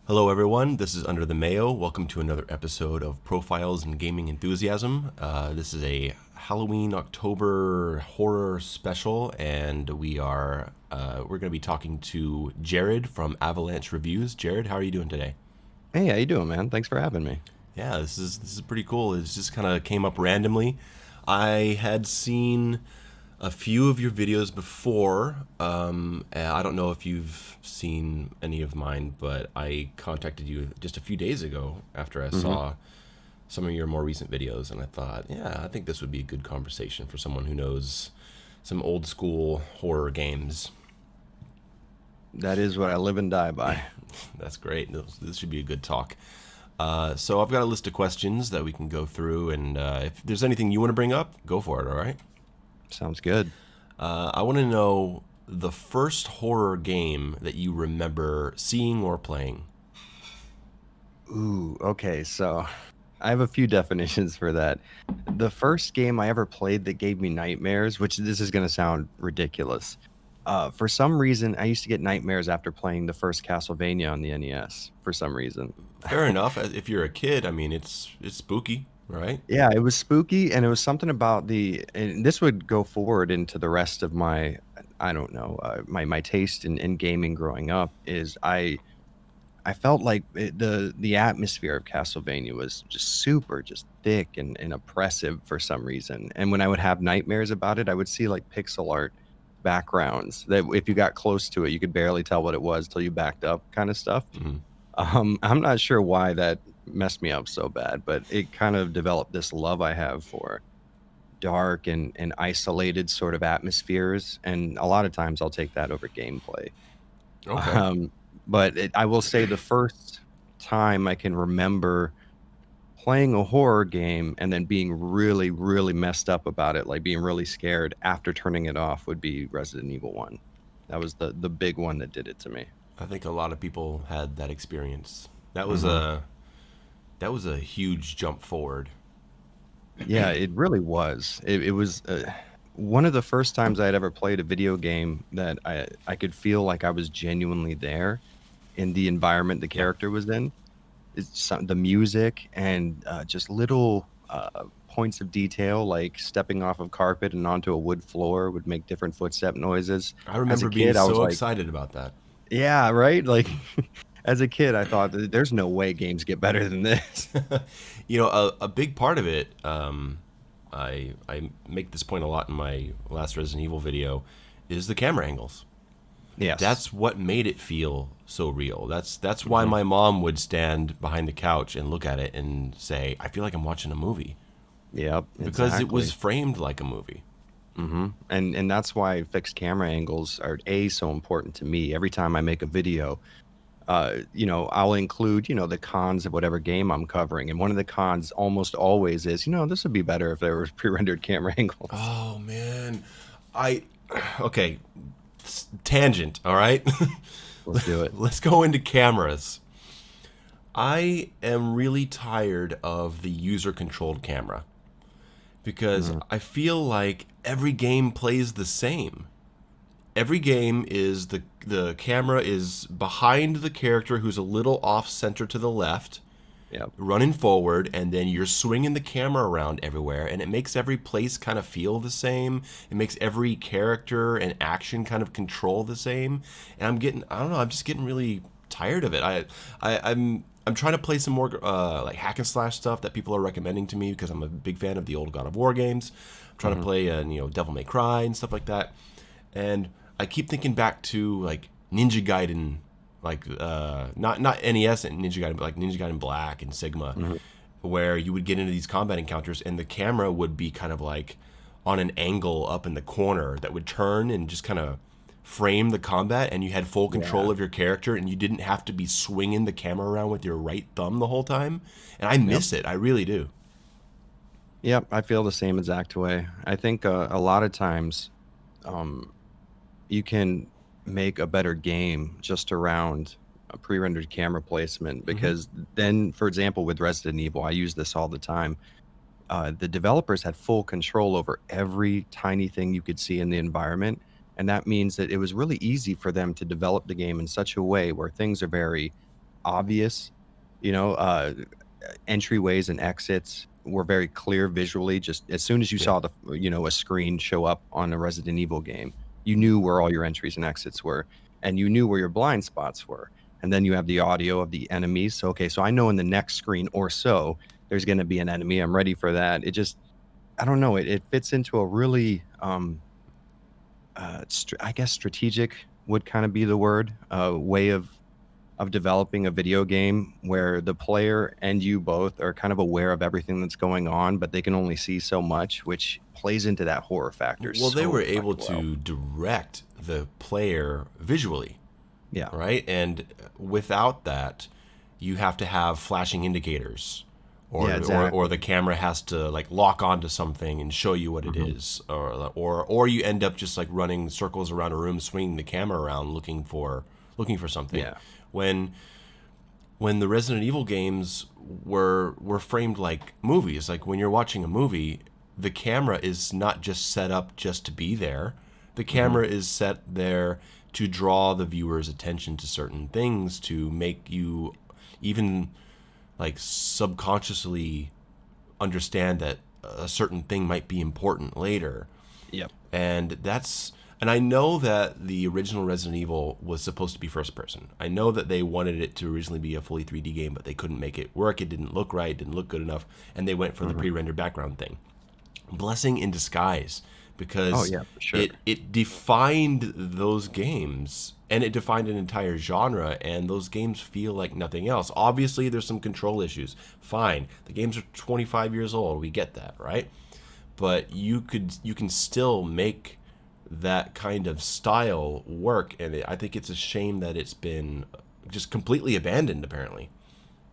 Hello, everyone. This is Under the Mayo. Welcome to another episode of Profiles in Gaming Enthusiasm. This is a Halloween October horror special, and we're going to be talking to Jared from Avalanche Reviews. Jared, how are you doing today? Hey, how you doing, man? Thanks for having me. Yeah, this is pretty cool. It just kind of came up randomly. I had seen a few of your videos before. And I don't know if you've seen any of mine, but I contacted you just a few days ago after I hmm saw some of your more recent videos, and I thought, yeah, I think this would be a good conversation for someone who knows some old school horror games. That is what I live and die by. That's great. This should be a good talk. So I've got a list of questions that we can go through, and if there's anything you want to bring up, go for it. All right. Sounds good. I want to know the first horror game that you remember seeing or playing. Ooh, okay. So I have a few definitions for that. The first game I ever played that gave me nightmares, which this is going to sound ridiculous. For some reason, I used to get nightmares after playing the first Castlevania on the NES, for some reason. Fair enough. If you're a kid, I mean, it's spooky, right? Yeah, it was spooky, and it was something about and this would go forward into the rest of my, I don't know, my taste in gaming growing up is I felt like the atmosphere of Castlevania was just super, just thick and oppressive for some reason. And when I would have nightmares about it, I would see like pixel art backgrounds that if you got close to it, you could barely tell what it was till you backed up, kind of stuff. Hmm. I'm not sure why that messed me up so bad, but it kind of developed this love I have for dark and isolated sort of atmospheres. And a lot of times I'll take that over gameplay. Okay. Um, but I will say the first time I can remember playing a horror game and then being really, really messed up about it, like being really scared after turning it off, would be Resident Evil 1. That was the big one that did it to me. I think a lot of people had that experience. hmm That was a huge jump forward. Yeah, it really was. It was one of the first times I had ever played a video game that I could feel like I was genuinely there in the environment the Yeah. character was in. The music and just little points of detail, like stepping off of carpet and onto a wood floor, would make different footstep noises. I As a remember being kid, I was so like, excited about that. yeah, right. Like, as a kid, I thought there's no way games get better than this. A big part of it, I make this point a lot in my last Resident Evil video, is the camera angles. Yes. That's what made it feel so real. That's why hmm my mom would stand behind the couch and look at it and say, "I feel like I'm watching a movie," Yep. because it was Exactly. framed like a movie. And that's why fixed camera angles are so important to me. Every time I make a video, I'll include, the cons of whatever game I'm covering. And one of the cons almost always is, this would be better if there were pre-rendered camera angles. Oh man, I okay, tangent. All right, Let's do it. let's go into cameras. I am really tired of the user controlled camera because Mhm. I feel like every game plays the same. Every game is the camera is behind the character who's a little off center to the left, Yep. running forward, and then you're swinging the camera around everywhere, and it makes every place kind of feel the same. It makes every character and action kind of control the same. And I don't know, I'm just getting really tired of it. I'm trying to play some more like hack and slash stuff that people are recommending to me because I'm a big fan of the old God of War games. I'm trying to hmm play Devil May Cry and stuff like that, and I keep thinking back to like Ninja Gaiden, like not NES and Ninja Gaiden, but like Ninja Gaiden Black and Sigma, hmm where you would get into these combat encounters and the camera would be kind of like on an angle up in the corner that would turn and just kind of frame the combat, and you had full control Yeah. of your character and you didn't have to be swinging the camera around with your right thumb the whole time. And I Yep. miss it. I really do. Yep. I feel the same exact way. I think a lot of times, um, you can make a better game just around a pre-rendered camera placement Hmm. because then, for example, with Resident Evil, I use this all the time. The developers had full control over every tiny thing you could see in the environment. And that means that it was really easy for them to develop the game in such a way where things are very obvious. You know, entryways and exits were very clear visually. Just as soon as you Yeah. saw a screen show up on a Resident Evil game, you knew where all your entries and exits were, and you knew where your blind spots were. And then you have the audio of the enemies. So, okay, so I know in the next screen or so, there's going to be an enemy. I'm ready for that. It just, I don't know. It fits into a really, I guess strategic would kind of be the word, way of developing a video game where the player and you both are kind of aware of everything that's going on, but they can only see so much, which plays into that horror factor Well, they were so able fucking well. to direct the player visually, Yeah. right? And without that, you have to have flashing indicators, Yeah, or exactly. the camera has to like lock onto something and show you what it Hmm. is, or you end up just like running circles around a room, swinging the camera around, looking for something. Yeah. When when the Resident Evil games were framed like movies, like when you're watching a movie, the camera is not just set up just to be there. The Hmm. camera is set there to draw the viewer's attention to certain things, to make you even like subconsciously understand that a certain thing might be important later. Yep. And I know that the original Resident Evil was supposed to be first person. I know that they wanted it to originally be a fully 3D game, but they couldn't make it work. It didn't look right, it didn't look good enough, and they went for the Hmm. pre-rendered background thing. Blessing in disguise, Oh because yeah, for sure. it defined those games, and it defined an entire genre, and those games feel like nothing else. Obviously there's some control issues. Fine. The games are 25 years old. We get that, right? But you can still make that kind of style work, and I think it's a shame that it's been just completely abandoned apparently.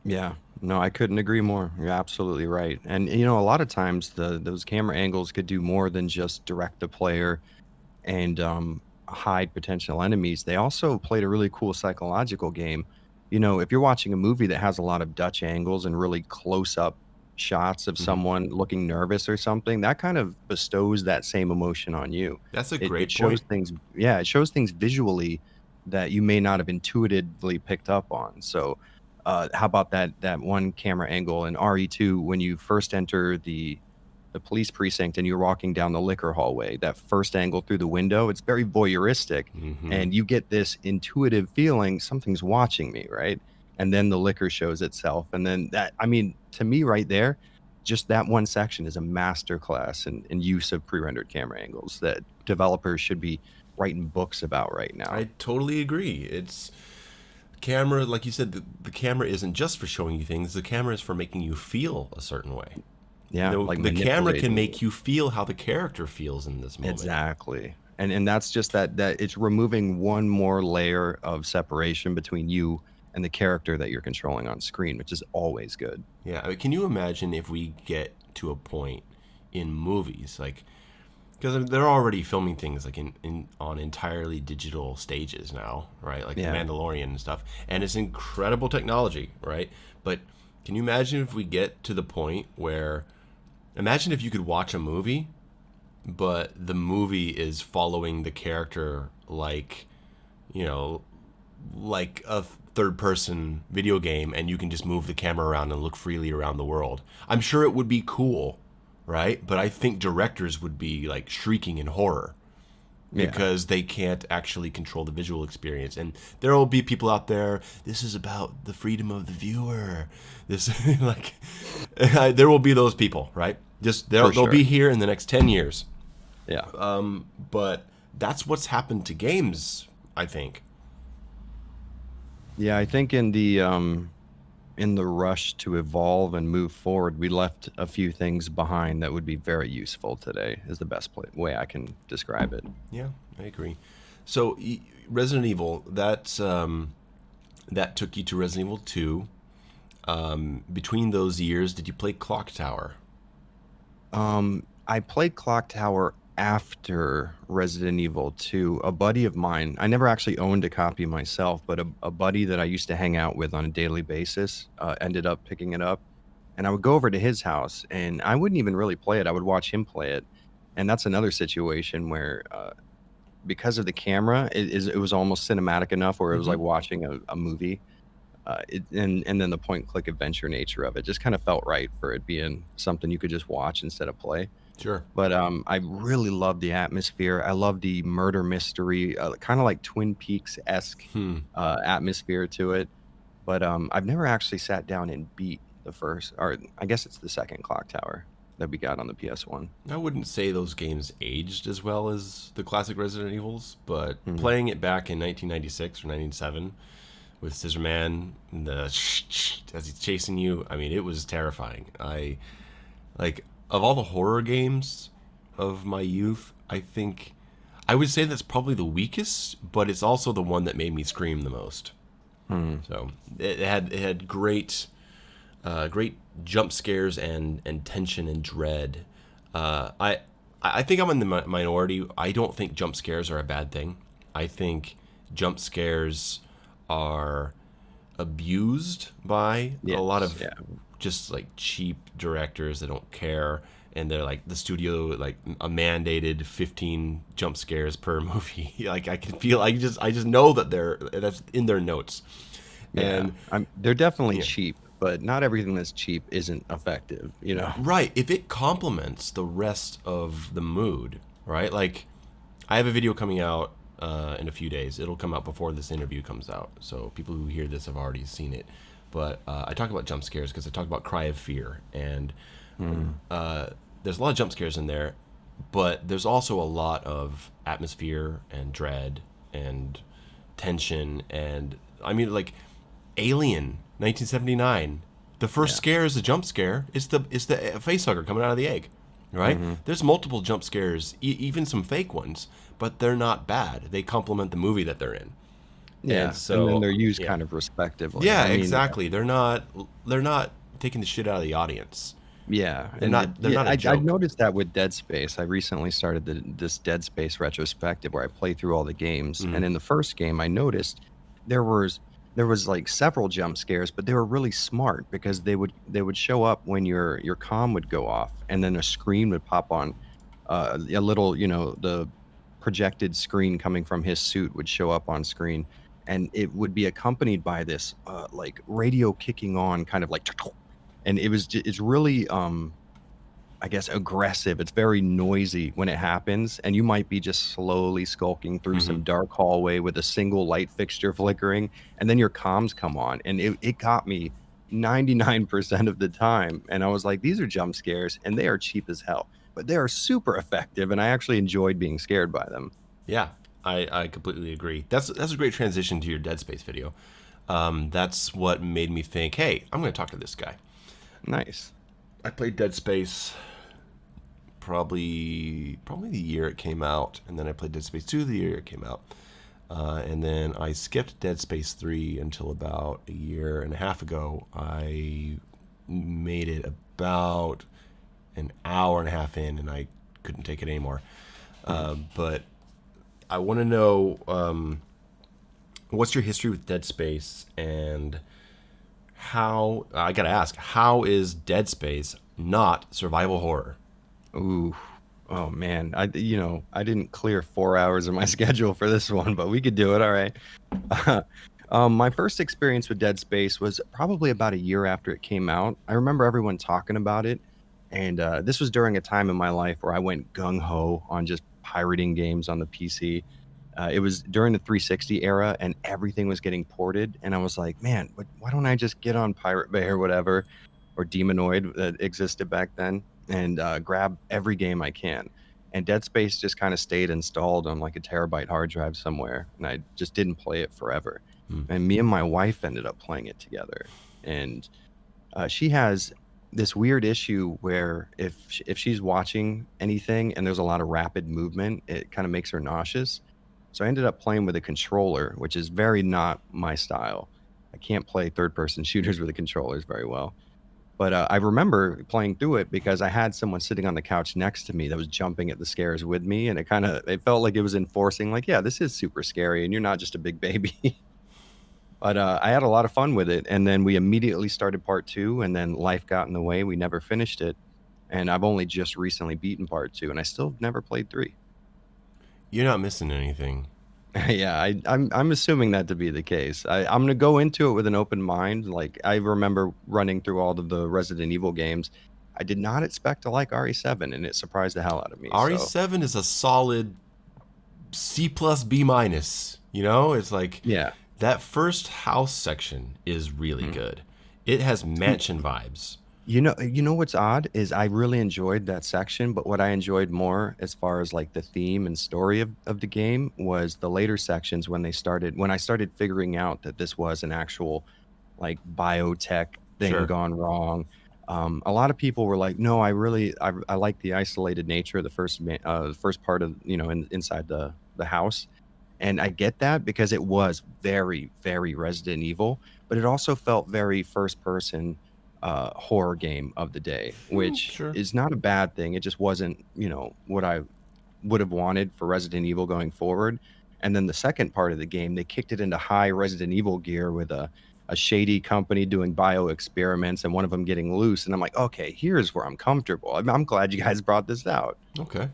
Yeah. No, I couldn't agree more. You're absolutely right. And a lot of times those camera angles could do more than just direct the player and hide potential enemies. They also played a really cool psychological game. If you're watching a movie that has a lot of Dutch angles and really close up shots of Hmm. someone looking nervous or something, that kind of bestows that same emotion on you. That's a It great shows point. things, yeah, it shows things visually that you may not have intuitively picked up on. So, how about that one camera angle in RE2 when you first enter the police precinct and you're walking down the liquor hallway, that first angle through the window, it's very voyeuristic. Hmm. And you get this intuitive feeling something's watching me, right? And then the liquor shows itself. And then that, I mean, to me, right there, just that one section is a masterclass in use of pre rendered camera angles that developers should be writing books about right now. I totally agree. It's camera, like you said, the camera isn't just for showing you things. The camera is for making you feel a certain way. Yeah, like The camera can manipulating. make you feel how the character feels in this moment. Exactly. And that's just that it's removing one more layer of separation between you and the character that you're controlling on screen, which is always good. Yeah, I mean, can you imagine if we get to a point in movies, like, because they're already filming things like in on entirely digital stages now, right? Like The Yeah. Mandalorian and stuff, and it's incredible technology, right? But can you imagine if we get to the point where, imagine if you could watch a movie, but the movie is following the character like, you know, like a third person video game, and you can just move the camera around and look freely around the world. I'm sure it would be cool, right? But I think directors would be like shrieking in horror Yeah. because they can't actually control the visual experience. And there will be people out there, this is about the freedom of the viewer. This like there will be those people, right? Just For they'll sure. be here in the next 10 years. Yeah. But that's what's happened to games, I think. Yeah, I think in the rush to evolve and move forward, we left a few things behind that would be very useful today, is the best way I can describe it. Yeah, I agree. So Resident Evil, that took you to Resident Evil 2. Between those years, did you play Clock Tower? I played Clock Tower after Resident Evil 2. A buddy of mine, I never actually owned a copy myself, but a buddy that I used to hang out with on a daily basis ended up picking it up. And I would go over to his house and I wouldn't even really play it. I would watch him play it. And that's another situation where, because of the camera, it was almost cinematic enough where it was Mm-hmm. like watching a movie. And then the point and click adventure nature of it just kind of felt right for it being something you could just watch instead of play. Sure. But I really love the atmosphere. I love the murder mystery, kind of like Twin Peaks esque Hmm. atmosphere to it. But I've never actually sat down and beat the first, or I guess it's the second Clock Tower that we got on the PS1. I wouldn't say those games aged as well as the classic Resident Evils, but Mm. playing it back in 1996 or 1997 with Scissor Man and the as he's chasing you, I mean, it was terrifying. I like of all the horror games of my youth, I think I would say that's probably the weakest, but it's also the one that made me scream the most. Mm. So it had great jump scares and tension and dread. I think I'm in the minority. I don't think jump scares are a bad thing. I think jump scares are abused by a lot Yes, of yeah. just like cheap directors that don't care, and they're like the studio like a mandated 15 jump scares per movie. Like I can feel I just know that that's in their notes. Yeah, And they're definitely yeah, cheap, but not everything that's cheap isn't effective, you know? right, if it complements the rest of the mood, right? Like I have a video coming out in a few days. It'll come out before this interview comes out, so people who hear this have already seen it. But I talk about jump scares because I talk about Cry of Fear, and Mm. there's a lot of jump scares in there, but there's also a lot of atmosphere and dread and tension, and I mean like Alien 1979. The first Yeah. scare is a jump scare. It's the facehugger coming out of the egg, right? Hmm. There's multiple jump scares, even some fake ones, but they're not bad. They complement the movie that they're in, and Yeah, and then so they're used yeah, kind of respectively. yeah, I mean, exactly. They're not taking the shit out of the audience. yeah, They're and not they're yeah, not a I joke. noticed that with Dead Space. I recently started this Dead Space retrospective where I play through all the games, Mm-hmm. and in the first game, I noticed there was there was like several jump scares, but they were really smart because they would show up when your comm would go off, and then a screen would pop on, a little, the projected screen coming from his suit would show up on screen, and it would be accompanied by this like radio kicking on, kind of like, and it's really I guess aggressive. It's very noisy when it happens, and you might be just slowly skulking through Mm-hmm. some dark hallway with a single light fixture flickering, and then your comms come on, and it got me 99% of the time. And I was like, these are jump scares, and they are cheap as hell, but they are super effective, and I actually enjoyed being scared by them. Yeah, I completely agree. That's a great transition to your Dead Space video. That's what made me think, hey, I'm going to talk to this guy. Nice. I played Dead Space probably the year it came out, and then I played Dead Space 2 the year it came out, and then I skipped Dead Space 3 until about a year and a half ago. I made it about an hour and a half in, and I couldn't take it anymore. But I want to know what's your history with Dead Space, and how I gotta ask, how is Dead Space not survival horror? Ooh. Oh man. I didn't clear 4 hours of my schedule for this one, but we could do it. All right. My first experience with Dead Space was probably about a year after it came out. I remember everyone talking about it, and this was during a time in my life where I went gung ho on just pirating games on the PC. It was during the 360 era, and everything was getting ported, and I was like, man, why don't I just get on Pirate Bay or whatever, or Demonoid that existed back then, and grab every game I can. And Dead Space just kind of stayed installed on like a terabyte hard drive somewhere, and I just didn't play it forever. Hmm. And me and my wife ended up playing it together, and she has this weird issue where if she's watching anything and there's a lot of rapid movement, it kind of makes her nauseous. So I ended up playing with a controller, which is very not my style. I can't play third person shooters with the controllers very well. But I remember playing through it because I had someone sitting on the couch next to me that was jumping at the scares with me, and it felt like it was enforcing, like, yeah, this is super scary, and you're not just a big baby. But I had a lot of fun with it, and then we immediately started part two, and then life got in the way. We never finished it, and I've only just recently beaten part two, and I still have never played three. You're not missing anything. Yeah, I'm assuming that to be the case. I'm gonna go into it with an open mind. Like I remember running through all of the Resident Evil games. I did not expect to like RE7, and it surprised the hell out of me. So RE7 is a solid C plus B minus. You know, it's like yeah. that first house section is really Mhm. good. It has mansion vibes. You know what's odd is I really enjoyed that section, but what I enjoyed more as far as like the theme and story of the game was the later sections when I started figuring out that this was an actual like biotech thing Sure. gone wrong. A lot of people were like, "No, I like the isolated nature of the first part of inside the house." And I get that because it was very, very Resident Evil, but it also felt very first person horror game of the day, which Sure. is not a bad thing. It just wasn't, what I would have wanted for Resident Evil going forward. And then the second part of the game, they kicked it into high Resident Evil gear with a shady company doing bio experiments and one of them getting loose. And I'm like, okay, here's where I'm comfortable. I'm glad you guys brought this out. Okay.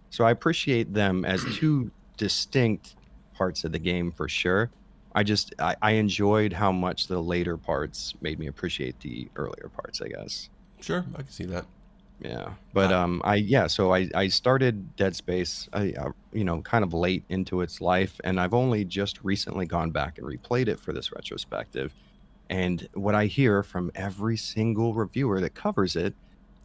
So I appreciate them as two distinct parts of the game for sure. I enjoyed how much the later parts made me appreciate the earlier parts, I guess. Sure. I can see that. Yeah. But Uh, so I started Dead Space kind of late into its life, and I've only just recently gone back and replayed it for this retrospective. And what I hear from every single reviewer that covers it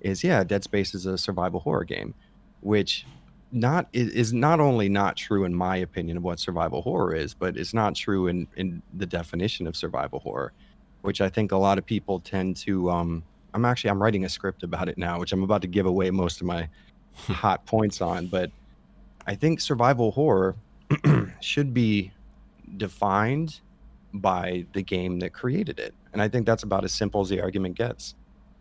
is, yeah, Dead Space is a survival horror game, which not is not only not true in my opinion of what survival horror is, but it's not true in the definition of survival horror, which I think a lot of people tend to I'm writing a script about it now, which I'm about to give away most of my hot points on, but I think survival horror should be defined by the game that created it. And I think that's about as simple as the argument gets.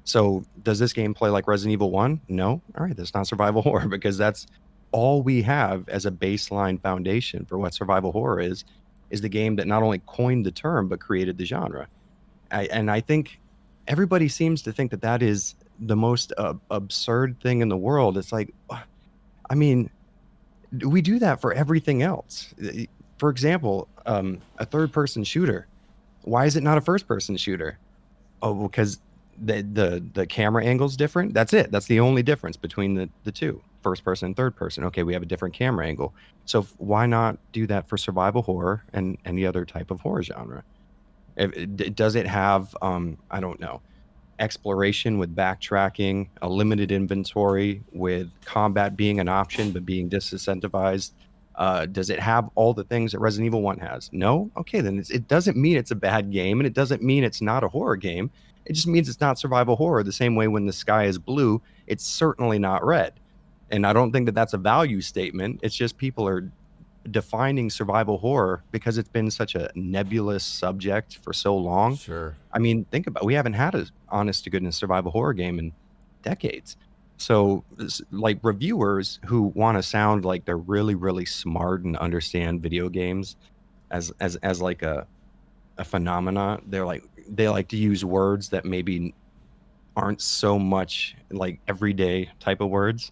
So, does this game play like Resident Evil 1? No. All right, that's not survival horror because that's all we have as a baseline foundation for what survival horror is the game that not only coined the term but created the genre. I think everybody seems to think that that is the most absurd thing in the world. It's like, I mean, we do that for everything else. For example, a third-person shooter. Why is it not a first-person shooter? Oh, because the camera angle's different. That's it. That's the only difference between the two, first person and third person. Okay, we have a different camera angle. So why not do that for survival horror and any other type of horror genre? Does it have I don't know, exploration with backtracking, a limited inventory with combat being an option but being disincentivized? Does it have all the things that Resident Evil 1 has? No? Okay, then it doesn't mean it's a bad game, and it doesn't mean it's not a horror game. It just means it's not survival horror, the same way when the sky is blue, it's certainly not red. And I don't think that that's a value statement. It's just people are defining survival horror because it's been such a nebulous subject for so long. sure. I mean, think about we haven't had a honest to goodness survival horror game in decades. So, like reviewers who want to sound like they're really, really smart and understand video games as like a phenomena, they like to use words that maybe aren't so much like everyday type of words,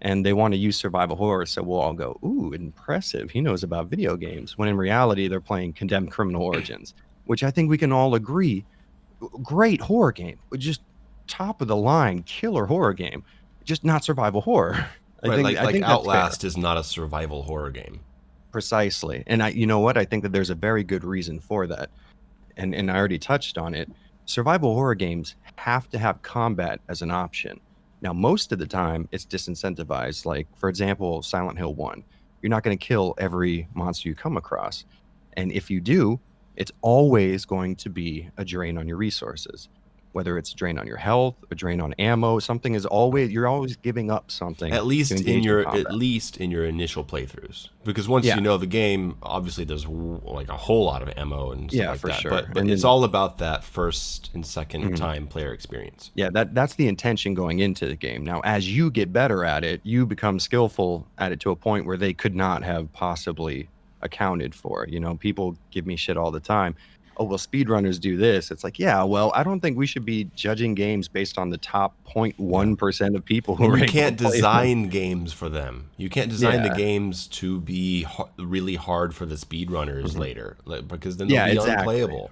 and they want to use survival horror. So we'll all go, "Ooh, impressive! He knows about video games." When in reality, they're playing Condemned Criminal Origins, which I think we can all agree great horror game, just top of the line killer horror game, just not survival horror. I Right. think Like I like think that's fair. Outlast is not a survival horror game. Precisely. And you know what? I think that there's a very good reason for that. And I already touched on it. Survival horror games have to have combat as an option. Now, most of the time, it's disincentivized. Like, for example, Silent Hill 1. You're not going to kill every monster you come across. And if you do, it's always going to be a drain on your resources. Whether it's a drain on your health, a drain on ammo, you're always giving up something to engage in At combat. least in your initial playthroughs, because once Yeah, you know the game, obviously there's like a whole lot of ammo and stuff yeah, like for that. sure. But And it's then all about that first and second mhm. time player experience. Yeah, that's the intention going into the game. Now, as you get better at it, you become skillful at it to a point where they could not have possibly accounted for. People give me shit all the time. oh, well, speedrunners do this. It's like, yeah, well, I don't think we should be judging games based on the top Yeah. 0.1% of people who And are you able to can't play them. design games for them. You can't design the Yeah. games to be really hard for the speedrunners Mhm. later, because then they'll Yeah, be exactly. unplayable.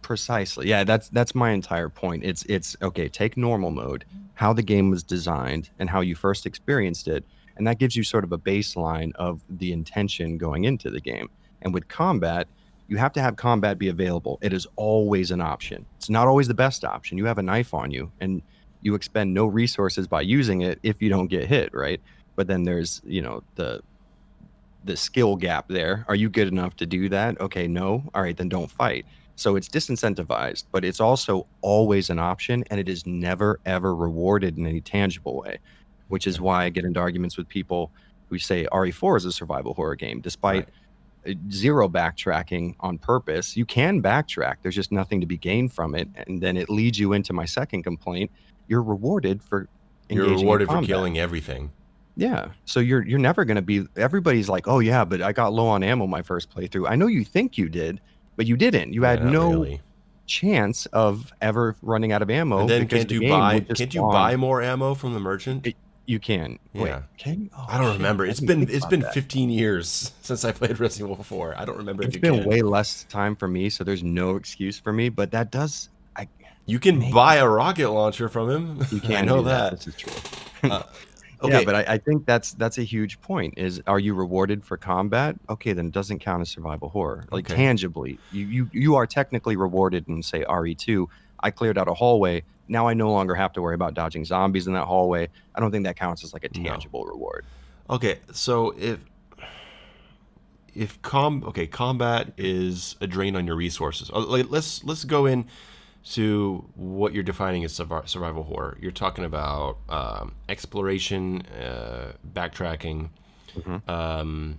Precisely. Yeah, that's my entire point. It's okay, take normal mode, how the game was designed and how you first experienced it, and that gives you sort of a baseline of the intention going into the game. And with combat, you have to have combat be available. It is always an option. It's not always the best option. You have a knife on you and you expend no resources by using it if you don't get hit, right? But then there's, the skill gap there. Are you good enough to do that? Okay, no. All right, then don't fight. So it's disincentivized, but it's also always an option and it is never ever rewarded in any tangible way, which is Okay. why I get into arguments with people who say RE4 is a survival horror game despite Right. zero backtracking on purpose. You can backtrack. There's just nothing to be gained from it, and then it leads you into my second complaint. You're rewarded for You're engaging in rewarded for combat. killing everything. Yeah. So you're never going to be everybody's like, "Oh yeah, but I got low on ammo my first playthrough." I know you think you did, but you didn't. You Yeah, had not no really. chance of ever running out of And ammo then because the game would just can't you spawn. buy more ammo from the merchant? You can. Wait, Yeah. can you? Oh I don't shit. remember. I didn't think It's about been that. 15 years since I played Resident Evil 4. I don't remember if It's you been can. way less time for me, so there's no excuse for me, but that does I You can maybe buy a rocket launcher from him. you I can know do that. that. This is true. Uh, Yeah, okay. but I think that's a huge point is are you rewarded for combat? Okay, then it doesn't count as survival horror. Like Okay. tangibly, you are technically rewarded in say RE2. I cleared out a hallway. Now I no longer have to worry about dodging zombies in that hallway. I don't think that counts as like a No. tangible reward. Okay. So if combat is a drain on your resources. Let's go in to what you're defining as survival horror. You're talking about exploration, backtracking, Mhm.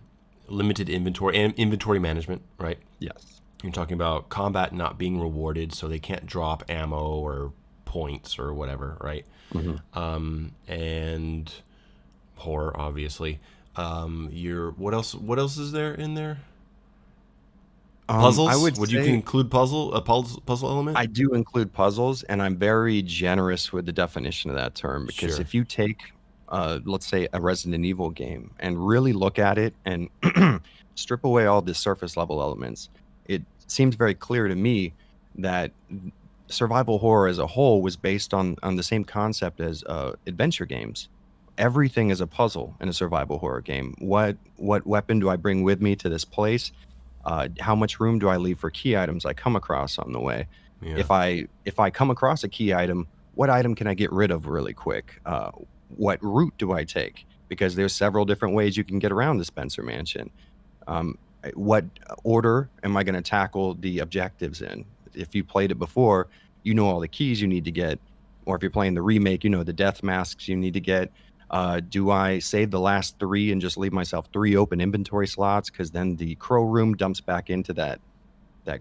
limited inventory and inventory management, right? Yes. You're talking about combat not being rewarded, so they can't drop ammo or points or whatever, right? Mhm. And horror, obviously. You're what else? What else is there in there? I Puzzles? would Would you can say include puzzle element? I do include puzzles, and I'm very generous with the definition of that term because Sure. if you take, let's say, a Resident Evil game and really look at it and strip away all the surface level elements, it seems very clear to me that survival horror as a whole was based on the same concept as adventure games. Everything is a puzzle in a survival horror game. What weapon do I bring with me to this place? How much room do I leave for key items I come across on the way? Yeah. If I come across a key item, what item can I get rid of really quick? What route do I take? Because there's several different ways you can get around the Spencer Mansion. What order am I going to tackle the objectives in? If you played it before, you know all the keys you need to get, or if you're playing the remake, you know the death masks you need to get. Do I save the last three and just leave myself three open inventory slots? Because then the crow room dumps back into that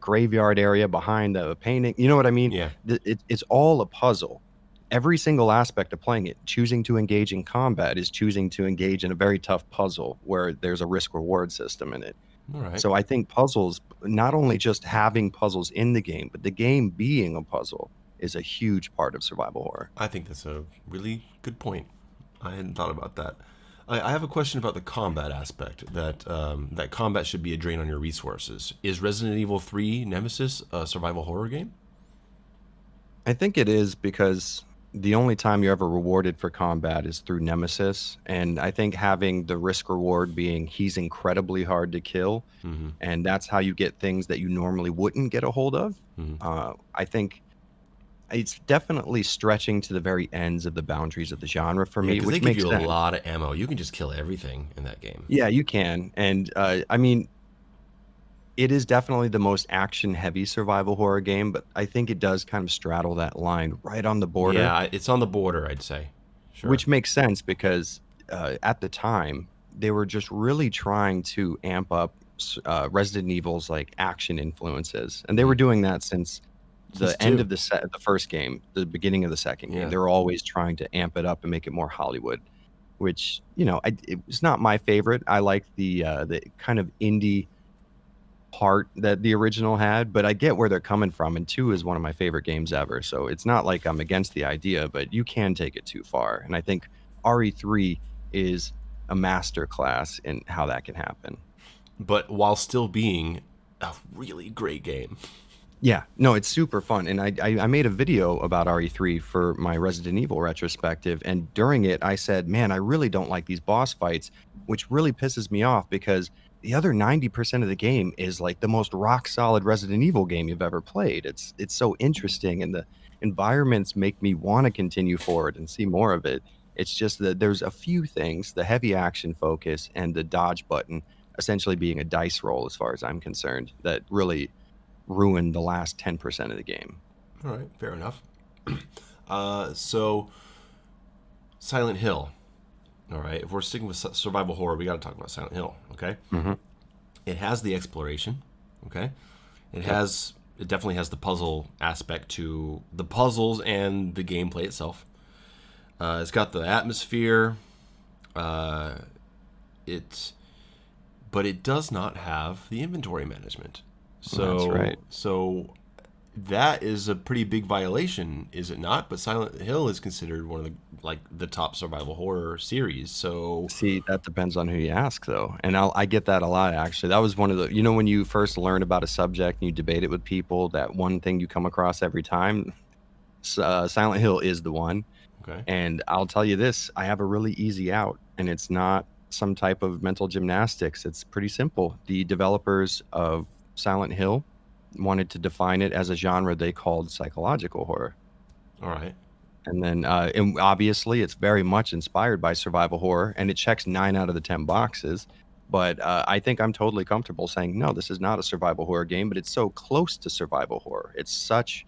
graveyard area behind the painting. You know what I mean? Yeah. It's all a puzzle. Every single aspect of playing it, choosing to engage in combat is choosing to engage in a very tough puzzle where there's a risk reward system in it. All right. So I think puzzles, not only just having puzzles in the game, but the game being a puzzle is a huge part of survival horror. I think that's a really good point. I hadn't thought about that. I have a question about the combat aspect. That combat should be a drain on your resources. Is Resident Evil 3 Nemesis a survival horror game? I think it is because the only time you're ever rewarded for combat is through Nemesis. And I think having the risk reward being he's incredibly hard to kill, Mm-hmm. and that's how you get things that you normally wouldn't get a hold of. Mm-hmm. I think it's definitely stretching to the very ends of the boundaries of the genre for Yeah, me, because they which give makes you a sense. lot of ammo. You can just kill everything in that game. Yeah, you can. And I mean, it is definitely the most action heavy survival horror game, but I think it does kind of straddle that line right on the border, Yeah, it's on the border, I'd say. Sure. which makes sense because at the time they were just really trying to amp up Resident Evil's like action influences, and they were Mm. doing that since Since the end two. of the first game, the beginning of the second game. Yeah. They were always trying to amp it up and make it more Hollywood, which it was not my favorite. I like the kind of indie heart that the original had, but I get where they're coming from. And 2 is one of my favorite games ever. So it's not like I'm against the idea, but you can take it too far. And I think RE3 is a master class in how that can happen. But while still being a really great game. Yeah, no, it's super fun. And I made a video about RE3 for my Resident Evil retrospective. And during it, I said, man, I really don't like these boss fights, which really pisses me off because the other 90% of the game is like the most rock solid Resident Evil game you've ever played. It's so interesting, and the environments make me want to continue forward and see more of it. It's just that there's a few things, the heavy action focus and the dodge button essentially being a dice roll as far as I'm concerned, that really ruined the last 10% of the game. All right, fair enough. So, Silent Hill. All right, if we're sticking with survival horror, we got to talk about Silent Hill, okay? Mm-hmm. It has the exploration, okay? It definitely has the puzzle aspect to the puzzles and the gameplay itself. It's got the atmosphere. But it does not have the inventory management. So, That's right. So that is a pretty big violation, is it not? But Silent Hill is considered one of the top survival horror series. So See, that depends on who you ask, though. And I get that a lot, actually. That was one of the, when you first learn about a subject and you debate it with people, that one thing you come across every time, Silent Hill is the one. okay, And I'll tell you this, I have a really easy out, and it's not some type of mental gymnastics. It's pretty simple. The developers of Silent Hill wanted to define it as a genre they called psychological horror. all right, And then, and obviously, it's very much inspired by survival horror, and it checks 9 out of the 10 boxes. But I think I'm totally comfortable saying, no, this is not a survival horror game, but it's so close to survival horror. It's such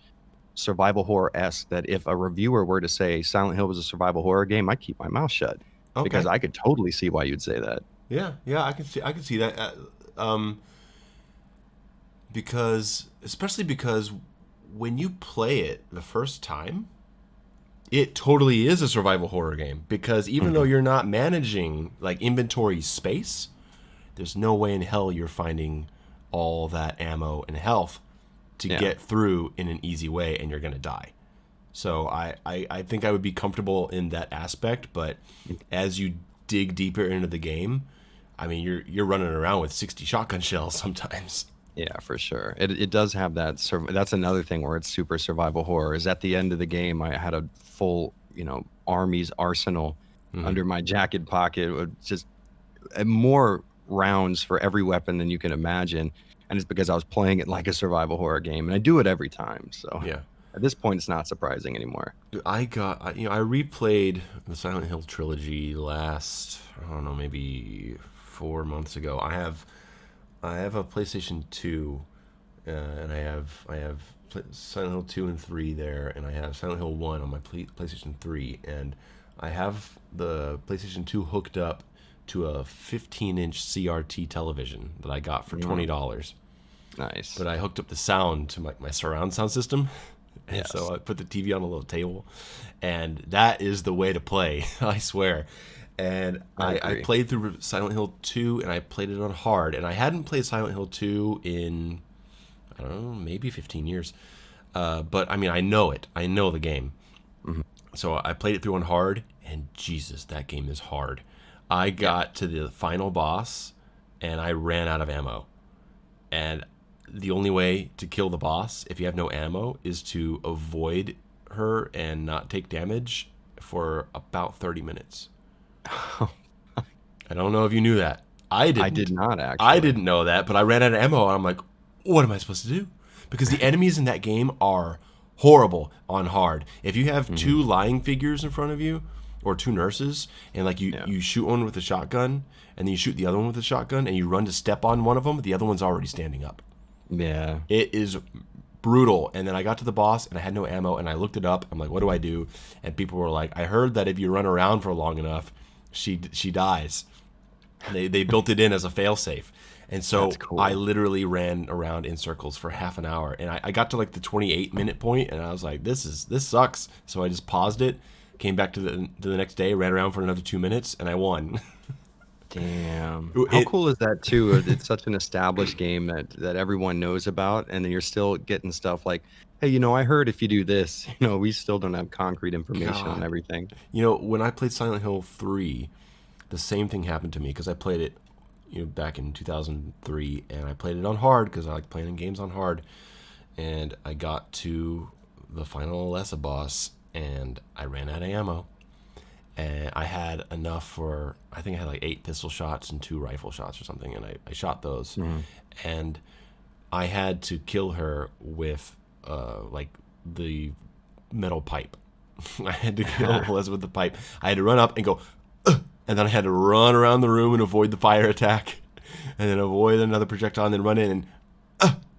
survival horror-esque that if a reviewer were to say Silent Hill was a survival horror game, I'd keep my mouth shut okay, because I could totally see why you'd say that. yeah, I can see that. Especially because when you play it the first time, it totally is a survival horror game. Because even though you're not managing like inventory space, there's no way in hell you're finding all that ammo and health to get through in an easy way, and you're gonna die. So I think I would be comfortable in that aspect, but as you dig deeper into the game, I mean, you're running around with 60 shotgun shells sometimes. Yeah, for sure. It does have that. That's another thing where it's super survival horror. Is at the end of the game, I had a full, army's arsenal under my jacket pocket with just more rounds for every weapon than you can imagine. And it's because I was playing it like a survival horror game, and I do it every time. So Yeah. at this point, it's not surprising anymore. I replayed the Silent Hill trilogy last, I don't know, maybe 4 months ago. I have a PlayStation 2, and I have Silent Hill 2 and 3 there, and I have Silent Hill 1 on my PlayStation 3, and I have the PlayStation 2 hooked up to a 15-inch CRT television that I got for $20. Nice. But I hooked up the sound to my surround sound system. And Yes. so I put the TV on a little table, and that is the way to play, I swear. And I agree. played through Silent Hill 2, and I played it on hard. And I hadn't played Silent Hill 2 in, I don't know, maybe 15 years. But, I mean, I know it. I know the game. So I played it through on hard, and Jesus, that game is hard. I got to the final boss, and I ran out of ammo. And the only way to kill the boss, if you have no ammo, is to avoid her and not take damage for about 30 minutes. I don't know if you knew that. I didn't. I did not actually. I didn't know that, but I ran out of ammo, and I'm like, what am I supposed to do? Because the enemies in that game are horrible on hard. If you have two lying figures in front of you, or two nurses, and like you shoot one with a shotgun, and then you shoot the other one with a shotgun, and you run to step on one of them, the other one's already standing up. Yeah. It is brutal. And then I got to the boss, and I had no ammo, and I looked it up. I'm like, what do I do? And people were like, I heard that if you run around for long enough, she dies. They built it in as a failsafe. And so That's cool. I literally ran around in circles for half an hour, and I got to like the 28-minute point, and I was like, this sucks. So I just paused it, came back to the next day, ran around for another 2 minutes, and I won. Damn. How It cool is that too? It's such an established game that everyone knows about, and then you're still getting stuff like, "Hey, I heard if you do this." We still don't have concrete information on God, everything. when I played Silent Hill 3, the same thing happened to me because I played it, back in 2003, and I played it on hard because I like playing games on hard. And I got to the final Alessa boss, and I ran out of ammo. And I had enough for, I think I had like 8 pistol shots and 2 rifle shots or something, and I shot those. Mhm. And I had to kill her with like the metal pipe. I had to kill Les with the pipe. I had to run up and go, "Ugh," and then I had to run around the room and avoid the fire attack, and then avoid another projectile, and then run in and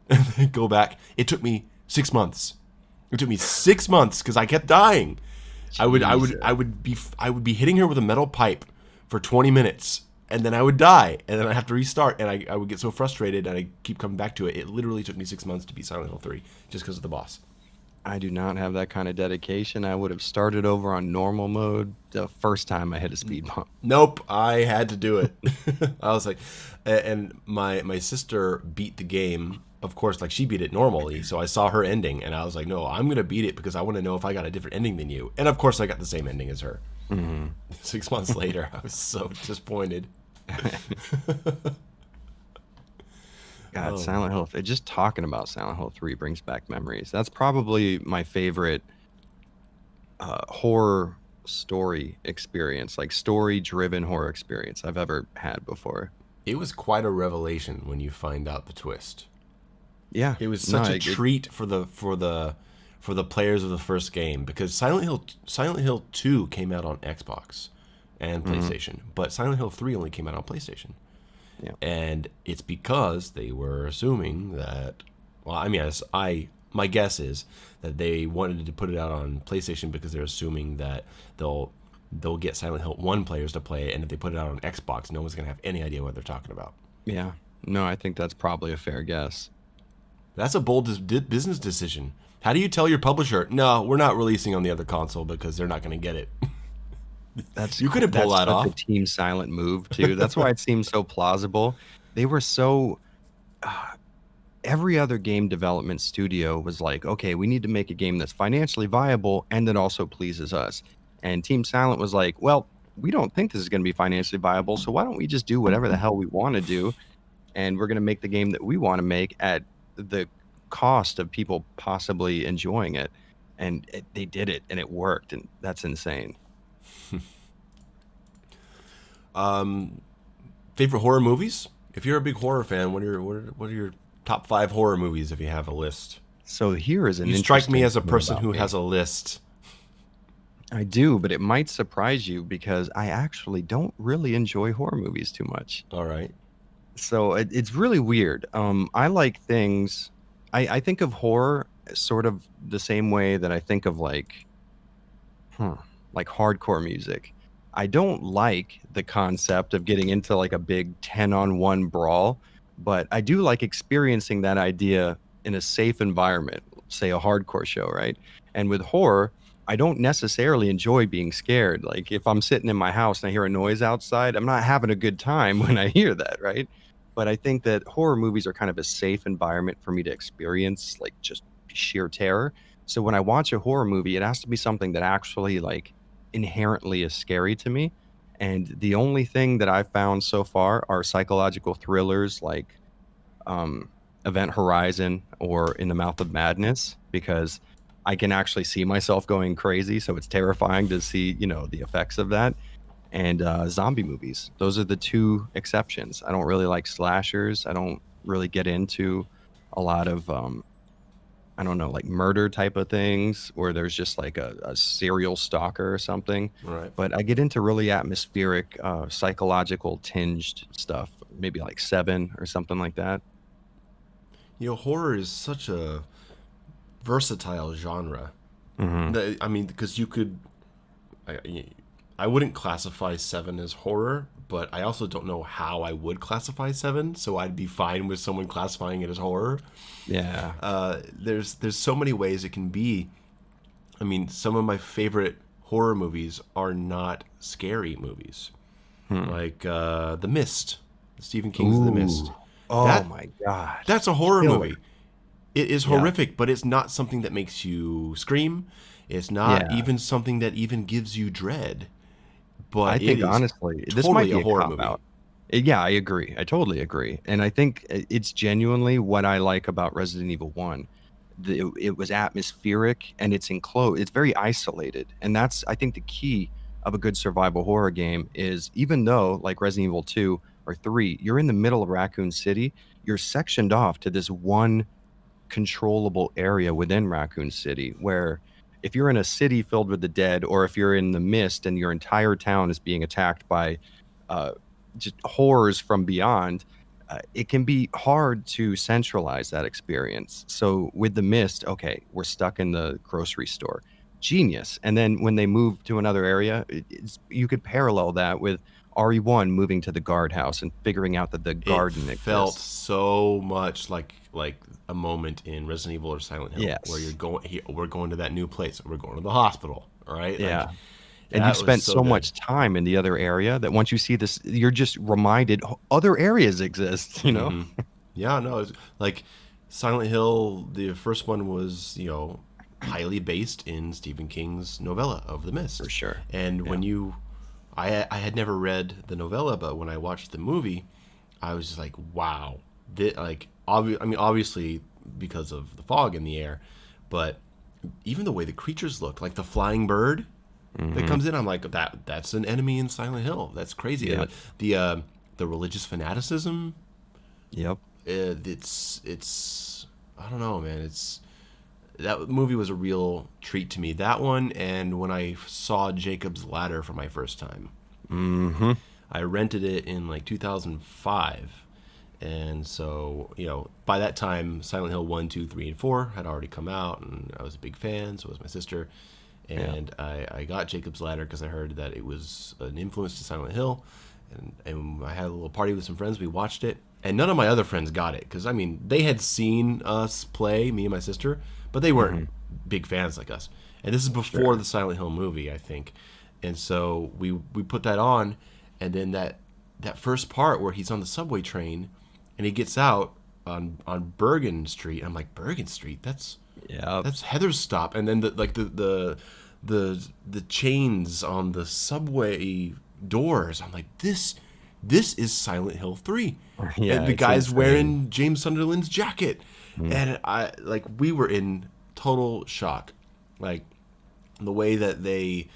and then go back. It took me 6 months. It took me 6 months because I kept dying. Jesus. I would be hitting her with a metal pipe for 20 minutes, and then I would die, and then I have to restart, and I would get so frustrated, and I keep coming back to it. It literally took me 6 months to beat Silent Hill 3 just because of the boss. I do not have that kind of dedication. I would have started over on normal mode the first time I hit a speed bump. Nope, I had to do it. I was like, and my sister beat the game. Of course, like she beat it normally, so I saw her ending, and I was like, no, I'm gonna beat it because I want to know if I got a different ending than you. And of course, I got the same ending as her. Hmm. 6 months later, I was so disappointed. God, Oh, Silent Hill. Just talking about Silent Hill 3 brings back memories. That's probably my favorite horror story experience, like story-driven horror experience I've ever had before. it was quite a revelation when you find out the twist. Yeah, It was no, such a treat for the players of the first game because Silent Hill 2 came out on Xbox and mhm, PlayStation, but Silent Hill 3 only came out on PlayStation. yeah, And it's because they were assuming that, well, I mean, my guess is that they wanted to put it out on PlayStation because they're assuming that they'll get Silent Hill 1 players to play it, and if they put it out on Xbox, no one's going to have any idea what they're talking about. yeah. No, I think that's probably a fair guess. That's a bold business decision. How do you tell your publisher, no, we're not releasing on the other console because they're not going to get it? You couldn't pull That's that such a off. Team Silent move too. That's why it seems so plausible. They were so uh, every other game development studio was like, okay, we need to make a game that's financially viable and that also pleases us. And Team Silent was like, well, we don't think this is going to be financially viable, so why don't we just do whatever the hell we want to do, and we're going to make the game that we want to make at the cost of people possibly enjoying it. And they did it, and it worked, and that's insane. Favorite horror movies? If you're a big horror fan, what are your top 5 horror movies if you have a list? So here is an You strike me interesting as a thing person about who me. has a list. I do, but it might surprise you because I actually don't really enjoy horror movies too much. All right. So it's really weird. I like things. I think of horror sort of the same way that I think of hmm, like hardcore music. I don't like the concept of getting into like a big 10-on-1 brawl, but I do like experiencing that idea in a safe environment, say a hardcore show, right? And with horror, I don't necessarily enjoy being scared. Like if I'm sitting in my house and I hear a noise outside, I'm not having a good time when I hear that, right? But I think that horror movies are kind of a safe environment for me to experience like just sheer terror. So when I watch a horror movie, it has to be something that actually like inherently is scary to me. And the only thing that I've found so far are psychological thrillers like um, Event Horizon or In the Mouth of Madness, because I can actually see myself going crazy. So it's terrifying to see, the effects of that. And zombie movies. Those are the two exceptions. I don't really like slashers. I don't really get into a lot of I don't know, like murder type of things where there's just like a serial stalker or something. All right. But I get into really atmospheric, psychological tinged stuff, maybe like Seven or something like that. Horror is such a versatile genre. Hmm. I mean, because I, I wouldn't classify Seven as horror, but I also don't know how I would classify Seven, so I'd be fine with someone classifying it as horror. Yeah. There's so many ways it can be. I mean, some of my favorite horror movies are not scary movies. Hmm. like The Mist, Stephen King's The Mist. Ooh. Oh That my gosh. that's a horror Killer. movie. It is Yeah. horrific, but it's not something that makes you scream. It's not Yeah. even something that even gives you dread. I But it think is honestly, this might totally a be a horror cop movie. out. Yeah, I agree. I totally agree. And I think it's genuinely what I like about Resident Evil 1. It was atmospheric and it's enclosed. It's very isolated. And that's, I think, the key of a good survival horror game is even though, like Resident Evil 2 or 3, you're in the middle of Raccoon City, you're sectioned off to this one controllable area within Raccoon City where if you're in a city filled with the dead or if you're in the mist and your entire town is being attacked by uh, just horrors from beyond, it can be hard to centralize that experience. So with the mist, okay, we're stuck in the grocery store. Genius. And then when they move to another area, you could parallel that with RE1 moving to the guardhouse and figuring out that the It garden felt exists. so much like a moment in Resident Evil or Silent Hill where you're Yes. going. We're going to that new place. We're going to the hospital. All right, like Yeah. And you've that was spent so so good. much time in the other area that once you see this, you're just reminded other areas exist, you know? Hmm. Yeah, no, it's like Silent Hill. The first one was highly based in Stephen King's novella of The For Mist, sure. and Yeah. I had never read the novella, but when I watched the movie, I was just like, wow, I mean, obviously because of the fog in the air, but even the way the creatures looked, like the flying bird that Hmm. comes in, I'm like, that's an enemy in Silent Hill. That's crazy. Yeah. The religious fanaticism, Yep. it's I don't know, man. It's that movie was a real treat to me. That one, and when I saw Jacob's Ladder for my first time, Hmm. I rented it in like 2005. And so, by that time, Silent Hill 1, 2, 3, and 4 had already come out, and I was a big fan, so was my sister. Yeah. And I got Jacob's Ladder because I heard that it was an influence to Silent Hill. And I had a little party with some friends. We watched it. And none of my other friends got it because, I mean, they had seen us play, me and my sister, but they weren't Hmm. big fans like us. And this is before Sure. the Silent Hill movie, I think. And so we put that on, and then that first part where he's on the subway train and he gets out on Bergen Street. I'm like, Bergen Street? Yep. That's Heather's stop. And then the chains on the subway doors. I'm like, this is Silent Hill 3. And Yeah. the It's guy's insane. wearing James Sunderland's jacket. Mm. And we were in total shock. Like the way that they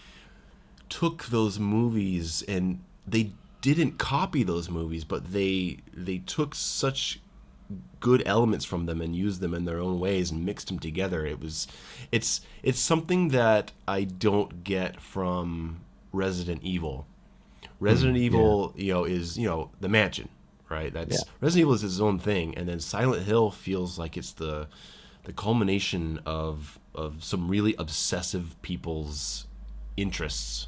took those movies and they didn't copy those movies, but they took such good elements from them and used them in their own ways and mixed them together. It's something that I don't get from Resident Evil. Resident Yeah. Evil, is the mansion, right? Yeah. That's Resident Evil is its own thing, and then Silent Hill feels like it's the culmination of some really obsessive people's interests,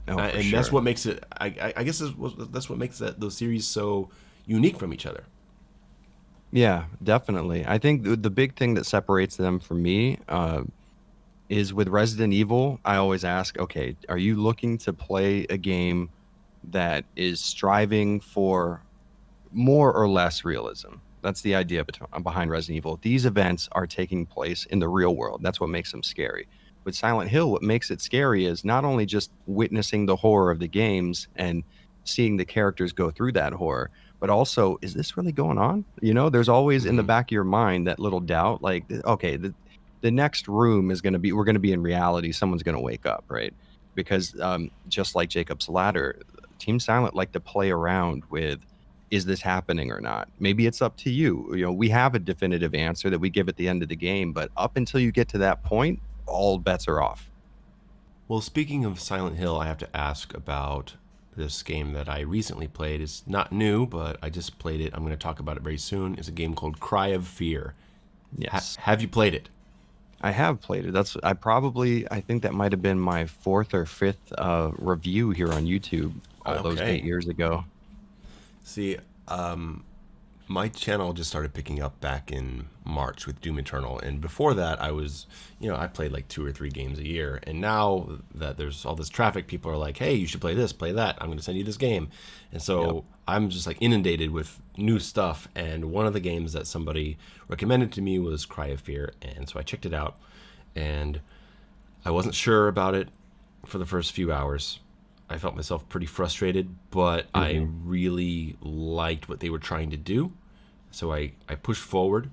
Oh, for and that's sure. what makes it. I guess that's what makes those series so unique from each other. Yeah, definitely. I think the big thing that separates them from me is with Resident Evil. I always ask, okay, are you looking to play a game that is striving for more or less realism? That's the idea behind Resident Evil. These events are taking place in the real world. That's what makes them scary. With Silent Hill, what makes it scary is not only just witnessing the horror of the games and seeing the characters go through that horror, but also, is this really going on? There's always in the Hmm. back of your mind that little doubt, like, okay, the next room is going to be, we're going to be in reality. Someone's going to wake up, right? Because just like Jacob's Ladder, Team Silent like to play around with, is this happening or not? Maybe it's up to you. We have a definitive answer that we give at the end of the game, but up until you get to that point, all bets are off. Well, speaking of Silent Hill, I have to ask about this game that I recently played. It's not new, but I just played it. I'm going to talk about it very soon. It's a game called Cry of Fear. Yes. Have you played it? I have played it. I think that might have been my fourth or fifth review here on YouTube all those Okay. 8 years ago. See, My channel just started picking up back in March with Doom Eternal, and before that, I was, I played like 2 or 3 games a year. And now that there's all this traffic, people are like, "Hey, you should play this, play that. I'm going to send you this game," and Yep. so I'm just like inundated with new stuff. And one of the games that somebody recommended to me was Cry of Fear, and so I checked it out, and I wasn't sure about it for the first few hours. I felt myself pretty frustrated, but I Hmm. really liked what they were trying to do. So I pushed forward,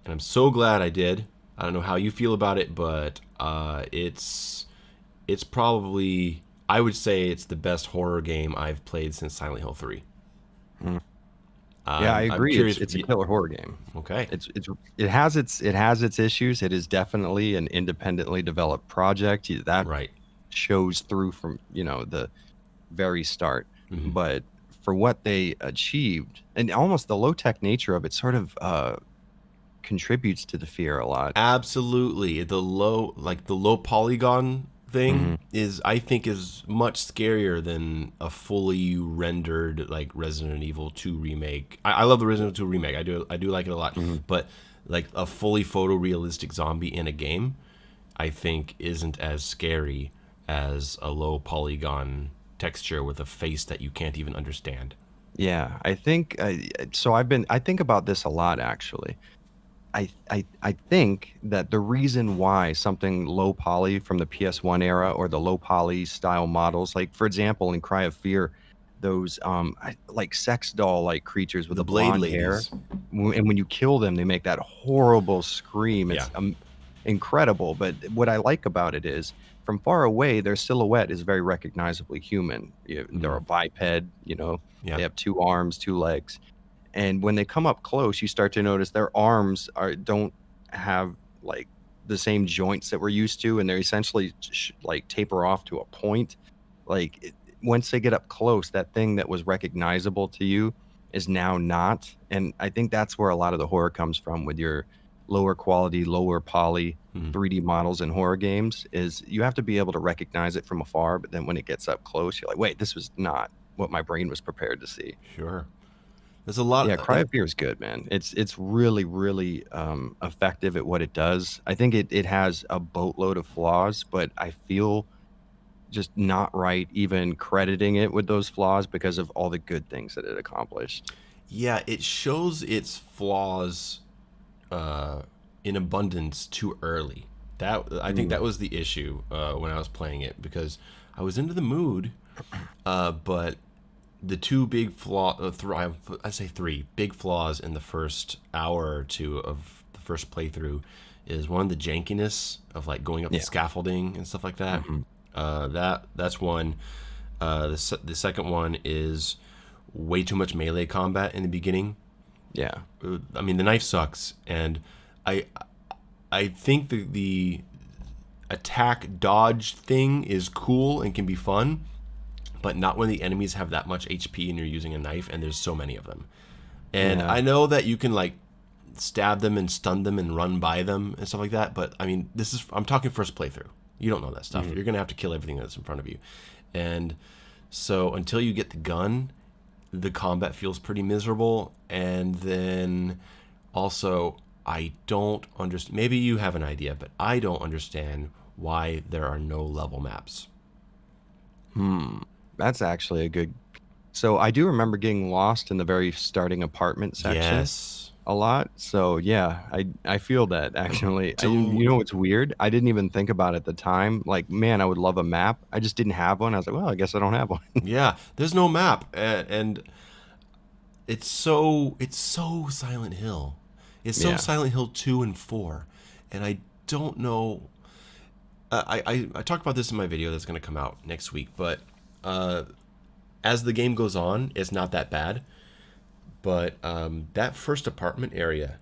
and I'm so glad I did. I don't know how you feel about it, but it's probably, I would say it's the best horror game I've played since Silent Hill 3. Yeah, I I'm agree. curious. It's a killer horror game. Okay. It has its issues. It is definitely an independently developed project. That Right. shows through from, the very start. But for what they achieved, and almost the low tech nature of it sort of contributes to the fear a lot. Absolutely. The low polygon Hmm. thing is, I think, is much scarier than a fully rendered like Resident Evil 2 remake. I love the Resident Evil 2 remake. I do like it a lot. Hmm. But like a fully photorealistic zombie in a game, I think isn't as scary as a low polygon texture with a face that you can't even understand. Yeah, I think so. I think about this a lot actually. I think that the reason why something low poly from the PS1 era or the low poly style models, like for example in Cry of Fear, those like sex doll like creatures with The the Blade blonde hair, Ladies. and when you kill them, they make that horrible scream. Yeah. It's incredible. But what I like about it is from far away, their silhouette is very recognizably human. They're a biped, Yeah. they have 2 arms, 2 legs, and when they come up close, you start to notice their arms don't have like the same joints that we're used to, and they're essentially like taper off to a point. Like once they get up close, that thing that was recognizable to you is now not. And I think that's where a lot of the horror comes from with your lower quality, lower poly 3D models in horror games. Is you have to be able to recognize it from afar, but then when it gets up close, you're like, wait, this was not what my brain was prepared to see. Sure. There's a lot Yeah, of, Cry of Fear is good, man. It's really, really effective at what it does. I think it has a boatload of flaws, but I feel just not right even crediting it with those flaws because of all the good things that it accomplished. yeah, it shows its flaws in abundance too early. That I think Mm, that was the issue when I was playing it, because I was into the mood, but the two big flaw, I say three big flaws in the first hour or two of the first playthrough is, one, the jankiness of like going up the yeah. scaffolding and stuff like that. Hmm. That's one. The second one is way too much melee combat in the beginning. Yeah. I mean, the knife sucks, and I I think the attack dodge thing is cool and can be fun, but not when the enemies have that much HP and you're using a knife and there's so many of them. And Yeah. I know that you can like stab them and stun them and run by them and stuff like that, but I mean, I'm talking first playthrough. You don't know that stuff. Hmm. You're gonna have to kill everything that's in front of you, and so until you get the gun, the combat feels pretty miserable. And then also, I don't understand. Maybe you have an idea, but I don't understand why there are no level maps. Hmm. That's actually a good. So I do remember getting lost in the very starting apartment section Yes. a lot. So yeah, I feel that actually. So What's weird? I didn't even think about it at the time. Like, man, I would love a map. I just didn't have one. I was like, well, I guess I don't have one. yeah, there's no map, and it's so Silent Hill. It's so Yeah. Silent Hill 2 and 4, and I don't know. I talked about this in my video that's going to come out next week, but uh, as the game goes on, it's not that bad. But that first apartment area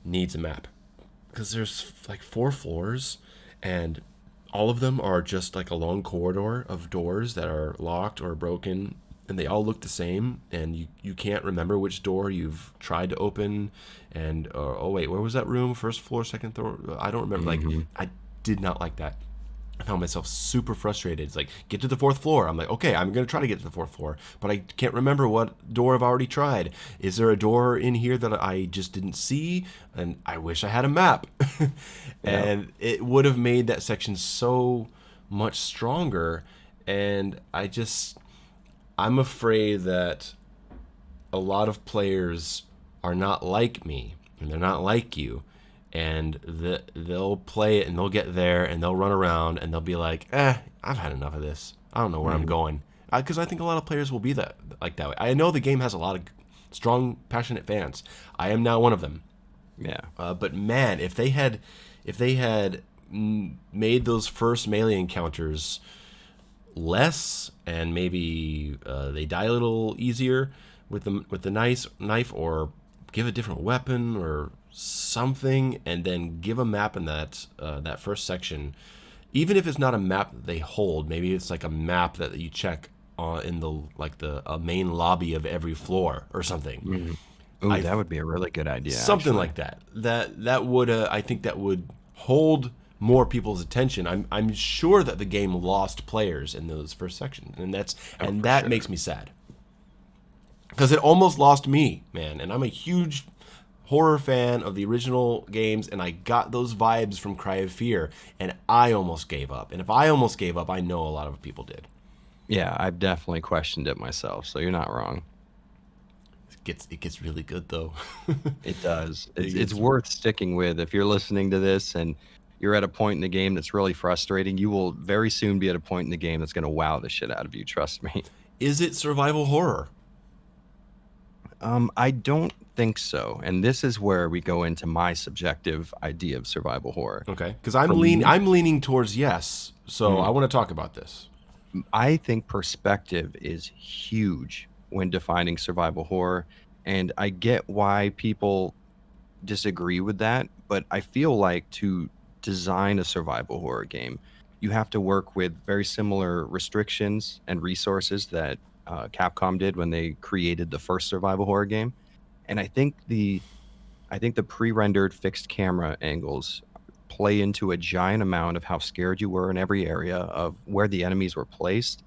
needs a map, because there's like 4 floors, and all of them are just like a long corridor of doors that are locked or broken, and they all look the same, and you can't remember which door you've tried to open. And oh wait, where was that room? First floor, second floor? I don't remember. Like, Hmm. I did not like that. I found myself super frustrated. It's like, get to the fourth floor. I'm like, okay, I'm going to try to get to the fourth floor, but I can't remember what door I've already tried. Is there a door in here that I just didn't see? And I wish I had a map. Yeah. And it would have made that section so much stronger. And I'm afraid that a lot of players are not like me, and they're not like you, and they'll play it and they'll get there and they'll run around and they'll be like, I've had enough of this. I don't know where I'm going. Because I think a lot of players will be that way. I know the game has a lot of strong, passionate fans. I am now one of them. Yeah. But man, if they had made those first melee encounters less, and maybe they die a little easier with the nice knife, or give a different weapon or something, and then give a map in that first section, even if it's not a map that they hold, maybe it's like a map that you check in the main lobby of every floor or something. Ooh, that would be a really good idea. Something actually. like that. That would I think that would hold more people's attention. I'm sure that the game lost players in those first sections, and that makes me sad, because it almost lost me, man. And I'm a huge horror fan of the original games, and I got those vibes from Cry of Fear, and I almost gave up. And if I almost gave up, I know a lot of people did. Yeah, I've definitely questioned it myself, so you're not wrong. It gets really good though. It does. It's gets- worth sticking with. If you're listening to this and you're at a point in the game that's really frustrating, you will very soon be at a point in the game that's going to wow the shit out of you. Trust me. Is it survival horror? I don't think so. And this is where we go into my subjective idea of survival horror. Okay, because For me- I'm leaning towards yes. So I want to talk about this. I think perspective is huge when defining survival horror. And I get why people disagree with that, but I feel like to design a survival horror game, you have to work with very similar restrictions and resources that Capcom did when they created the first survival horror game. And I think the pre-rendered fixed camera angles play into a giant amount of how scared you were in every area of where the enemies were placed.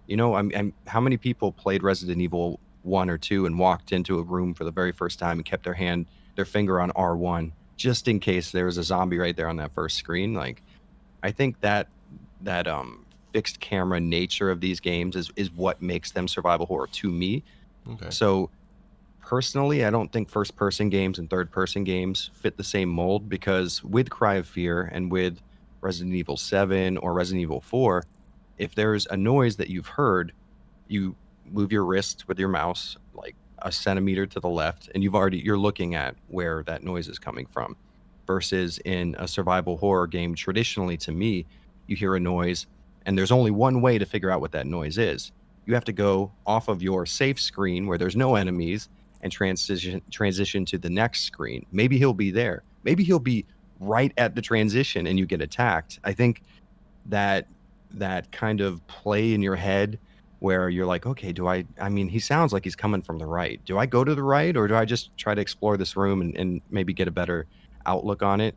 How many people played Resident Evil 1 or 2 and walked into a room for the very first time and kept their finger on R1 just in case there was a zombie right there on that first screen? Like, I think that fixed camera nature of these games is what makes them survival horror to me. Okay. So personally, I don't think first person games and third person games fit the same mold, because with Cry of Fear and with Resident Evil 7 or Resident Evil 4, if there's a noise that you've heard, you move your wrist with your mouse like a centimeter to the left, and you're looking at where that noise is coming from. Versus in a survival horror game, traditionally to me, you hear a noise and there's only one way to figure out what that noise is. You have to go off of your safe screen where there's no enemies and transition to the next screen. Maybe he'll be there. Maybe he'll be right at the transition and you get attacked. I think that kind of play in your head where you're like, okay, he sounds like he's coming from the right. Do I go to the right, or do I just try to explore this room and maybe get a better outlook on it?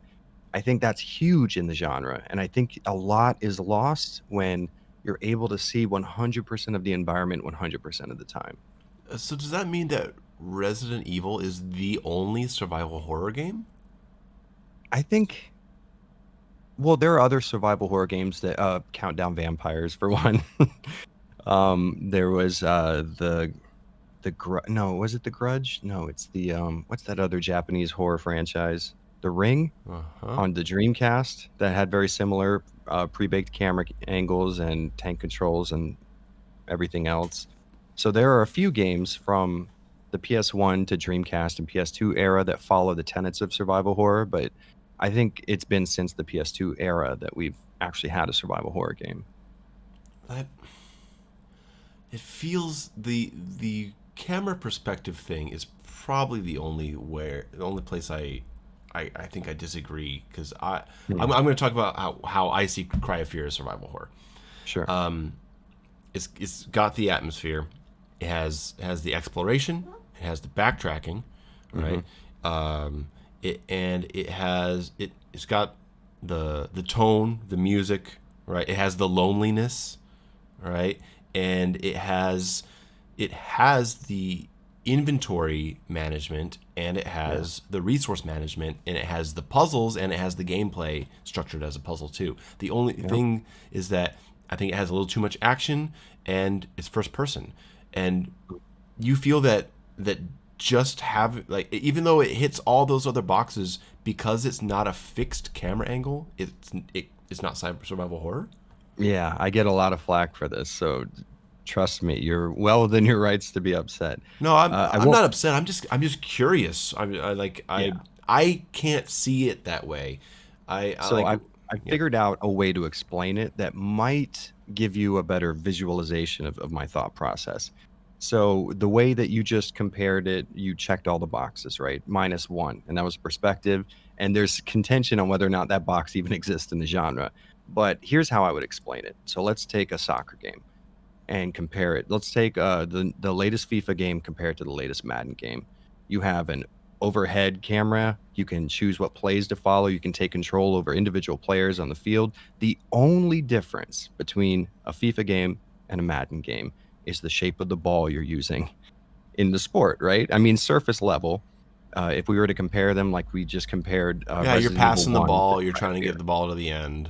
I think that's huge in the genre. And I think a lot is lost when you're able to see 100% of the environment 100% of the time. So does that mean that Resident Evil is the only survival horror game? I think, well, there are other survival horror games that count down vampires for one. There was no, was it The Grudge? No, it's the what's that other Japanese horror franchise? The Ring on the Dreamcast that had very similar pre-baked camera angles and tank controls and everything else. So there are a few games from the PS1 to Dreamcast and PS2 era that follow the tenets of survival horror, but I think it's been since the PS2 era that we've actually had a survival horror game. It feels the camera perspective thing is probably the only place I think I disagree, because I'm going to talk about how I see Cry of Fear as survival horror. Sure. It's got the atmosphere, it has the exploration, it has the backtracking, right? It's got the tone, the music, right? It has the loneliness, right? And it has the inventory management, and it Yeah. has the resource management, and it has the puzzles, and it has the gameplay structured as a puzzle too. The only Yeah. thing is that I think it has a little too much action, and it's first person. And you feel that just have, like, even though it hits all those other boxes, because it's not a fixed camera angle, it's not survival horror. Yeah, I get a lot of flack for this, so trust me, you're well within your rights to be upset. No, I'm I I'm won't. not upset. I'm just curious. I like Yeah. I can't see it that way. I So like I yeah. figured out a way to explain it that might give you a better visualization of my thought process. So the way that you just compared it, you checked all the boxes, right? -1, and that was perspective. And there's contention on whether or not that box even exists in the genre. But here's how I would explain it. So let's take a soccer game and compare it. Let's take the latest FIFA game compared to the latest Madden game. You have an overhead camera. You can choose what plays to follow. You can take control over individual players on the field. The only difference between a FIFA game and a Madden game is the shape of the ball you're using in the sport, right? I mean, surface level. If we were to compare them like we just compared Yeah, you're Resident Evil passing the 1 to ball, you're Prior trying to Fear. get the ball to the end.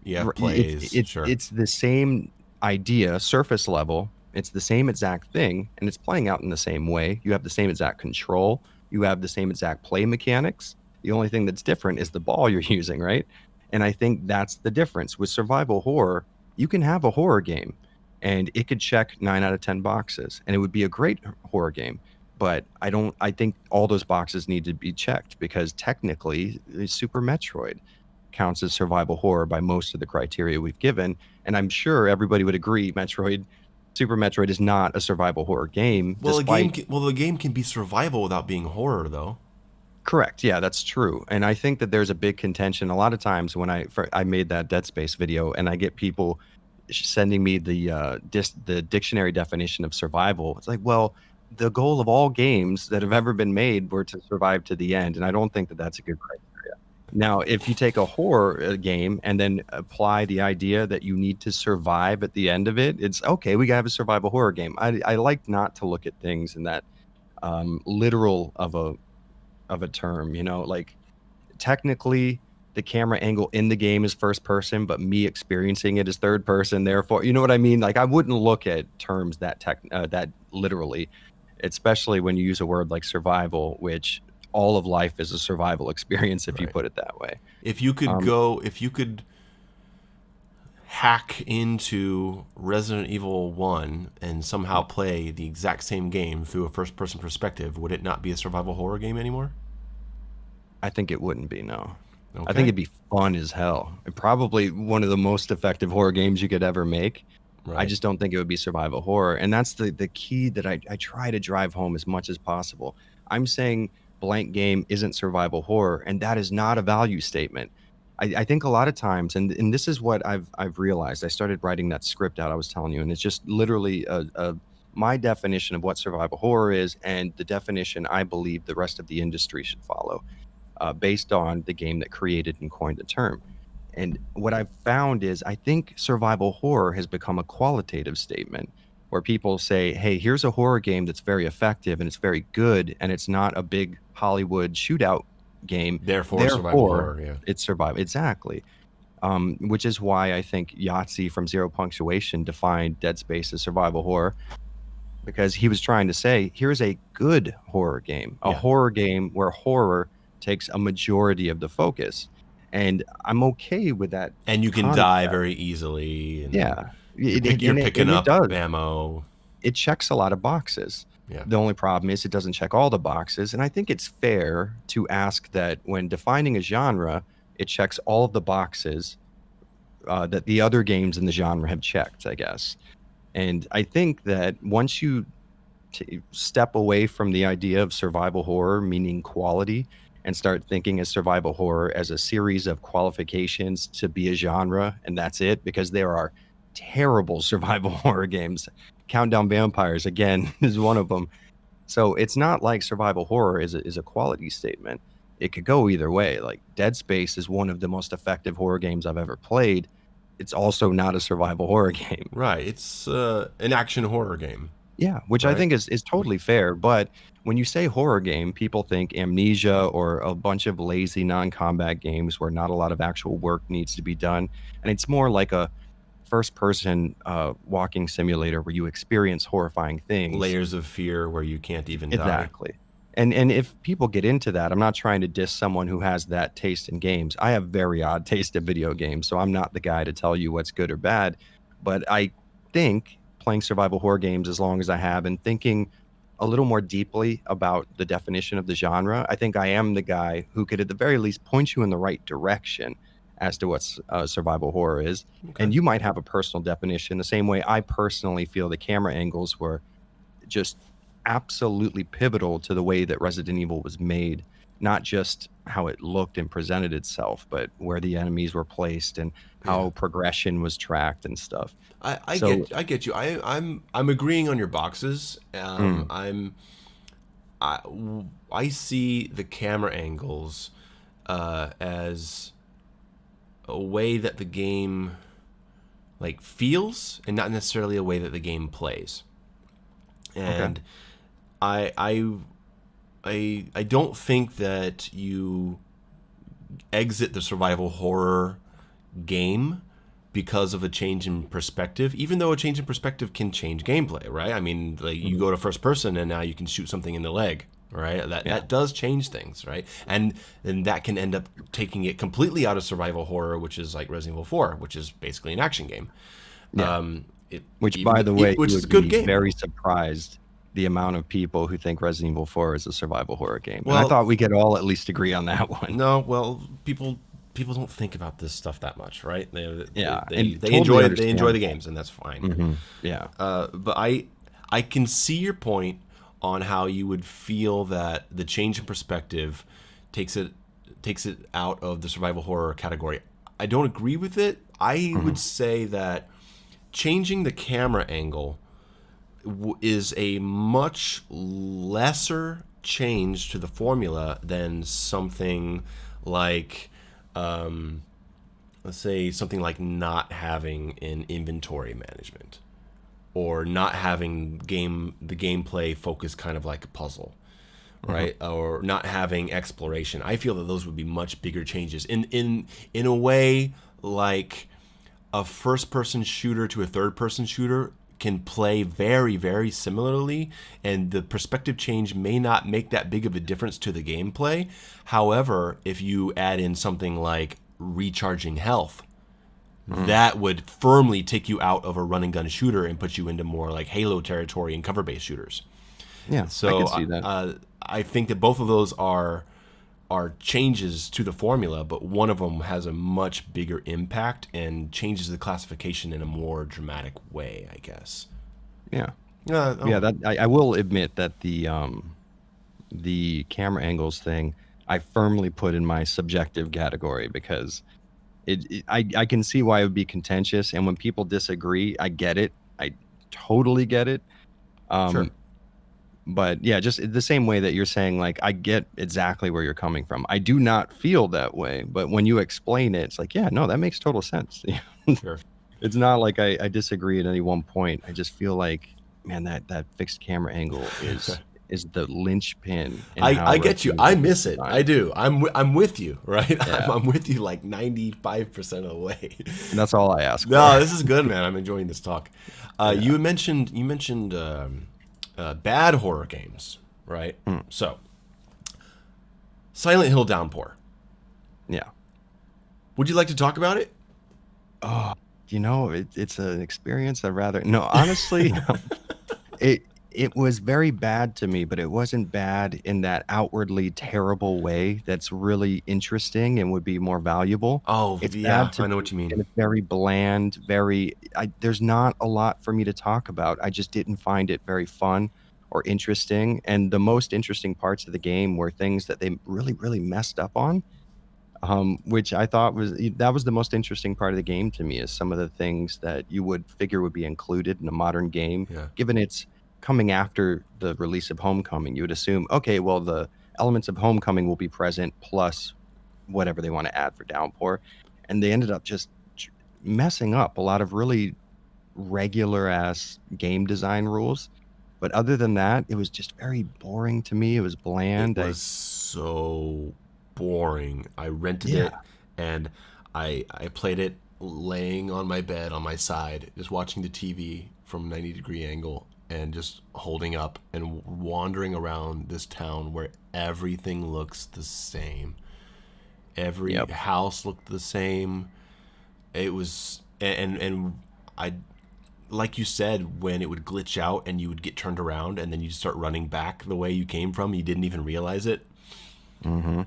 You have It's plays, it's sure. it's the same idea, surface level. It's the same exact thing, and it's playing out in the same way. You have the same exact control. You have the same exact play mechanics. The only thing that's different is the ball you're using, right? And I think that's the difference. With survival horror, you can have a horror game, and it could check 9 out of 10 boxes, and it would be a great horror game. But I think all those boxes need to be checked because technically, Super Metroid counts as survival horror by most of the criteria we've given. And I'm sure everybody would agree Super Metroid is not a survival horror game, Well, despite. the game can be survival without being horror, though. Correct. Yeah, that's true. And I think that there's a big contention. A lot of times when I made that Dead Space video and I get people sending me the dictionary definition of survival, it's like, well, the goal of all games that have ever been made were to survive to the end, and I don't think that that's a good criteria. Now, if you take a horror game and then apply the idea that you need to survive at the end of it, it's okay. We gotta have a survival horror game. I like not to look at things in that literal of a term, like technically the camera angle in the game is first person, but me experiencing it is third person. Therefore, you know what I mean? Like I wouldn't look at terms that literally, especially when you use a word like survival, which all of life is a survival experience if you Right. put it that way. Um, If you could hack into Resident Evil 1 and somehow play the exact same game through a first person perspective, would it not be a survival horror game anymore? I think it wouldn't be, no. I think Okay. it'd be fun as hell. And probably one of the most effective horror games you could ever make. I Right. just don't think it would be survival horror. And that's the key that I try to drive home as much as possible. I'm saying blank game isn't survival horror, and that is not a value statement. I think a lot of times, and this is what I've realized. I started writing that script out I was telling you, and it's just literally my definition of what survival horror is and the definition I believe the rest of the industry should follow based on the game that created and coined the term. And what I've found is I think survival horror has become a qualitative statement where people say, hey, here's a horror game that's very effective and it's very good and it's not a big Hollywood shootout game. Therefore, survival Therefore, horror. Yeah. it's survival. Exactly. Which is why I think Yahtzee from Zero Punctuation defined Dead Space as survival horror because he was trying to say, here's a good horror game, a Yeah. horror game where horror takes a majority of the focus. And I'm okay with that And you can concept. die very easily, and Yeah. It, you're and, it, picking and it up does. ammo. It checks a lot of boxes. Yeah. The only problem is it doesn't check all the boxes. And I think it's fair to ask that when defining a genre, it checks all of the boxes that the other games in the genre have checked, I guess. And I think that once you step away from the idea of survival horror, meaning quality, and start thinking of survival horror as a series of qualifications to be a genre, and that's it, because there are terrible survival horror games. Countdown Vampires, again, is one of them. So it's not like survival horror is a quality statement. It could go either way. Like Dead Space is one of the most effective horror games I've ever played, it's also not a survival horror game. Right. It's an action horror game, Yeah, which I right? think is totally fair. But when you say horror game, people think Amnesia or a bunch of lazy non-combat games where not a lot of actual work needs to be done, and it's more like a first-person walking simulator where you experience horrifying things. Layers of fear where you can't even die. Exactly. And if people get into that, I'm not trying to diss someone who has that taste in games. I have very odd taste in video games, so I'm not the guy to tell you what's good or bad. But I think playing survival horror games as long as I have and thinking a little more deeply about the definition of the genre, I think I am the guy who could at the very least point you in the right direction as to what survival horror is. Okay. And you might have a personal definition the same way I personally feel the camera angles were just absolutely pivotal to the way that Resident Evil was made, not just how it looked and presented itself, but where the enemies were placed and Yeah. how progression was tracked and stuff. I So, get you. I'm agreeing on your boxes. mm, I I see the camera angles as a way that the game like feels, and not necessarily a way that the game plays. okay. And I I I don't think that you exit the survival horror game because of a change in perspective, even though a change in perspective can change gameplay, right? I mean, like you Mhm. go to first person and now you can shoot something in the leg, right? That Yeah. that does change things, right? And that can end up taking it completely out of survival horror, which is like Resident Evil 4, which is basically an action game. Yeah. It Which, even by the way, which you is a would good be game. very surprised the amount of people who think Resident Evil 4 is a survival horror game. And I Well, thought we could all at least agree on that one. no, well, people don't think about this stuff that much, right? Yeah. And They totally enjoy the understandable. games, and that's fine. Yeah. But I can see your point on how you would feel that the change in perspective takes it out of the survival horror category. I don't agree with it. I Mhm. would say that changing the camera angle is a much lesser change to the formula than something like let's say something like not having an inventory management, or not having the gameplay focus kind of like a puzzle, Mhm. right? Or not having exploration. I feel that those would be much bigger changes in a way, like a first person shooter to a third person shooter can play very very similarly, and the perspective change may not make that big of a difference to the gameplay. However, if you add in something like recharging health, Mm. that would firmly take you out of a run and gun shooter and put you into more like Halo territory and cover based shooters. Yeah, I So could see that. I think that both of those are changes to the formula, but one of them has a much bigger impact and changes the classification in a more dramatic way, I guess. Yeah. Yeah, Oh, that I will admit that the camera angles thing I firmly put in my subjective category because I can see why it would be contentious, and when people disagree, I get it. I totally get it. sure. Um, but yeah, just the same way that you're saying, like, I get exactly where you're coming from. I do not feel that way, but when you explain it, it's like, yeah, no, that makes total sense. Sure. It's not like I disagree at any one point. I just feel like, man, that fixed camera angle is the linchpin in how I get you. Resident I Evil was miss it. I designed. do. I'm with you, right? Yeah, I'm with you like 95% of the way. and that's all I ask for. No, this is good, man. I'm enjoying this talk. Yeah. You mentioned bad horror games, right? Hmm. So, Silent Hill Downpour. Yeah. Would you like to talk about it? Oh, it's an experience I'd rather no, honestly, it it was very bad to me, but it wasn't bad in that outwardly terrible way that's really interesting and would be more valuable. Oh, It's yeah, bad to I know me what you mean. and it's very bland, there's not a lot for me to talk about. I just didn't find it very fun or interesting, and the most interesting parts of the game were things that they really, really messed up on. Which I thought that was the most interesting part of the game to me is some of the things that you would figure would be included in a modern game, Yeah. given it's coming after the release of Homecoming. You would assume, okay, well, the elements of Homecoming will be present plus whatever they want to add for Downpour, and they ended up just messing up a lot of really regular ass game design rules. But other than that, it was just very boring to me. It was It bland. was so boring. I rented Yeah, it and I played it laying on my bed on my side, just watching the TV from a 90-degree angle and just holding up and wandering around this town where everything looks the same. Every yep. house looked the same. It was and I like you said, when it would glitch out and you would get turned around and then you'd start running back the way you came from, you didn't even realize it. Hmm.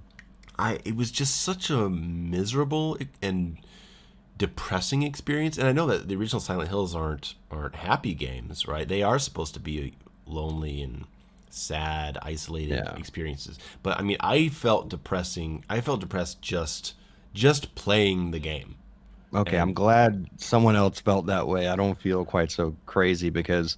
It was just such a miserable and depressing experience. And I know that the original Silent Hills aren't happy games, right? They are supposed to be lonely and sad, isolated Yeah. experiences. But I mean, I felt depressing. I felt depressed just playing the game. Okay, I'm And glad someone else felt that way. I don't feel quite so crazy because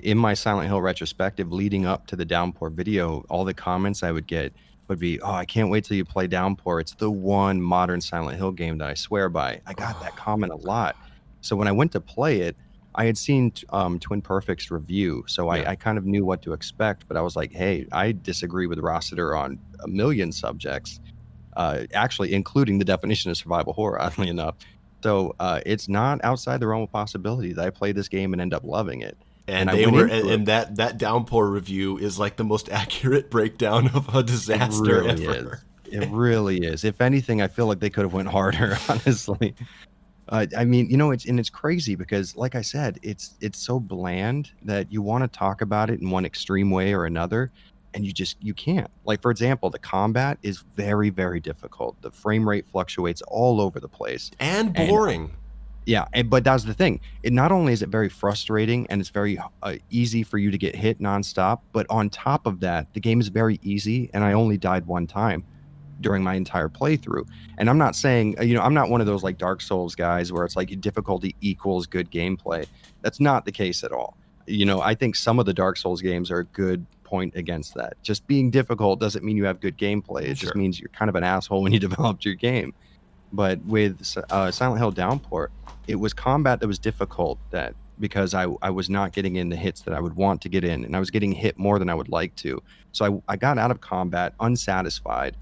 in my Silent Hill retrospective leading up to the Downpour video, all the comments I would get would be, "Oh, I can't wait till you play Downpour. It's the one modern Silent Hill game that I swear by." I got that comment a lot. So when I went to play it, I had seen Twin Perfect's review, so yeah, I kind of knew what to expect. But I was like, "Hey, I disagree with Rossiter on a million subjects." Actually including the definition of survival horror, oddly enough. So it's not outside the realm of possibility that I play this game and end up loving it. And and I they went were into it. and that Downpour review is like the most accurate breakdown of a It disaster really ever. is. It really is. If anything, I feel like they could have went harder, honestly. I mean, it's crazy because, like I said, it's so bland that you want to talk about it in one extreme way or another, and you can't. Like for example, the combat is very, very difficult. The frame rate fluctuates all over the place, And and boring. yeah, but that's the thing. It not only is it very frustrating and it's very easy for you to get hit nonstop, but on top of that, the game is very easy, and I only died one time during my entire playthrough. And I'm not saying, I'm not one of those like Dark Souls guys where it's like difficulty equals good gameplay. That's not the case at all. I think some of the Dark Souls games are a good point against that. Just being difficult doesn't mean you have good gameplay. It just Sure. means you're kind of an asshole when you developed your game. But with Silent Hill Downpour, it was combat that was difficult that because I was not getting in the hits that I would want to get in, and I was getting hit more than I would like to. So I got out of combat unsatisfied,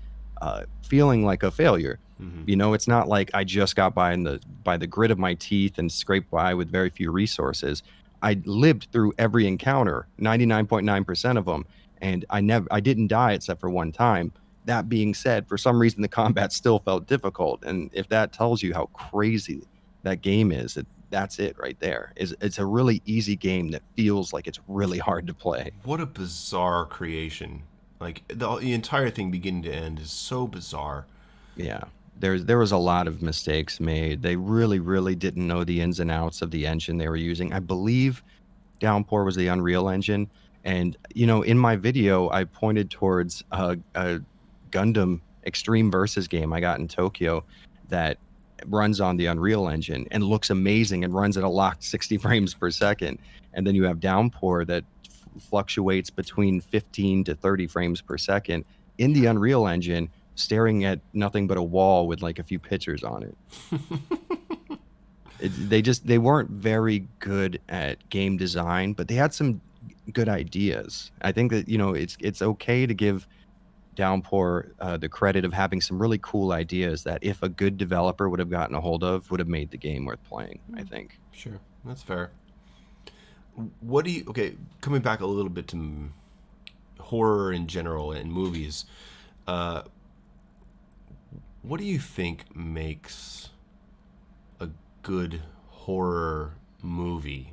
feeling like a failure. Hmm. It's not like I just got by the grit of my teeth and scraped by with very few resources. I lived through every encounter, 99.9% of them, and I didn't die except for one time. That being said, for some reason the combat still felt difficult, and if that tells you how crazy that game is, that's it right there. It's a really easy game that feels like it's really hard to play. What a bizarre creation. Like the entire thing beginning to end is so bizarre. Yeah. There was a lot of mistakes made. They really, really didn't know the ins and outs of the engine they were using. I believe Downpour was the Unreal Engine. And, in my video, I pointed towards a Gundam Extreme Versus game I got in Tokyo that runs on the Unreal Engine and looks amazing and runs at a locked 60 frames per second. And then you have Downpour that fluctuates between 15 to 30 frames per second in the Unreal Engine, staring at nothing but a wall with like a few pictures on it. They weren't very good at game design, but they had some good ideas. I think that it's okay to give Downpour the credit of having some really cool ideas that if a good developer would have gotten a hold of, would have made the game worth playing, I think. Sure, that's fair. What do you? Okay, coming back a little bit to horror in general and movies. Uh, what do you think makes a good horror movie?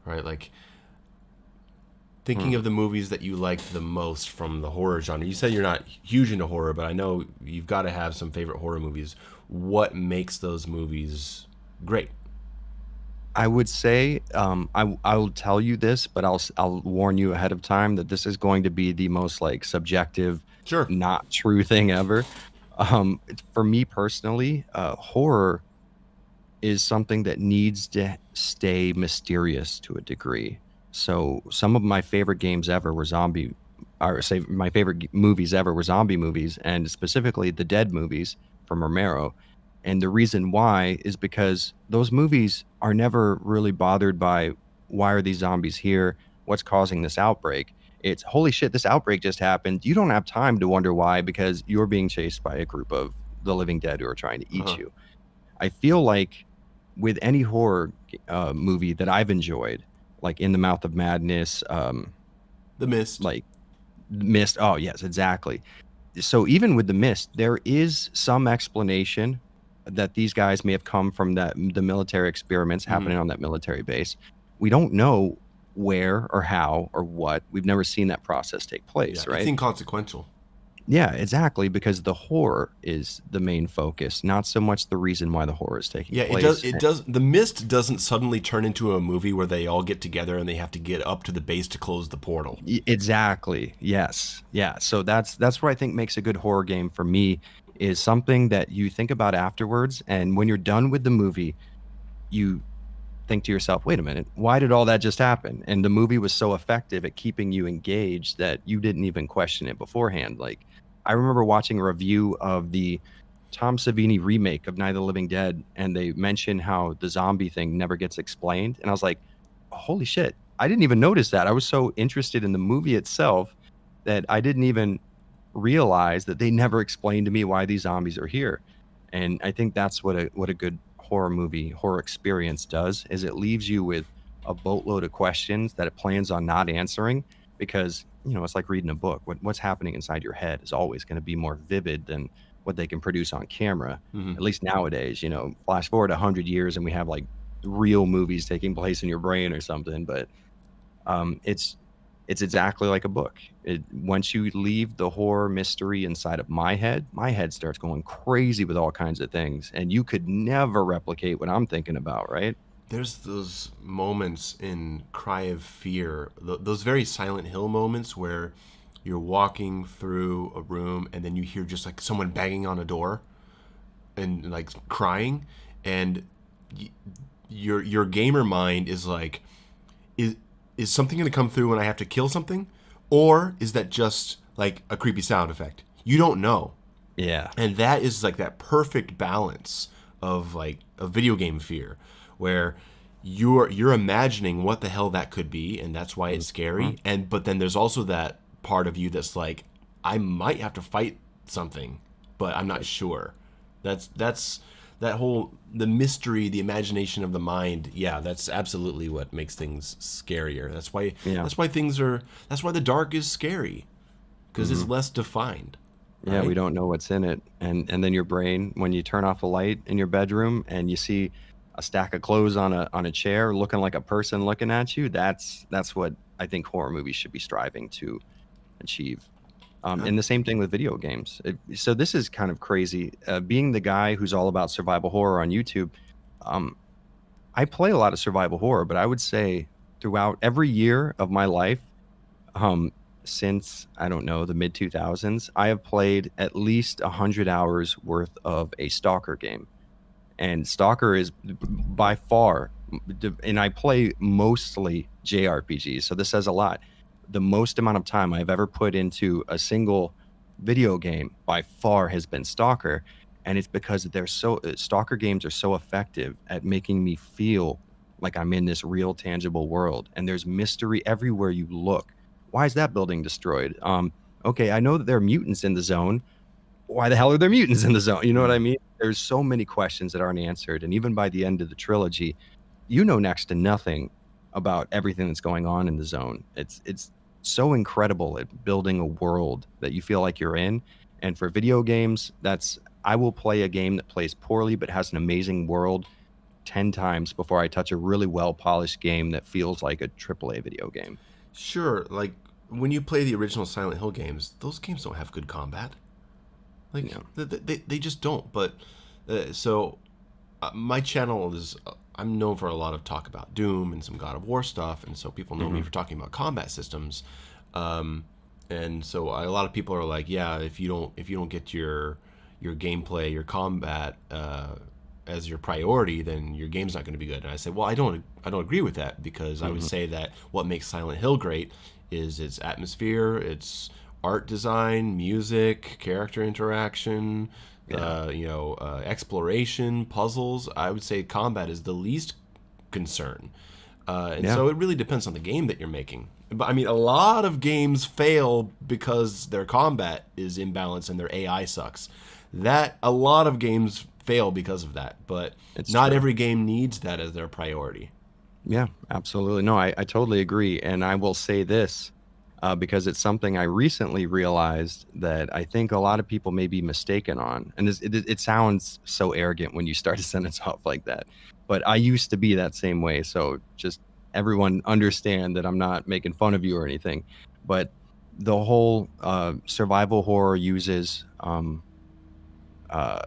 Right, like thinking Hmm. of the movies that you liked the most from the horror genre. You said you're not huge into horror, but I know you've got to have some favorite horror movies. What makes those movies great? I would say I'll tell you this, but I'll warn you ahead of time that this is going to be the most like subjective, Sure. not true thing ever. For me personally, horror is something that needs to stay mysterious to a degree. So some of my favorite games ever were or say my favorite movies ever were zombie movies, and specifically the Dead movies from Romero. And the reason why is because those movies are never really bothered by why are these zombies here? What's causing this outbreak? It's holy shit, this outbreak just happened. You don't have time to wonder why because you're being chased by a group of the living dead who are trying to eat Uh-huh. you. I feel like with any horror movie that I've enjoyed, like In the Mouth of Madness, The Mist. like Mist. Oh, yes, exactly. So even with the Mist, there is some explanation that these guys may have come from the military experiments Hmm. happening on that military base. We don't know where or how or what. We've never seen that process take Yeah, place, it's right? inconsequential. Yeah, exactly, because the horror is the main focus, not so much the reason why the horror is taking Yeah, it does. place. It does. The Mist doesn't suddenly turn into a movie where they all get together and they have to get up to the base to close the portal. Exactly. Yes. Yeah. So that's what I think makes a good horror game for me is something that you think about afterwards, and when you're done with the movie, you think to yourself, wait a minute, why did all that just happen? And the movie was so effective at keeping you engaged that you didn't even question it beforehand. Like, I remember watching a review of the Tom Savini remake of Night of the Living Dead, and they mentioned how the zombie thing never gets explained. And I was like, holy shit, I didn't even notice that. I was so interested in the movie itself that I didn't even realize that they never explained to me why these zombies are here. And I think that's what a good horror movie, horror experience does, is it leaves you with a boatload of questions that it plans on not answering because, it's like reading a book. What's happening inside your head is always going to be more vivid than what they can produce on camera. Hmm. At least nowadays, flash forward 100 years and we have like real movies taking place in your brain or something, but it's exactly like a book. Once you leave the horror mystery inside of my head starts going crazy with all kinds of things, and you could never replicate what I'm thinking about, right? There's those moments in Cry of Fear, those very Silent Hill moments where you're walking through a room and then you hear just like someone banging on a door and like crying, and y- your gamer mind is like, is is something going to come through when I have to kill something, or is that just like a creepy sound effect? You don't know, Yeah. and that is like that perfect balance of like a video game fear, where you're imagining what the hell that could be, and that's why it's Mhm. scary. And but then there's also that part of you that's like, I might have to fight something, but I'm not sure. That's that whole the mystery, the imagination of the mind. Yeah, that's absolutely what makes things scarier. Yeah. That's why the dark is scary, because it's Mhm. less defined, Yeah, we right? don't know what's in it. And then your brain, when you turn off a light in your bedroom and you see a stack of clothes on a chair looking like a person looking at you, that's what I think horror movies should be striving to achieve. Uh, And the same thing with video games. So this is kind of crazy. Being the guy who's all about survival horror on YouTube, um, I play a lot of survival horror, but I would say throughout every year of my life, um, since I don't know the mid 2000s, I have played at least 100 hours worth of a Stalker game, and Stalker is by far, and I play mostly JRPGs, so this says a lot. The most amount of time I've ever put into a single video game by far has been Stalker, and it's because Stalker games are so effective at making me feel like I'm in this real tangible world, and there's mystery everywhere you look. Why is that building destroyed? Okay, I know that there are mutants in the zone. Why the hell are there mutants in the zone? You know what I mm. mean? There's so many questions that aren't answered. And even by the end of the trilogy, you know next to nothing about everything that's going on in the zone. It's so incredible at building a world that you feel like you're in. And for video games, that's I will play a game that plays poorly but has an amazing world 10 times before I touch a really well polished game that feels like a AAA video game. Sure, like when you play the original Silent Hill games, those games don't have good combat. You Like know. they just don't. But my channel is I'm known for a lot of talk about Doom and some God of War stuff, and so people know me Hmm. for talking about combat systems. And so a lot of people are like, yeah, if you don't get your gameplay, your combat as your priority, then your game's not going to be good. And I say, well, I don't agree with that, because I would Hmm. say that what makes Silent Hill great is its atmosphere, its art design, music, character interaction, Yeah. Exploration, puzzles, I would say combat is the least concern. And Yeah. so it really depends on the game that you're making. But I mean, a lot of games fail because their combat is imbalanced and their AI sucks. That a lot of games fail because of that, but It's not true. every game needs that as their priority. Yeah, absolutely. No, I totally agree. And I will say this, because it's something I recently realized that I think a lot of people may be mistaken on. And it sounds so arrogant when you start a sentence off like that. But I used to be that same way. So just everyone understand that I'm not making fun of you or anything. But the whole survival horror uses uh,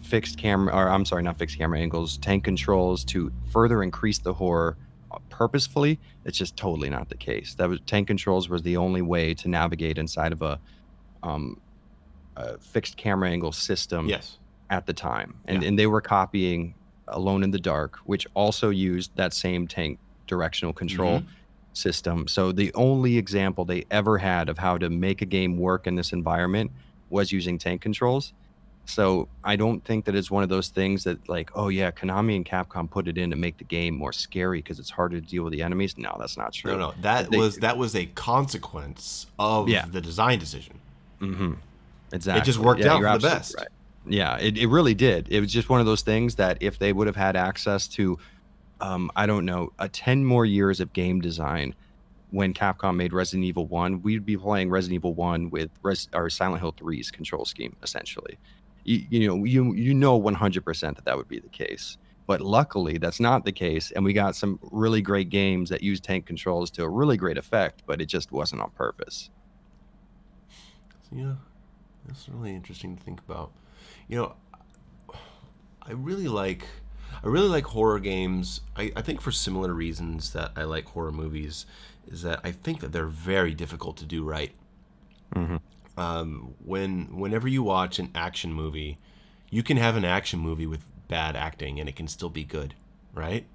fixed camera, or I'm sorry, not fixed camera angles, tank controls to further increase the horror purposefully. It's just totally not the case. That was tank controls was the only way to navigate inside of um, a fixed camera angle system Yes. at the time, Yeah. and they were copying Alone in the Dark, which also used that same tank directional Mm-hmm. control system. So the only example they ever had of how to make a game work in this environment was using tank controls. So I don't think that it's one of those things that like, oh yeah, Konami and Capcom put it in to make the game more scary because it's harder to deal with the enemies. No, that's not No, true. no, They, that was a consequence yeah, of the design decision. hmm It just exactly. worked Yeah, out you're for the absolutely best. right. Yeah, it really did. It was just one of those things that if they would have had access to, I don't know, 10 more years of game design when Capcom made Resident Evil 1, we'd be playing Resident Evil 1 with or Silent Hill 3's control scheme, essentially. You know 100% that that would be the case. But luckily, that's not the case, and we got some really great games that use tank controls to a really great effect, but it just wasn't on purpose. So, yeah, that's really interesting to think about. You know, I really like I really like horror games. I think for similar reasons that I like horror movies is that I think that they're very difficult to do right. Hmm. Whenever you watch an action movie, you can have an action movie with bad acting and it can still be good, right?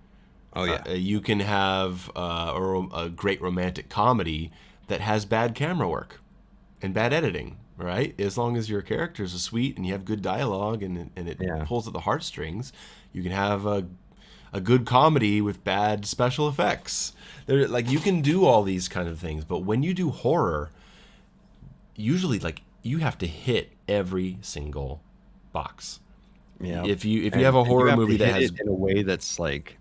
Oh yeah, You can have a great romantic comedy that has bad camera work and bad editing, right? As long as your characters are sweet and you have good dialogue and it yeah, pulls at the heartstrings, you can have a good comedy with bad special effects. Like you can do all these kind of things, but when you do horror, usually like you have to hit every single box. yeah. If you have And a you horror have to movie that hit has it in a way that's like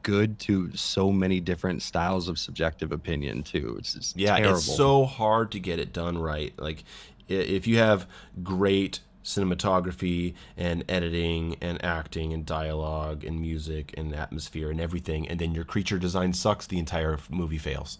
good to so many different styles of subjective opinion too. It's just Yeah, it's terrible. so hard to get it done right. Like, if you have great cinematography and editing and acting and dialogue and music and atmosphere and everything, and then your creature design sucks, the entire movie fails,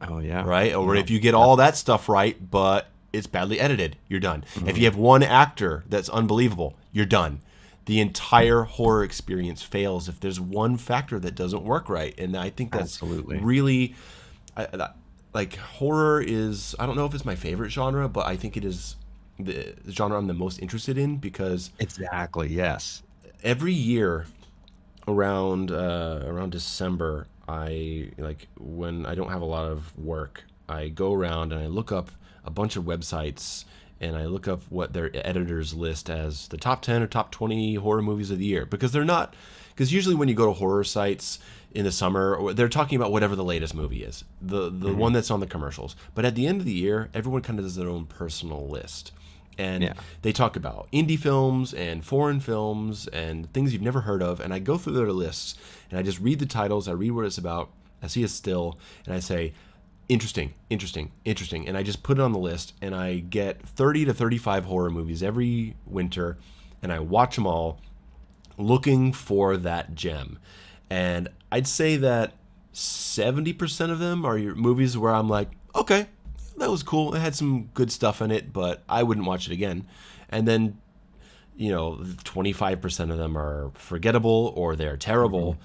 Oh yeah. right? Or No. if you get all that stuff right, but it's badly edited, you're done. If you Mhm. have one actor that's unbelievable, you're done. The entire horror experience fails if there's one factor that doesn't work right. And I think that's Absolutely. really like horror is, I don't know if it's my favorite genre, but I think it is the genre I'm the most interested in because Exactly. Yes. every year around December, I like when I don't have a lot of work, I go around and I look up a bunch of websites and I look up what their editors list as the top 10 or top 20 horror movies of the year because they're not because usually when you go to horror sites in the summer they're talking about whatever the latest movie is, the Hmm. one that's on the commercials. But at the end of the year, everyone kind of does their own personal list. And Yeah. they talk about indie films and foreign films and things you've never heard of. And I go through their lists and I just read the titles, I read what it's about, I see a still, and I say, interesting, interesting, interesting. And I just put it on the list and I get 30 to 35 horror movies every winter and I watch them all looking for that gem. And I'd say that 70% of them are your movies where I'm like, okay, that was cool. It had some good stuff in it, but I wouldn't watch it again. And then, 25% of them are forgettable or they're Hmm. terrible.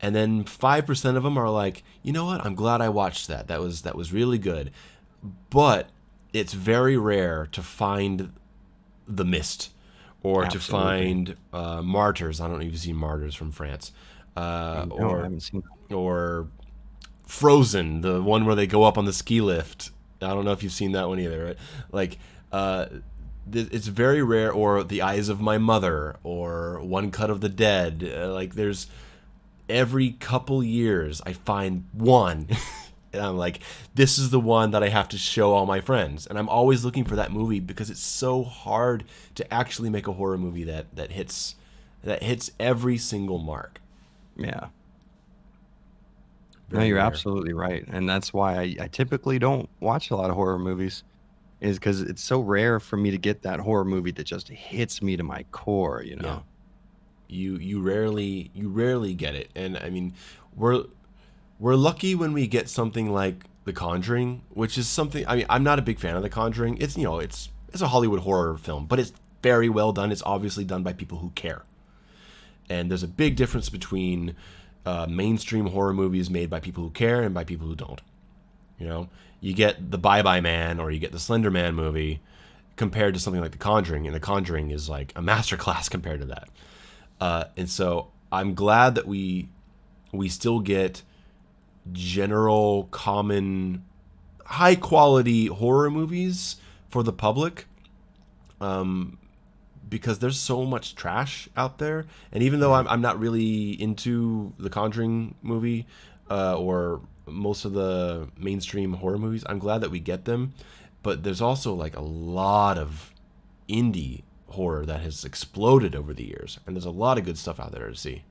And then 5% of them are like, you know what? I'm glad I watched that. That was really good. But it's very rare to find The Mist or to Absolutely. find Martyrs. I don't know if you've seen Martyrs from France. No, I Or haven't seen. or Frozen, the one where they go up on the ski lift. I don't know if you've seen that one either, right? Like, uh, it's very rare, or The Eyes of My Mother, or One Cut of the Dead. Like there's every couple years I find one, and I'm like, this is the one that I have to show all my friends. And I'm always looking for that movie because it's so hard to actually make a horror movie that hits every single mark. Yeah. No, Very you're rare. absolutely right. And that's why I typically don't watch a lot of horror movies, is because it's so rare for me to get that horror movie that just hits me to my core, you Yeah. know? You rarely get it. And I mean, we're we're lucky when we get something like The Conjuring, which is something, I mean, I'm not a big fan of The Conjuring. It's, you know, it's a Hollywood horror film, but it's very well done. It's obviously done by people who care. And there's a big difference between mainstream horror movies made by people who care and by people who don't. You know, you get the Bye Bye Man or you get the Slender Man movie compared to something like The Conjuring, and The Conjuring is like a masterclass compared to that. And so I'm glad that we still get general, common, high quality horror movies for the public. Because there's so much trash out there, and even though I'm not really into the Conjuring movie or most of the mainstream horror movies, I'm glad that we get them. But there's also like a lot of indie horror that has exploded over the years, and there's a lot of good stuff out there to see.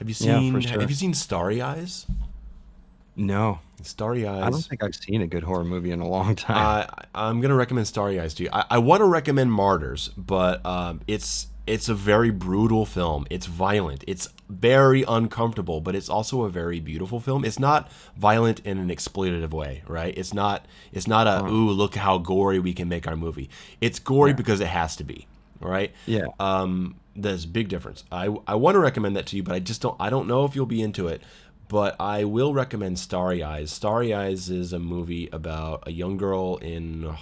Yeah, for Have sure. you seen Starry Eyes? No, Starry I don't Eyes. think I've seen a good horror movie in a long time. I'm gonna recommend Starry Eyes to you. I want to recommend Martyrs, but it's a very brutal film. It's violent. It's very uncomfortable, but it's also a very beautiful film. It's not violent in an exploitative way, right? It's not a Huh. ooh, look how gory we can make our movie. It's gory Yeah. because it has to be, right? Yeah. There's a big difference. I want to recommend that to you, but I don't know if you'll be into it. But I will recommend Starry Eyes. Starry Eyes is a movie about a young girl in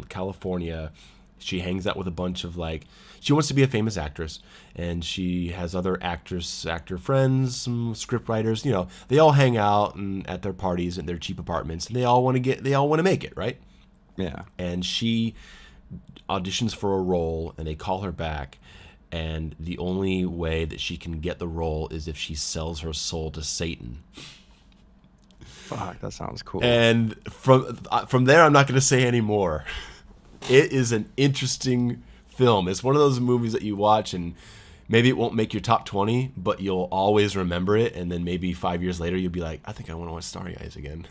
California. She hangs out with a bunch of like, she wants to be a famous actress, and she has other actor friends, some script writers. You know, they all hang out and at their parties in their cheap apartments, and they all want to make it, right? Yeah. And she auditions for a role, and they call her back, and the only way that she can get the role is if she sells her soul to Satan. Fuck, that sounds cool. And from there, I'm not going to say any more. It is an interesting film. It's one of those movies that you watch and maybe it won't make your top 20, but you'll always remember it. And then maybe 5 years later, you'll be like, I think I want to watch Starry Eyes again.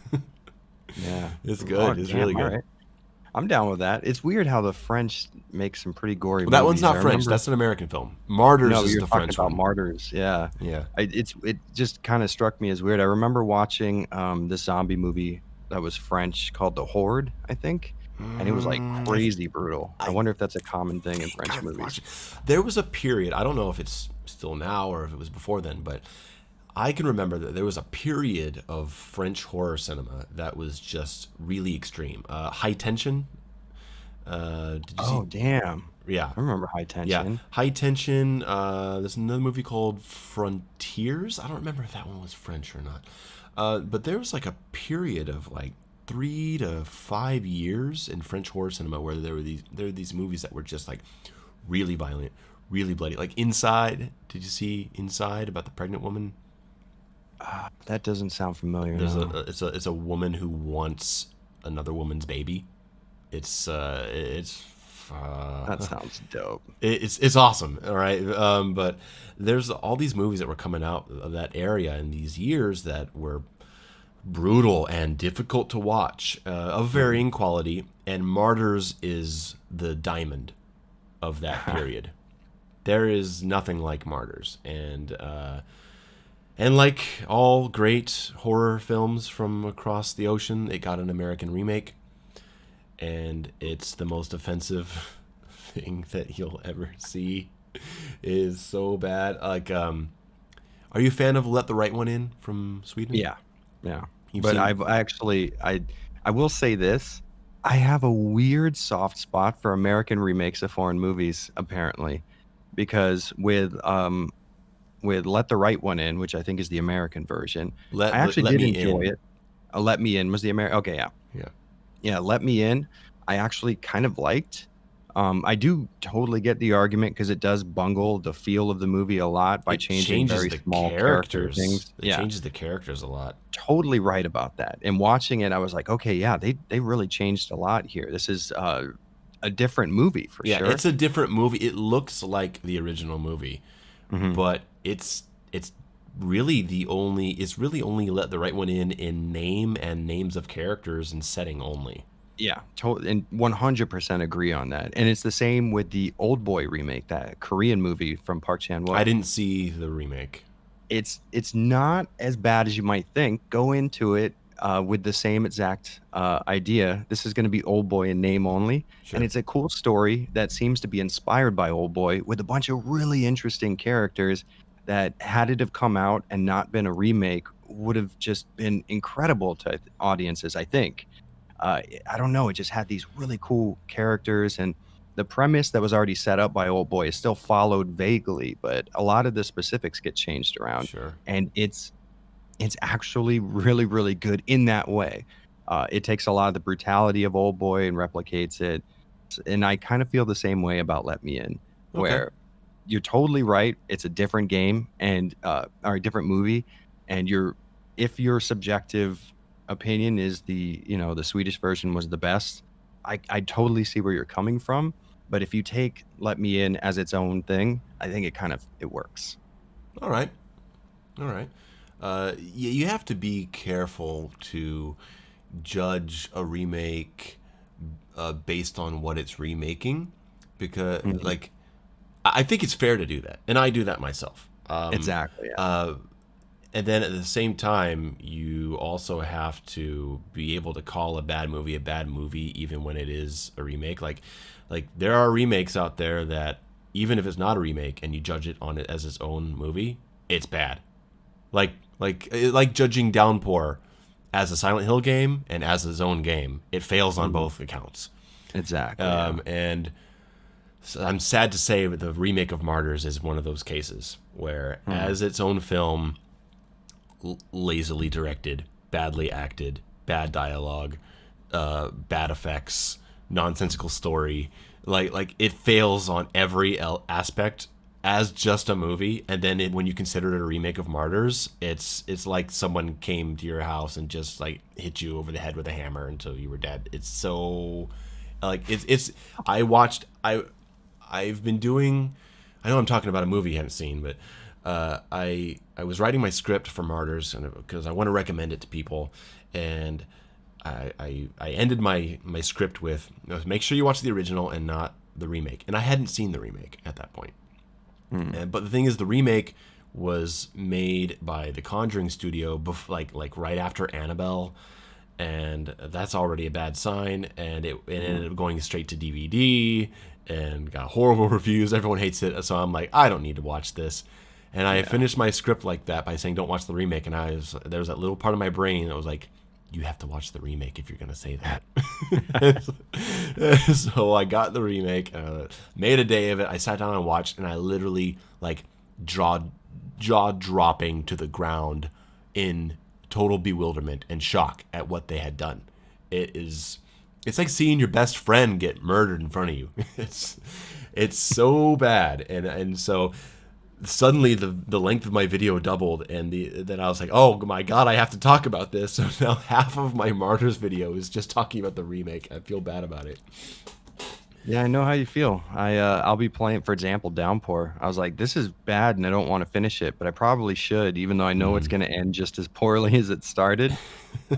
Yeah. It's Oh, good. It's damn, really all good. right. I'm down with that. It's weird how the French make some pretty gory Well, that one's movies. I not French. remember. That's an American film. Martyrs No, is you're the talking French about one. Martyrs. Yeah. Yeah. It just kind of struck me as weird. I remember watching this zombie movie that was French called The Horde, I think, and it was like crazy brutal. I I wonder if that's a common thing in think French I've movies. watched it. There was a period, I don't know if it's still now or if it was before then, but I can remember that there was a period of French horror cinema that was just really extreme. High Tension. Did you see? Oh, damn. Yeah. I remember High Yeah. Tension. High Tension. There's another movie called Frontiers. I don't remember if that one was French or not. But there was like a period of like 3 to 5 years in French horror cinema where there were these movies that were just like really violent, really bloody. Like Inside. Did you see Inside about the pregnant woman? That doesn't sound familiar. There's No. it's a woman who wants another woman's baby. It's That sounds dope. it's awesome, all right. But there's all these movies that were coming out of that area in these years that were brutal and difficult to watch, of varying quality. And Martyrs is the diamond of that period. There is nothing like Martyrs, and like all great horror films from across the ocean, it got an American remake, and it's the most offensive thing that you'll ever see. It is so bad. Like, are you a fan of Let the Right One In from Sweden? Yeah. Yeah. You've But seen. I've actually I will say this. I have a weird soft spot for American remakes of foreign movies, apparently. Because with Let the Right One In, which I think is the American version, I actually Let did Me enjoy In. it. Let Me In was the American. Okay, yeah. Yeah. Yeah, Let Me In. I actually kind of liked. I do totally get the argument because it does bungle the feel of the movie a lot by It changing changes very the small character characters. things. It Yeah, changes the characters a lot. totally right about that. And watching it, I was like, okay, yeah, they really changed a lot here. This is a different movie for Yeah, sure. it's a different movie. It looks like the original movie, Hmm. but it's really the only it's really only let the right one in name and names of characters and setting only. Yeah, totally, and 100% agree on that. And it's the same with the Old Boy remake, that Korean movie from Park I Chan-wook. didn't see the remake. It's not as bad as you might think. Go into it with the same exact idea. This is going to be Old Boy in name only, and Sure. it's a cool story that seems to be inspired by Old Boy with a bunch of really interesting characters that, had it have come out and not been a remake, would have just been incredible to audiences, I think. I don't know. It just had these really cool characters, and the premise that was already set up by Old Boy is still followed vaguely, but a lot of the specifics get changed around, Sure. and it's actually really, really good in that way. It takes a lot of the brutality of Old Boy and replicates it, and I kind of feel the same way about Let Me In, Okay. where you're totally right. It's a different game and or a different movie, and if your subjective opinion is the Swedish version was the best, I totally see where you're coming from. But if you take Let Me In as its own thing, I think it works. All right. All right. You have to be careful to judge a remake based on what it's remaking, because Mhm. like I think it's fair to do that, and I do that myself. Exactly. Yeah. Uh, and then at the same time, you also have to be able to call a bad movie, even when it is a remake. Like there are remakes out there that even if it's not a remake and you judge it on it as its own movie, it's bad. Like judging Downpour as a Silent Hill game and as its own game, it fails on Mhm. both accounts. Exactly. Yeah. And so I'm sad to say that the remake of Martyrs is one of those cases where, Mhm. as its own film, lazily directed, badly acted, bad dialogue, bad effects, nonsensical story, like it fails on every aspect as just a movie. And then when you consider it a remake of Martyrs, it's like someone came to your house and just like hit you over the head with a hammer until you were dead. It's so like it's I watched I've been doing. I know I'm talking about a movie you haven't seen, but I was writing my script for Martyrs, and because I want to recommend it to people, and I ended my script with, make sure you watch the original and not the remake. And I hadn't seen the remake at that point. Mhm. But the thing is, the remake was made by the Conjuring studio, like right after Annabelle, and that's already a bad sign. And it ended up going straight to DVD and got horrible reviews. Everyone hates it, so I'm like, I don't need to watch this. And I Yeah. finished my script like that by saying, "Don't watch the remake." And there was that little part of my brain that was like, "You have to watch the remake if you're gonna say that." So I got the remake, made a day of it. I sat down and watched, and I literally like jaw jaw dropping to the ground in total bewilderment and shock at what they had done. It's like seeing your best friend get murdered in front of you. It's so bad, and so suddenly the length of my video doubled, and then I was like, oh my god, I have to talk about this. So now half of my Martyrs video is just talking about the remake. I feel bad about it. Yeah, I know how you feel. I'll be playing, for example, Downpour. I was like, this is bad and I don't want to finish it, but I probably should, even though I know it's going to end just as poorly as it started.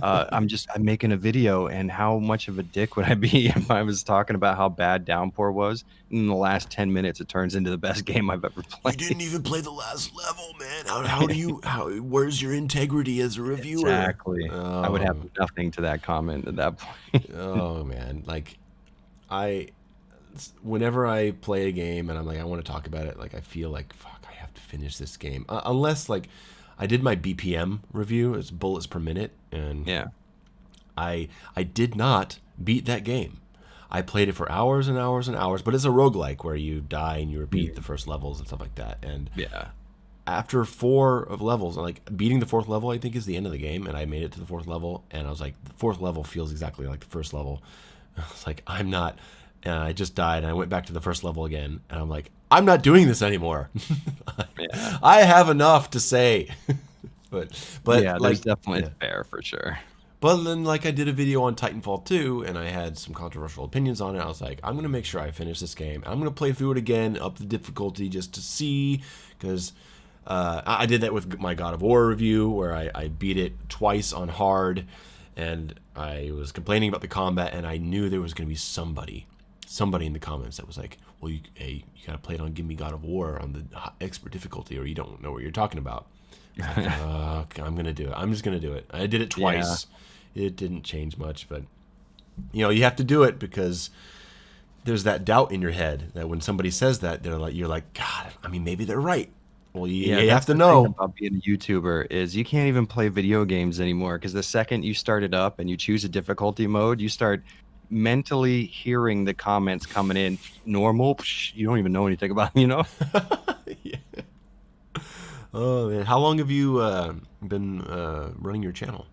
I'm making a video, and how much of a dick would I be if I was talking about how bad Downpour was? In the last 10 minutes, it turns into the best game I've ever You played. didn't even play the last level, man. How do you how where's your integrity as a reviewer? Exactly. I would have Oh, nothing to that comment at that point. oh man. Like I whenever I play a game and I'm like I want to talk about it, like I feel like fuck, I have to finish this game. Unless like I did my BPM review, it's bullets per minute, and Yeah. I did not beat that game. I played it for hours and hours and hours, but it's a roguelike where you die and you repeat the Mhm. first levels and stuff like that. And Yeah. after four of levels, like beating the fourth level, I think is the end of the game, and I made it to the fourth level, and I was like, the fourth level feels exactly like the first level. It's like, I'm not. I just died, and I went back to the first level again, and I'm like, I'm not doing this anymore. Yeah. I have enough to say. but Yeah, there's like, definitely yeah. it's fair for sure. But then, like, I did a video on Titanfall 2, and I had some controversial opinions on it. I was like, I'm going to make sure I finish this game. I'm going to play through it again, up the difficulty, just to see, because I did that with my God of War review, where I beat it twice on hard, and I was complaining about the combat, and I knew there was going to be somebody in the comments that was like, well, hey, you got to play it on Give Me God of War on the expert difficulty, or you don't know what you're talking about. Like, I'm gonna do it. I'm just gonna do it. I did it twice. It didn't change much, but you have to do it because there's that doubt in your head that when somebody says that, you're like, God, I mean, maybe they're right. Well, you have That's to the thing know. about being a YouTuber is you can't even play video games anymore because the second you start it up and you choose a difficulty mode, you start mentally hearing the comments coming in. Normal, you don't even know anything about, Yeah. Oh man, how long have you been running your channel?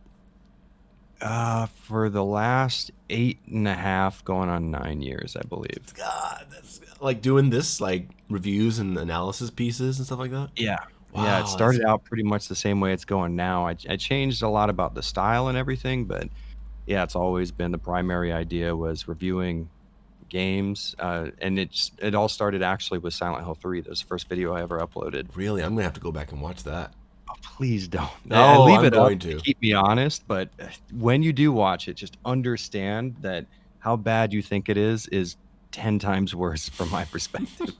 For the last 8.5, going on 9 years, I believe. God, that's like doing this, like reviews and analysis pieces and stuff like that. Yeah. Yeah, it Wow, that's started out pretty much the same way it's going now. I changed a lot about the style and everything, but yeah, it's always been the primary idea was reviewing games, and it all started actually with Silent Hill 3. That was the first video I ever uploaded. really. I'm gonna have to go back and watch that. Oh, please don't. I No, leave I'm it up going to to. keep me honest, but when you do watch it, just understand that how bad you think it is 10 times worse from my perspective.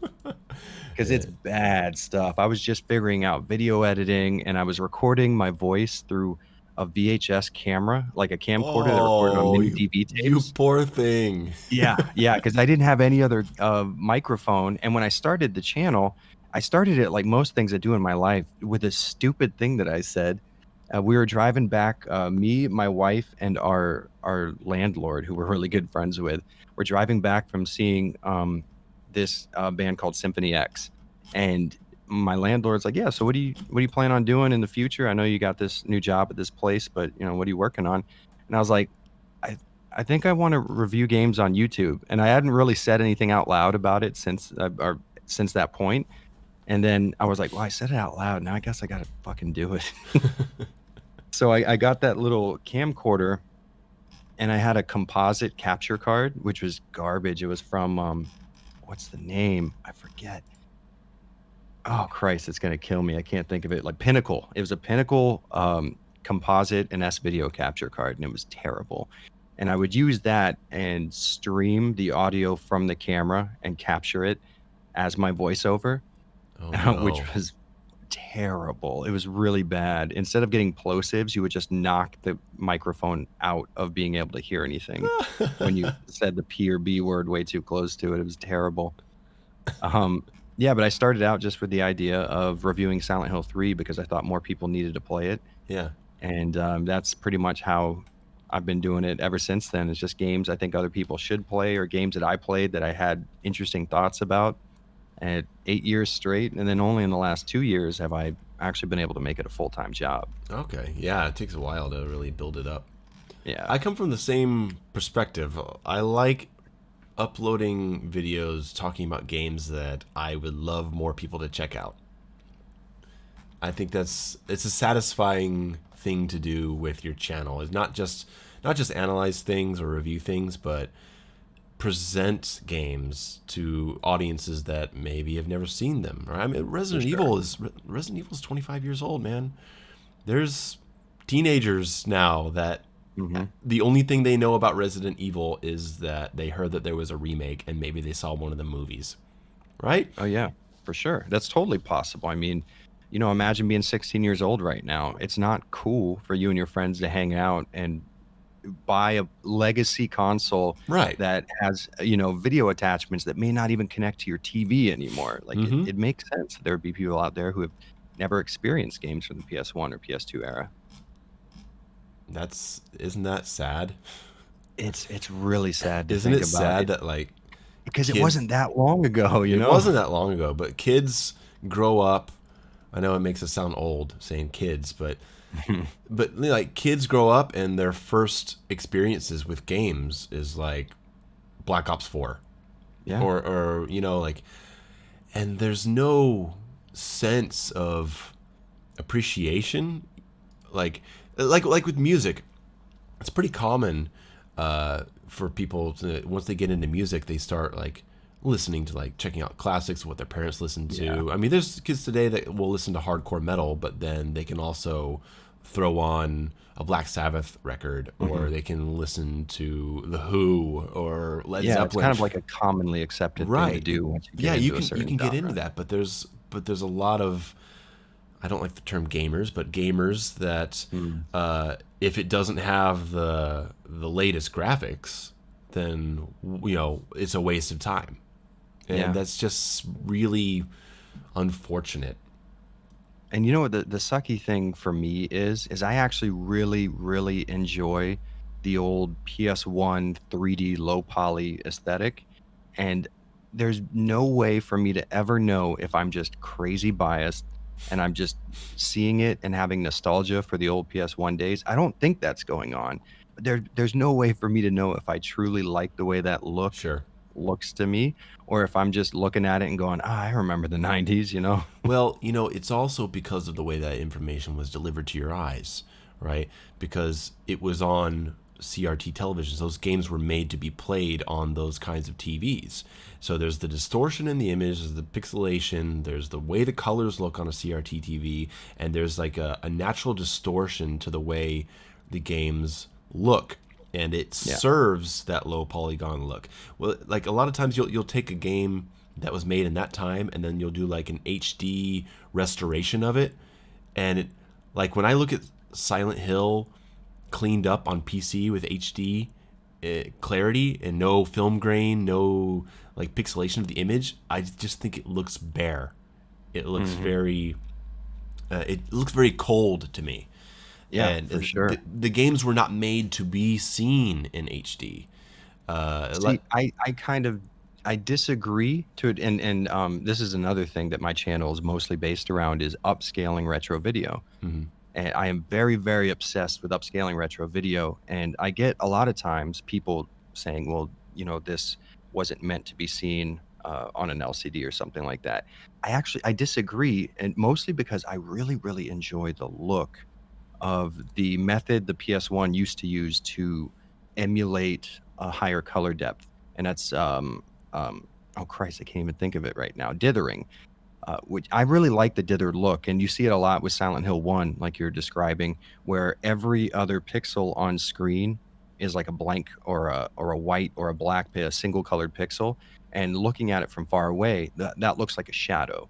Because Yeah. it's bad stuff. I was just figuring out video editing, and I was recording my voice through a VHS camera, like a camcorder that recorded on Oh, mini you DV you tapes. poor thing. Yeah, because I didn't have any other microphone. And when I started the channel, I started it like most things I do in my life with a stupid thing that I said. We were driving back, me, my wife, and our landlord, who we're really good friends with. We're driving back from seeing this band called Symphony X, and my landlord's like, "Yeah, so what do you plan on doing in the future? I know you got this new job at this place, but what are you working on?" And I was like, "I I think I want to review games on YouTube," and I hadn't really said anything out loud about it since that point. And then I was like, "Well, I said it out loud. Now I guess I gotta fucking do it." So I got that little camcorder, and I had a composite capture card, which was garbage. It was from what's the name? I forget. Oh Christ, it's gonna kill me. I can't think of it. Like Pinnacle. It was a Pinnacle composite and S video capture card, and it was terrible. And I would use that and stream the audio from the camera and capture it as my voiceover, Oh which no. was terrible. It was really bad. Instead of getting plosives, you would just knock the microphone out of being able to hear anything when you said the P or B word way too close to it. It was terrible. Um, yeah, but I started out just with the idea of reviewing Silent Hill 3 because I thought more people needed to play it. Yeah. And that's pretty much how I've been doing it ever since then. It's just games I think other people should play or games that I played that I had interesting thoughts about. And 8 years straight, and then only in the last 2 years have I actually been able to make it a full-time job. Okay. Yeah, it takes a while to really build it up. Yeah. I come from the same perspective. I like uploading videos talking about games that I would love more people to check out. I think it's a satisfying thing to do with your channel. It's not just analyze things or review things, but present games to audiences that maybe have never seen them. Right? I mean, Resident Evil is 25 years old, man. There's teenagers now that Hmm. the only thing they know about Resident Evil is that they heard that there was a remake and maybe they saw one of the movies, right? Oh yeah, for sure. That's totally possible. I mean, imagine being 16 years old right now. It's not cool for you and your friends to hang out and buy a legacy console Right. that has, video attachments that may not even connect to your TV anymore. Like it, Mm-hmm. it makes sense. There would be people out there who have never experienced games from the PS1 or PS2 era. Isn't that sad? It's really sad to Isn't think it about sad it that like because it kids wasn't that long ago, it wasn't that long ago, but kids grow up. I know it makes us sound old saying kids, but like kids grow up and their first experiences with games is like Black Ops 4 Yeah. or like, and there's no sense of appreciation, like with music. It's pretty common for people to, once they get into music, they start like listening to, like, checking out classics, what their parents listened to. Yeah. I mean, there's kids today that will listen to hardcore metal, but then they can also throw on a Black Sabbath record, or Hmm. they can listen to The Who or Led Yeah, it's Zeppelin. kind of like a commonly accepted thing to Right. do once you get Yeah, you into a can certain get into genre. that, but there's a lot of, I don't like the term gamers, but gamers that Mm. if it doesn't have the latest graphics, then it's a waste of time, and Yeah. that's just really unfortunate. And you know what the sucky thing for me is I actually really, really enjoy the old PS1 3D low poly aesthetic. And there's no way for me to ever know if I'm just crazy biased and I'm just seeing it and having nostalgia for the old PS1 days. I don't think that's going on. There's no way for me to know if I truly like the way that Sure. looks to me, or if I'm just looking at it and going, ah, I remember the 90s, you know? Well, it's also because of the way that information was delivered to your eyes, right? Because it was on CRT televisions. Those games were made to be played on those kinds of TVs. So there's the distortion in the image, there's the pixelation, there's the way the colors look on a CRT TV, and there's like a natural distortion to the way the games look. And it Yeah. serves that low polygon look. Well, like a lot of times you'll take a game that was made in that time, and then you'll do like an HD restoration of it. And like when I look at Silent Hill cleaned up on PC with HD clarity and no film grain, no like pixelation of the image, I just think it looks bare. It looks Mhm. very cold to me. Yeah, And for sure. the games were not made to be seen in HD. See, I kind of I disagree to it, and this is another thing that my channel is mostly based around is upscaling retro video. Mhm. And I am very, very obsessed with upscaling retro video. And I get a lot of times people saying, well, this wasn't meant to be seen on an LCD or something like that. I disagree, and mostly because I really, really enjoy the look of the method the PS1 used to use to emulate a higher color depth. And that's oh Christ, I can't even think of it right now. Dithering, which I really like the dithered look, and you see it a lot with Silent Hill 1, like you're describing, where every other pixel on screen is like a blank or a white or a black, a single colored pixel, and looking at it from far away, that looks like a shadow,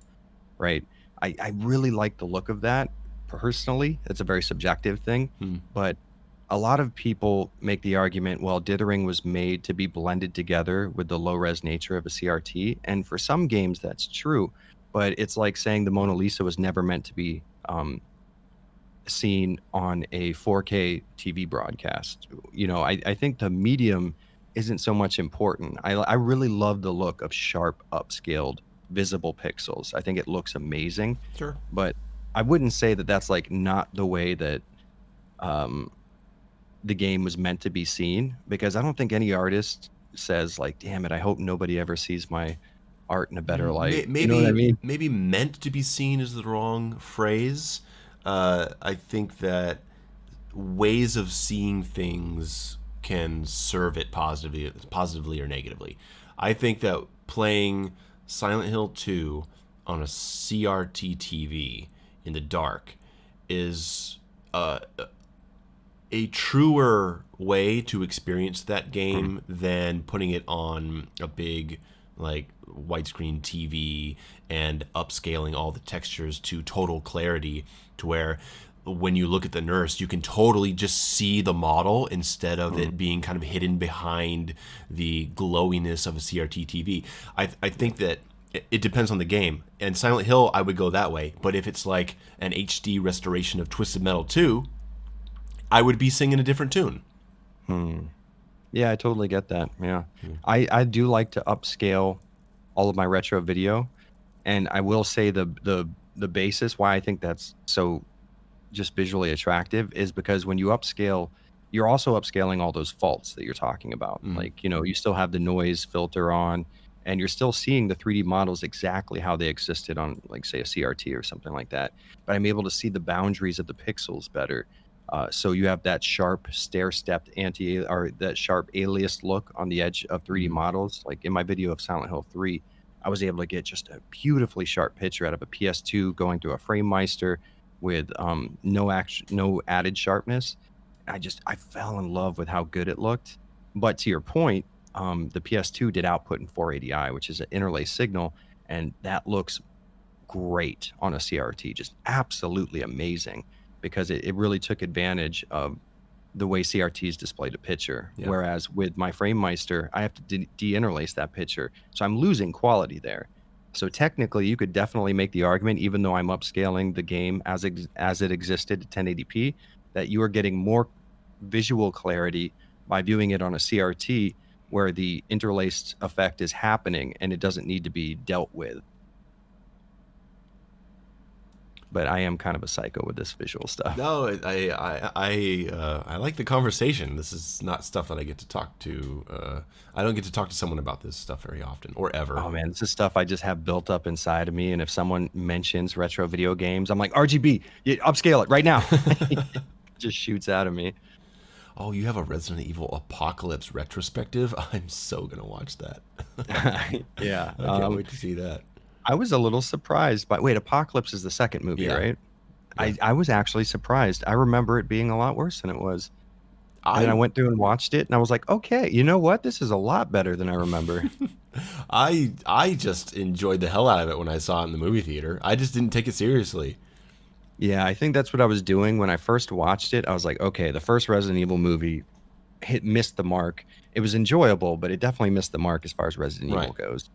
right? I really like the look of that personally. It's a very subjective thing, Hmm. but a lot of people make the argument, well, dithering was made to be blended together with the low res nature of a CRT. And for some games, that's true. But it's like saying the Mona Lisa was never meant to be seen on a 4K TV broadcast. I think the medium isn't so much important. I really love the look of sharp, upscaled, visible pixels. I think it looks amazing, Sure. but I wouldn't say that that's like not the way that um, the game was meant to be seen, because I don't think any artist says like, "Damn it, I hope nobody ever sees my art in a better light." You know what I Maybe mean? meant to be seen is the wrong phrase. I think that ways of seeing things can serve it positively or negatively. I think that playing Silent Hill 2 on a CRT TV in the dark is a truer way to experience that Hmm. game than putting it on a big like widescreen TV and upscaling all the textures to total clarity, to where when you look at the nurse you can totally just see the model instead of Hmm. it being kind of hidden behind the glowiness of a CRT TV. I think that it depends on the game. And Silent Hill, I would go that way. But if it's like an HD restoration of Twisted Metal 2, I would be singing a different tune. Hmm. Yeah, I totally get that. Yeah. I do like to upscale all of my retro video, and I will say the basis why I think that's so just visually attractive is because when you upscale you're also upscaling all those faults that you're talking about. Mm. Like, you still have the noise filter on, and you're still seeing the 3D models exactly how they existed on, like, say, a CRT or something like that. But I'm able to see the boundaries of the pixels better. So you have that sharp stair-stepped anti or that sharp aliased look on the edge of 3D Mm. models. Like in my video of Silent Hill 3, I was able to get just a beautifully sharp picture out of a PS2 going through a FrameMeister with no added sharpness. I fell in love with how good it looked. But to your point, the PS2 did output in 480i, which is an interlace signal, and that looks great on a CRT, just absolutely amazing because it really took advantage of the way CRTs displayed a picture. Yeah. Whereas with my FrameMeister, I have to de-interlace that picture. So I'm losing quality there. So technically, you could definitely make the argument, even though I'm upscaling the game as it existed to 1080p, that you are getting more visual clarity by viewing it on a CRT where the interlaced effect is happening and it doesn't need to be dealt with. But I am kind of a psycho with this visual stuff. No, I like the conversation. This is not stuff that I get to talk to. I don't get to talk to someone about this stuff very often, or ever. Oh man, this is stuff I just have built up inside of me. And if someone mentions retro video games, I'm like, RGB, upscale it right now. It just shoots out of me. Oh, you have a Resident Evil Apocalypse retrospective? I'm so gonna watch that. Yeah. I can't wait to see that. I was a little surprised by, wait, Apocalypse is the second movie, Yeah. right? Yeah. I was actually surprised. I remember it being a lot worse than it was. And then I I went through and watched it and I was like, okay, you know what? This is a lot better than I remember. I just enjoyed the hell out of it when I saw it in the movie theater. I just didn't take it seriously. Yeah, I think that's what I was doing when I first watched it. I was like, okay, the first Resident Evil movie missed the mark. It was enjoyable, but it definitely missed the mark as far as Resident Evil Right. goes.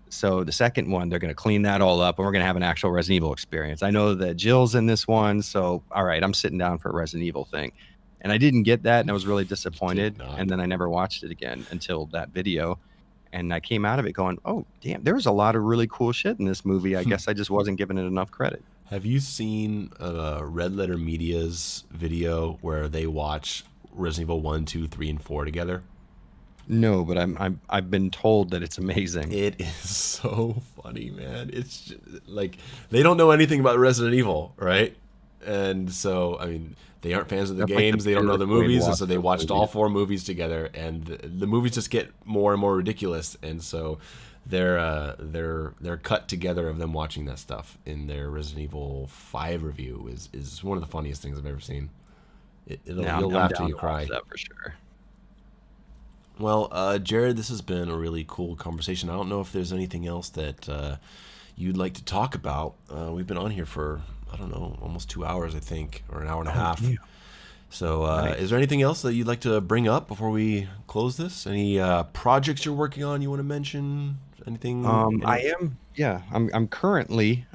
So the second one, they're going to clean that all up and we're going to have an actual Resident Evil experience. I know that Jill's in this one, so all right, I'm sitting down for a Resident Evil thing. And I didn't get that and I was really disappointed. not. And then I never watched it again until that video. And I came out of it going, oh, damn, there was a lot of really cool shit in this movie. I guess I just wasn't giving it enough credit. Have you seen Red Letter Media's video where they watch Resident Evil 1, 2, 3, and 4 together? No, but I've been told that it's amazing. It is so funny, man. It's just, like they don't know anything about Resident Evil, right? And so, I mean, they aren't fans of the That's like the games. They don't know the purest way to movies, and watch so they those watched all movies. 4 movies together, and the movies just get more and more ridiculous. And so, they're cut together of them watching that stuff in their Resident Evil 5 review is one of the funniest things I've ever seen. You'll I'm laugh down till you to cry. watch that for sure. Well, Jared, this has been a really cool conversation. I don't know if there's anything else that you'd like to talk about. We've been on here for, I don't know, almost 2 hours, I think, or an hour and a half. Yeah. So, Nice. is there anything else that you'd like to bring up before we close this? Any projects you're working on you want to mention? Anything? I'm currently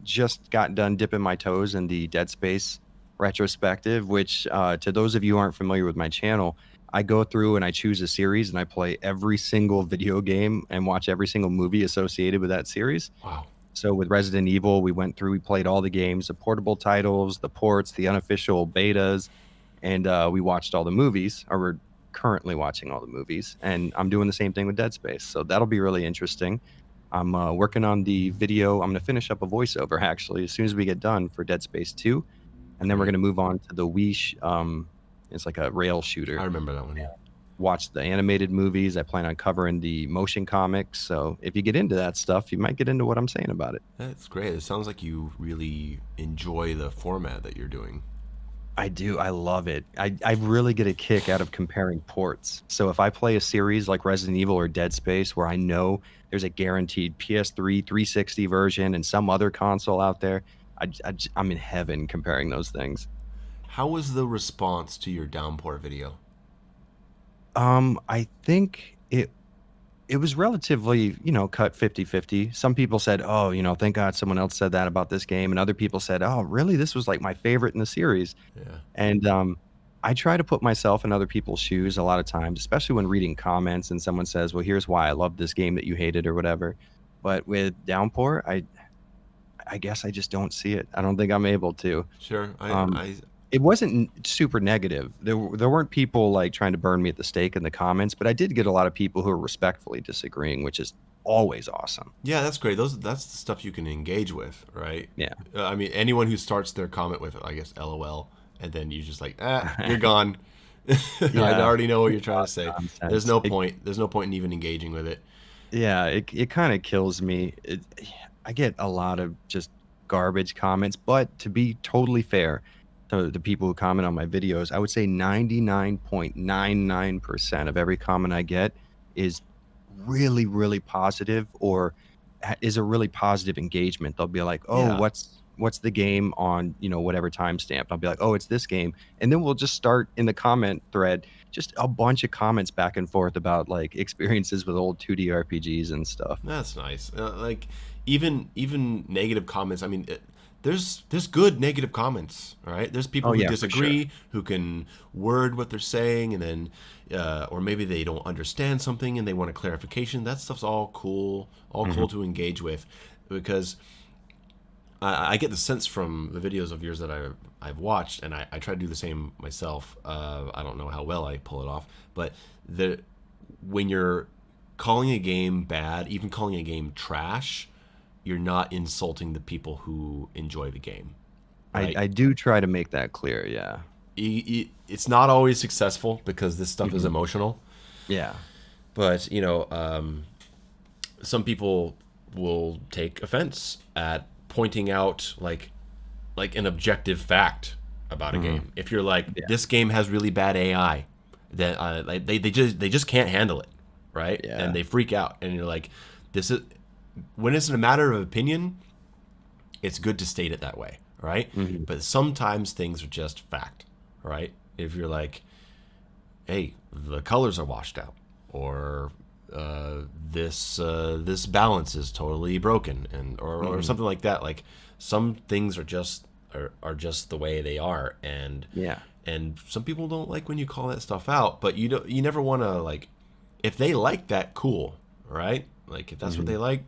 just got done dipping my toes in the Dead Space retrospective, which to those of you who aren't familiar with my channel, I go through and I choose a series and I play every single video game and watch every single movie associated with that series. Wow. So with Resident Evil, we played all the games, the portable titles, the ports, the unofficial betas, and we watched all the movies, or we're currently watching all the movies. And I'm doing the same thing with Dead Space. So that'll be really interesting. I'm working on the video. I'm going to finish up a voiceover, actually, as soon as we get done for Dead Space 2. And then we're going to move on to the Wii. It's like a rail shooter. I remember that one. Yeah. Watch the animated movies. I plan on covering the motion comics. So if you get into that stuff, you might get into what I'm saying about it. That's great. It sounds like you really enjoy the format that you're doing. I do. I love it. I really get a kick out of comparing ports. So if I play a series like Resident Evil or Dead Space where I know there's a guaranteed PS3 360 version and some other console out there, I'm in heaven comparing those things. How was the response to your Downpour video? I think it was relatively, cut 50-50. Some people said, oh, thank God someone else said that about this game. And other people said, oh, really? This was like my favorite in the series. Yeah. And I try to put myself in other people's shoes a lot of times, especially when reading comments and someone says, well, here's why I love this game that you hated or whatever. But with Downpour, I guess I just don't see it. I don't think I'm able to. Sure. it wasn't super negative. There weren't people like trying to burn me at the stake in the comments, but I did get a lot of people who are respectfully disagreeing, which is always awesome. Yeah, that's great. That's the stuff you can engage with, right? Yeah. I mean, anyone who starts their comment with, I guess, LOL, and then you just like, you're gone. I Yeah. already know what you're It's trying to say. There's nonsense. no point. There's no point in even engaging with it. Yeah, it kind of kills me. I get a lot of just garbage comments, but to be totally fair to the people who comment on my videos, I would say 99.99% of every comment I get is really, really positive or is a really positive engagement. They'll be like, "Oh, Yeah. what's the game on, whatever timestamp?" I'll be like, "Oh, it's this game." And then we'll just start in the comment thread just a bunch of comments back and forth about like experiences with old 2D RPGs and stuff. That's nice. Like even negative comments. I mean, there's good negative comments. All right. There's people Oh who yeah, for sure. disagree, who can word what they're saying, and then or maybe they don't understand something and they want a clarification. That stuff's all Mhm. cool to engage with, because I get the sense from the videos of yours that I've watched, and I try to do the same myself. I don't know how well I pull it off, but the when you're calling a game bad, even calling a game trash, you're not insulting the people who enjoy the game, right? I do try to make that clear. Yeah. It's not always successful because this stuff is Mhm. emotional, Yeah. but some people will take offense at pointing out like an objective fact about a Mhm. game. If you're like, Yeah. this game has really bad AI, that like they just can't handle it, right? And Yeah. they freak out, and you're like, this is when it's a matter of opinion, it's good to state it that way, right? Mhm. But sometimes things are just fact, right? If you're like, hey, the colors are washed out, or this balance is totally broken, and or Mhm. something like that. Like some things are just the way they are, Yeah. and some people don't like when you call that stuff out. But you never want to like, if they like that, cool, right? Like if that's what they Mhm. like,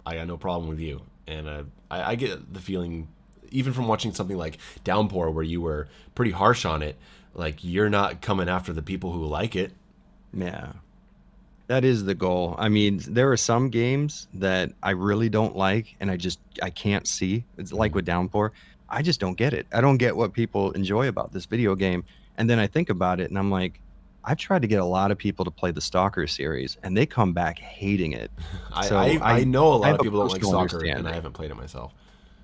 I got no problem with you. And I get the feeling, even from watching something like Downpour, where you were pretty harsh on it, like you're not coming after the people who like it. Yeah. That is the goal. I mean, there are some games that I really don't like and I can't see. It's like Mhm. with Downpour. I just don't get it. I don't get what people enjoy about this video game. And then I think about it and I'm like, I've tried to get a lot of people to play the Stalker series and they come back hating it. So I know a I lot have of a people don't like personal soccer, and I understanding. haven't played it myself.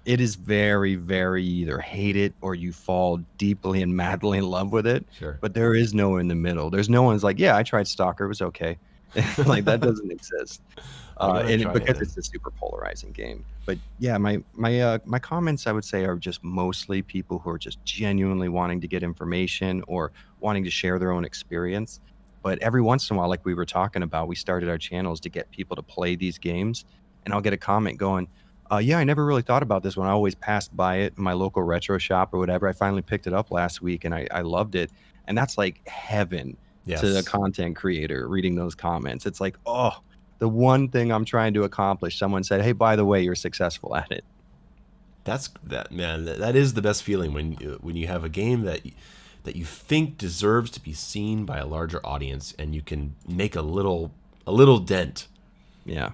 It is very, very either hate it or you fall deeply and madly in love with it. Sure. But there is no in the middle. There's no one's like, yeah, I tried Stalker, it was okay. Like that doesn't exist. I'm gonna And try it because then. it's a super polarizing game. But yeah, my comments I would say are just mostly people who are just genuinely wanting to get information or wanting to share their own experience. But every once in a while, like we were talking about, we started our channels to get people to play these games, and I'll get a comment going, "Yeah, I never really thought about this one. I always passed by it in my local retro shop or whatever. I finally picked it up last week, and I loved it." And that's like heaven to a Yes. content creator reading those comments. It's like, oh, the one thing I'm trying to accomplish. Someone said, "Hey, by the way, you're successful at it." That's that man. That is the best feeling when you have a game that you think deserves to be seen by a larger audience, and you can make a little dent. Yeah.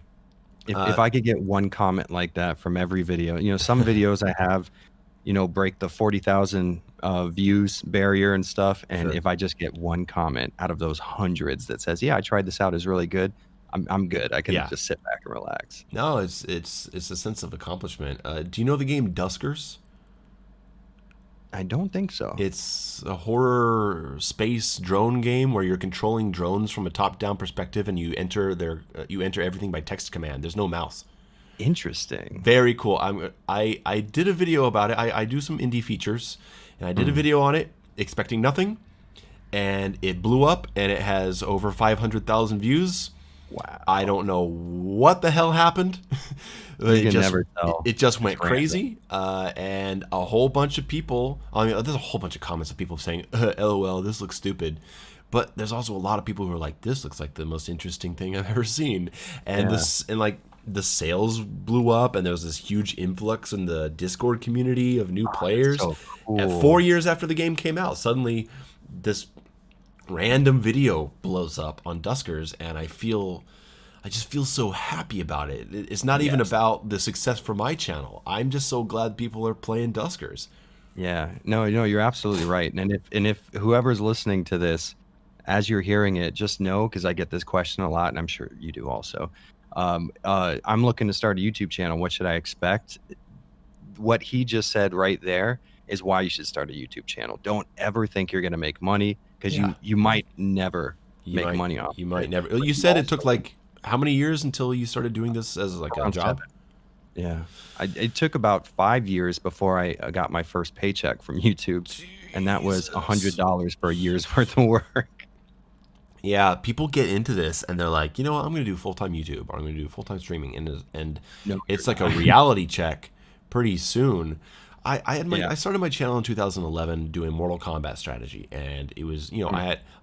If Uh, I could get one comment like that from every video, some videos I have, break the 40,000 views barrier and stuff. And sure. if I just get one comment out of those hundreds that says, "Yeah, I tried this out, is really good," I'm good. I can Yeah. just sit back and relax. No, it's a sense of accomplishment. Do you know the game Duskers? I don't think so. It's a horror space drone game where you're controlling drones from a top-down perspective, and you enter everything by text command. There's no mouse. Interesting. Very cool. I did a video about it. I do some indie features, and I did a Mhm. video on it, expecting nothing, and it blew up, and it has over 500,000 views. I Wow. don't know what the hell happened. You it can just never tell. it just It's went random. crazy, and a whole bunch of people. I mean, there's a whole bunch of comments of people saying, "LOL, this looks stupid," but there's also a lot of people who are like, "This looks like the most interesting thing I've ever seen," and Yeah. this and like the sales blew up and there was this huge influx in the Discord community of new That's players. so At cool. 4 years after the game came out, suddenly this random video blows up on Duskers, and I just feel so happy about it. It's not even Yes. about the success for my channel. I'm just so glad people are playing Duskers. Yeah. No, no, you're absolutely right. And if whoever's listening to this, as you're hearing it, just know, because I get this question a lot, and I'm sure you do also. I'm looking to start a YouTube channel. What should I expect? What he just said right there is why you should start a YouTube channel. Don't ever think you're going to make money, because Yeah. you might never You make might money off you of might it. never. But You you said it took also like how many years until you started doing this as like a around job? 7. Yeah. It took about 5 years before I got my first paycheck from YouTube, and that was Jesus. $100 for a year's worth of work. Yeah, people get into this and they're like, you know what, I'm going to do full time YouTube or I'm going to do full time streaming, and No, you're it's like a not. reality check pretty soon. Yeah. I started my channel in 2011 doing Mortal Kombat strategy, and it was Mm.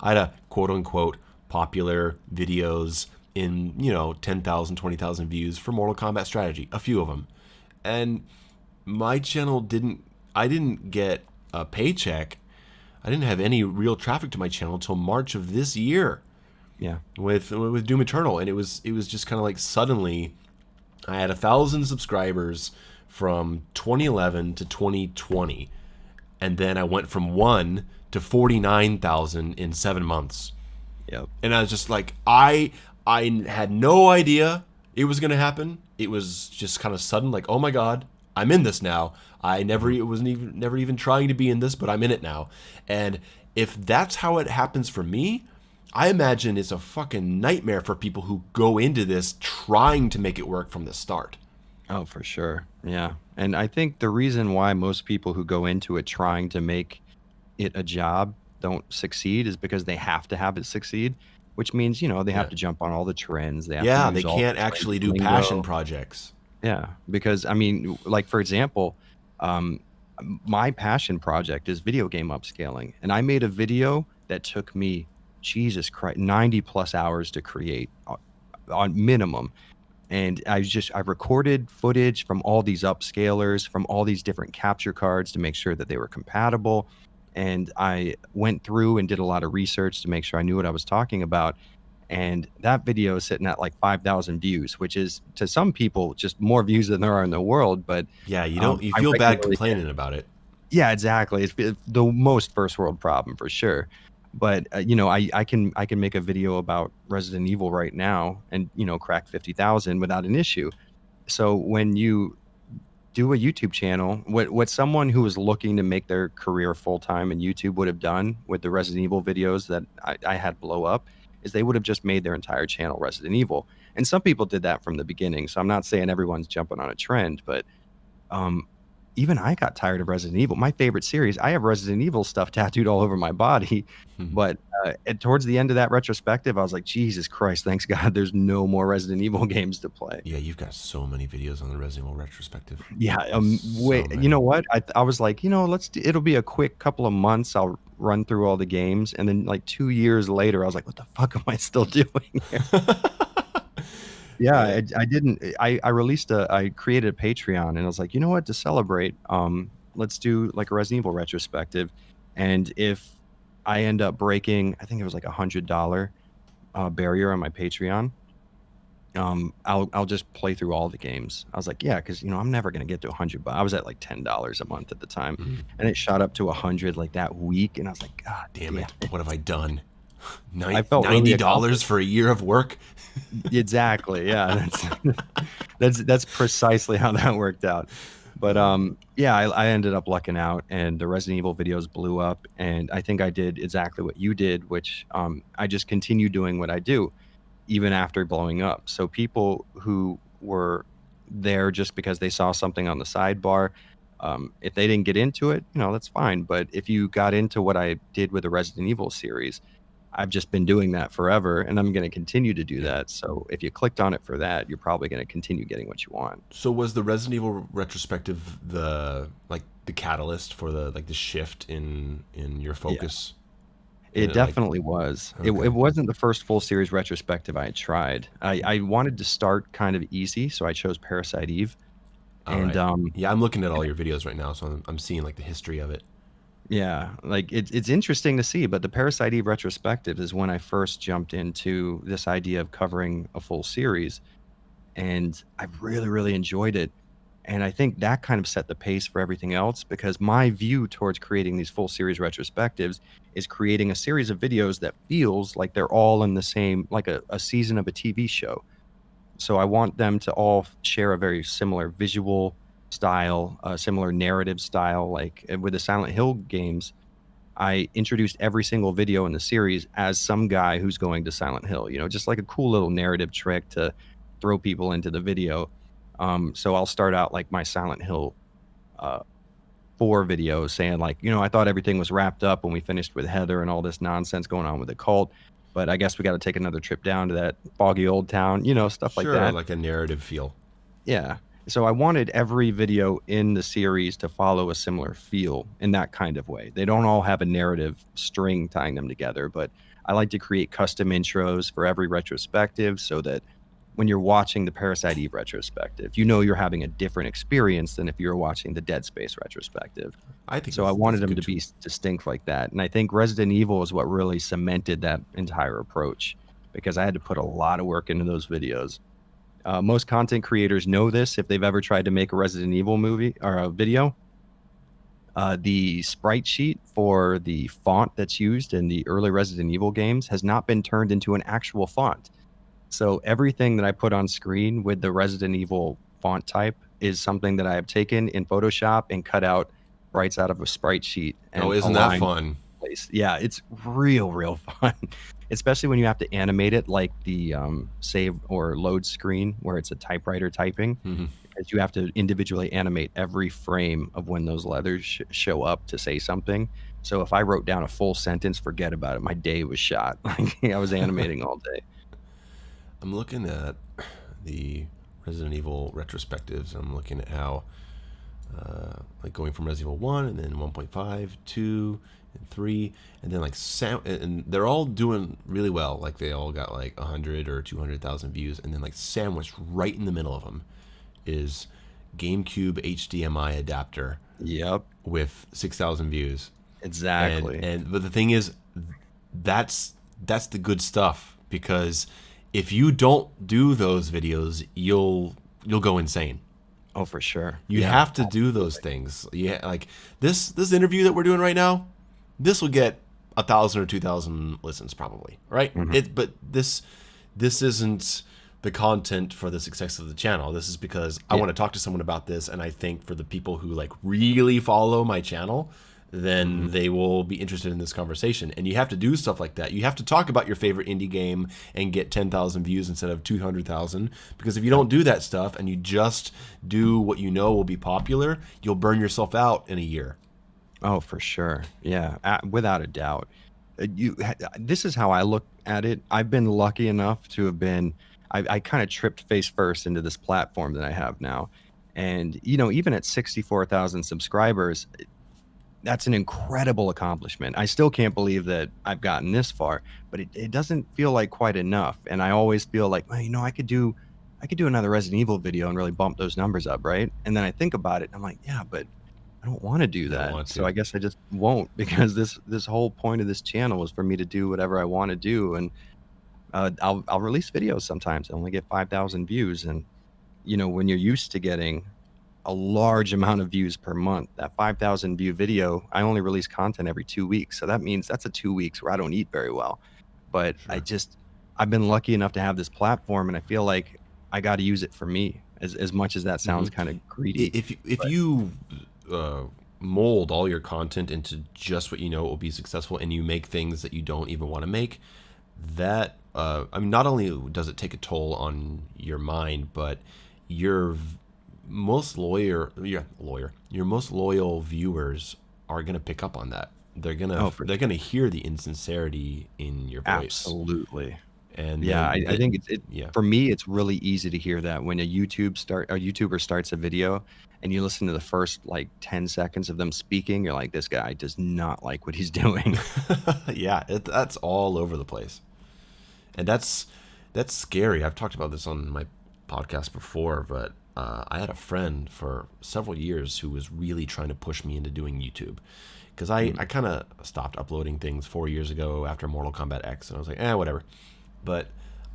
I had a quote unquote popular videos in 10,000 20,000 views for Mortal Kombat strategy, a few of them, and my channel didn't I didn't get a paycheck. I didn't have any real traffic to my channel until March of this year Yeah. with Doom Eternal, and it was just kind of like suddenly I had 1,000 subscribers from 2011 to 2020, and then I went from 1 to 49,000 in 7 months, Yep. and I was just like I had no idea it was gonna happen. It was just kind of sudden, like, oh my god, I'm in this now. I never Mhm. it wasn't even never even trying to be in this, but I'm in it now. And if that's how it happens for me, I imagine it's a fucking nightmare for people who go into this trying to make it work from the start. Oh, for sure. Yeah. And I think the reason why most people who go into it trying to make it a job don't succeed is because they have to have it succeed, which means, they have Yeah. to jump on all the trends. They have to Yeah, they use all can't the actually trendy do passion lingo. projects. Yeah. Because, I mean, like, for example, um, my passion project is video game upscaling. And I made a video that took me, Jesus Christ, 90 plus hours to create on minimum. And I recorded footage from all these upscalers, from all these different capture cards to make sure that they were compatible. And I went through and did a lot of research to make sure I knew what I was talking about. And that video is sitting at like 5,000 views, which is, to some people, just more views than there are in the world. But Yeah, you I feel bad regularly get, complaining about it. yeah, exactly. It's the most first world problem for sure. But I can make a video about Resident Evil right now and crack 50,000 without an issue. So when you do a YouTube channel, what someone who is looking to make their career full time in YouTube would have done with the Resident Evil videos that I had blow up is they would have just made their entire channel Resident Evil. And some people did that from the beginning. So I'm not saying everyone's jumping on a trend, but um, even I got tired of Resident Evil. My favorite series, I have Resident Evil stuff tattooed all over my body. But towards the end of that retrospective, I was like, Jesus Christ, thanks God there's no more Resident Evil games to play. Yeah, you've got so many videos on the Resident Evil retrospective. Yeah, So wait, you know many. what? I was like, it'll be a quick couple of months. I'll run through all the games. And then like 2 years later, I was like, what the fuck am I still doing here? Yeah, Yeah. I didn't. I created a Patreon, and I was like, you know what? To celebrate, let's do like a Resident Evil retrospective. And if I end up breaking, I think it was like $100 barrier on my Patreon, I'll just play through all the games. I was like, yeah, because I'm never gonna get to 100, but I was at like $10 a month at the time, Mhm. and it shot up to 100 like that week, and I was like, God Damn damn it. it. What have I done? I felt really $90 accomplished. for a year of work? Exactly. Yeah, that's precisely how that worked out. But yeah, I ended up lucking out, and the Resident Evil videos blew up, and I think I did exactly what you did, which I just continue doing what I do even after blowing up. So people who were there just because they saw something on the sidebar, if they didn't get into it, that's fine. But if you got into what I did with the Resident Evil series, I've just been doing that forever, and I'm going to continue to do Yeah. that. So if you clicked on it for that, you're probably going to continue getting what you want. So was the Resident Evil retrospective the catalyst for the shift in your Yeah. focus? It Like, definitely was. It okay, wasn't the first full series retrospective I had tried. I wanted to start kind of easy, so I chose Parasite Eve, all and right. Yeah, I'm looking at all your videos right now, so I'm seeing like the history of it. yeah, like it's interesting to see. But the Parasite Eve retrospective is when I first jumped into this idea of covering a full series, and I really, really enjoyed it. And I think that kind of set the pace for everything else because my view towards creating these full series retrospectives is creating a series of videos that feels like they're all in the same, like a season of a TV show. So I want them to all share a very similar visual style, a similar narrative style. Like with the Silent Hill games, I introduced every single video in the series as some guy who's going to Silent Hill, just like a cool little narrative trick to throw people into the video. So I'll start out like my Silent Hill uh, 4 videos saying like, I thought everything was wrapped up when we finished with Heather and all this nonsense going on with the cult, but I guess we got to take another trip down to that foggy old town, stuff like Sure, that. like a narrative feel. Yeah. So I wanted every video in the series to follow a similar feel in that kind of way. They don't all have a narrative string tying them together, but I like to create custom intros for every retrospective so that when you're watching the Parasite Eve retrospective, you're having a different experience than if you're watching the Dead Space retrospective. I think So I that's wanted a them good to be choice. distinct like that. And I think Resident Evil is what really cemented that entire approach because I had to put a lot of work into those videos. Most content creators know this if they've ever tried to make a Resident Evil movie or a video. The sprite sheet for the font that's used in the early Resident Evil games has not been turned into an actual font. So everything that I put on screen with the Resident Evil font type is something that I have taken in Photoshop and cut out sprites out of a sprite sheet Oh, and isn't that aligned fun? place. Yeah, it's real fun, especially when you have to animate it like the save or load screen where it's a typewriter typing, Mhm. because you have to individually animate every frame of when those letters show up to say something. So if I wrote down a full sentence, forget about it. My day was shot. Like I was animating all day. I'm looking at the Resident Evil retrospectives. I'm looking at how, like going from Resident Evil 1 and then 1.5, 2, and 3, and then like and they're all doing really well. Like they all got like 100 or 200,000 views, and then like sandwiched right in the middle of them is GameCube HDMI adapter Yep, with 6,000 views. And exactly. but the thing is, that's the good stuff because if you don't do those videos, you'll go insane. Oh, for sure. You Yeah, have to do those absolutely. things. Yeah, like this interview that we're doing right now, this will get 1,000 or 2,000 listens probably, right? Mhm. But this isn't the content for the success of the channel. This is because I Yeah. want to talk to someone about this, and I think for the people who like really follow my channel, Mhm. then they will be interested in this conversation. And you have to do stuff like that. You have to talk about your favorite indie game and get 10,000 views instead of 200,000. Because if you Yep. don't do that stuff and you just do what you know will be popular, you'll burn yourself out in a year. Oh, for sure. Yeah, without a doubt. This is how I look at it. I've been lucky enough to have been. I kind of tripped face first into this platform that I have now, and even at 64,000 subscribers, that's an incredible accomplishment. I still can't believe that I've gotten this far, but it doesn't feel like quite enough. And I always feel like, well, I could do another Resident Evil video and really bump those numbers up, right? And then I think about it, and I'm like, yeah, but I don't want to do I don't that. want So to. I guess I just won't because this whole point of this channel is for me to do whatever I want to do, and I'll release videos sometimes. I only get 5,000 views, and when you're used to getting a large amount of views per month, that 5,000 view video, I only release content every 2 weeks. So that means that's a 2 weeks where I don't eat very well. But Sure. I've been lucky enough to have this platform, and I feel like I got to use it for me as much as that Hmm. sounds kind of greedy. If But you uh, mold all your content into just what you know will be successful, and you make things that you don't even want to make, that I mean, not only does it take a toll on your mind, but your your most loyal viewers are gonna pick up on that. oh, for They're gonna sure. hear the insincerity in your voice, Absolutely. And Yeah, then I think it yeah. for me, it's really easy to hear that when a YouTuber starts a video and you listen to the first, like, 10 seconds of them speaking, you're like, "This guy does not like what he's doing." Yeah, that's all over the place. And that's scary. I've talked about this on my podcast before, but I had a friend for several years who was really trying to push me into doing YouTube because I Mm, kind of stopped uploading things 4 years ago after Mortal Kombat X, and I was like, whatever. But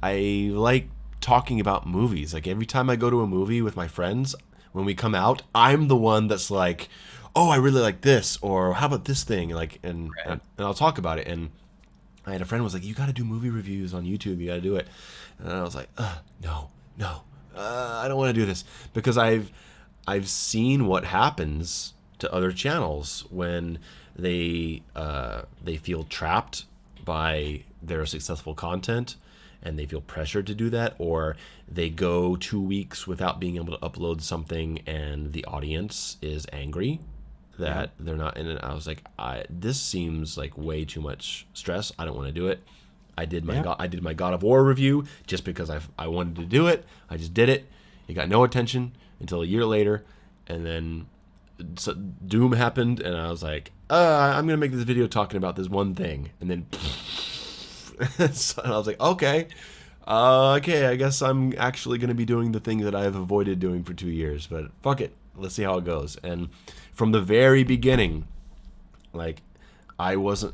I like talking about movies. Like every time I go to a movie with my friends, when we come out, I'm the one that's like, "Oh, I really like this," or "How about this thing?" Like, and right. I'll talk about it. And I had a friend who was like, "You got to do movie reviews on YouTube. You got to do it." And I was like, "No, no, I don't want to do this," because I've seen what happens to other channels when they feel trapped by their successful content and they feel pressured to do that, or they go 2 weeks without being able to upload something and the audience is angry Yeah. that they're not in it. I was like, this seems like way too much stress. I don't want to do it. Yeah. I did my God of War review just because I wanted to do it. I just did it. It got no attention until a year later, and then Doom happened, and I was like, I'm gonna make this video talking about this one thing, and then so I was like, okay, okay, I guess I'm actually gonna be doing the thing that I have avoided doing for 2 years, but fuck it, let's see how it goes. And from the very beginning, like, I wasn't.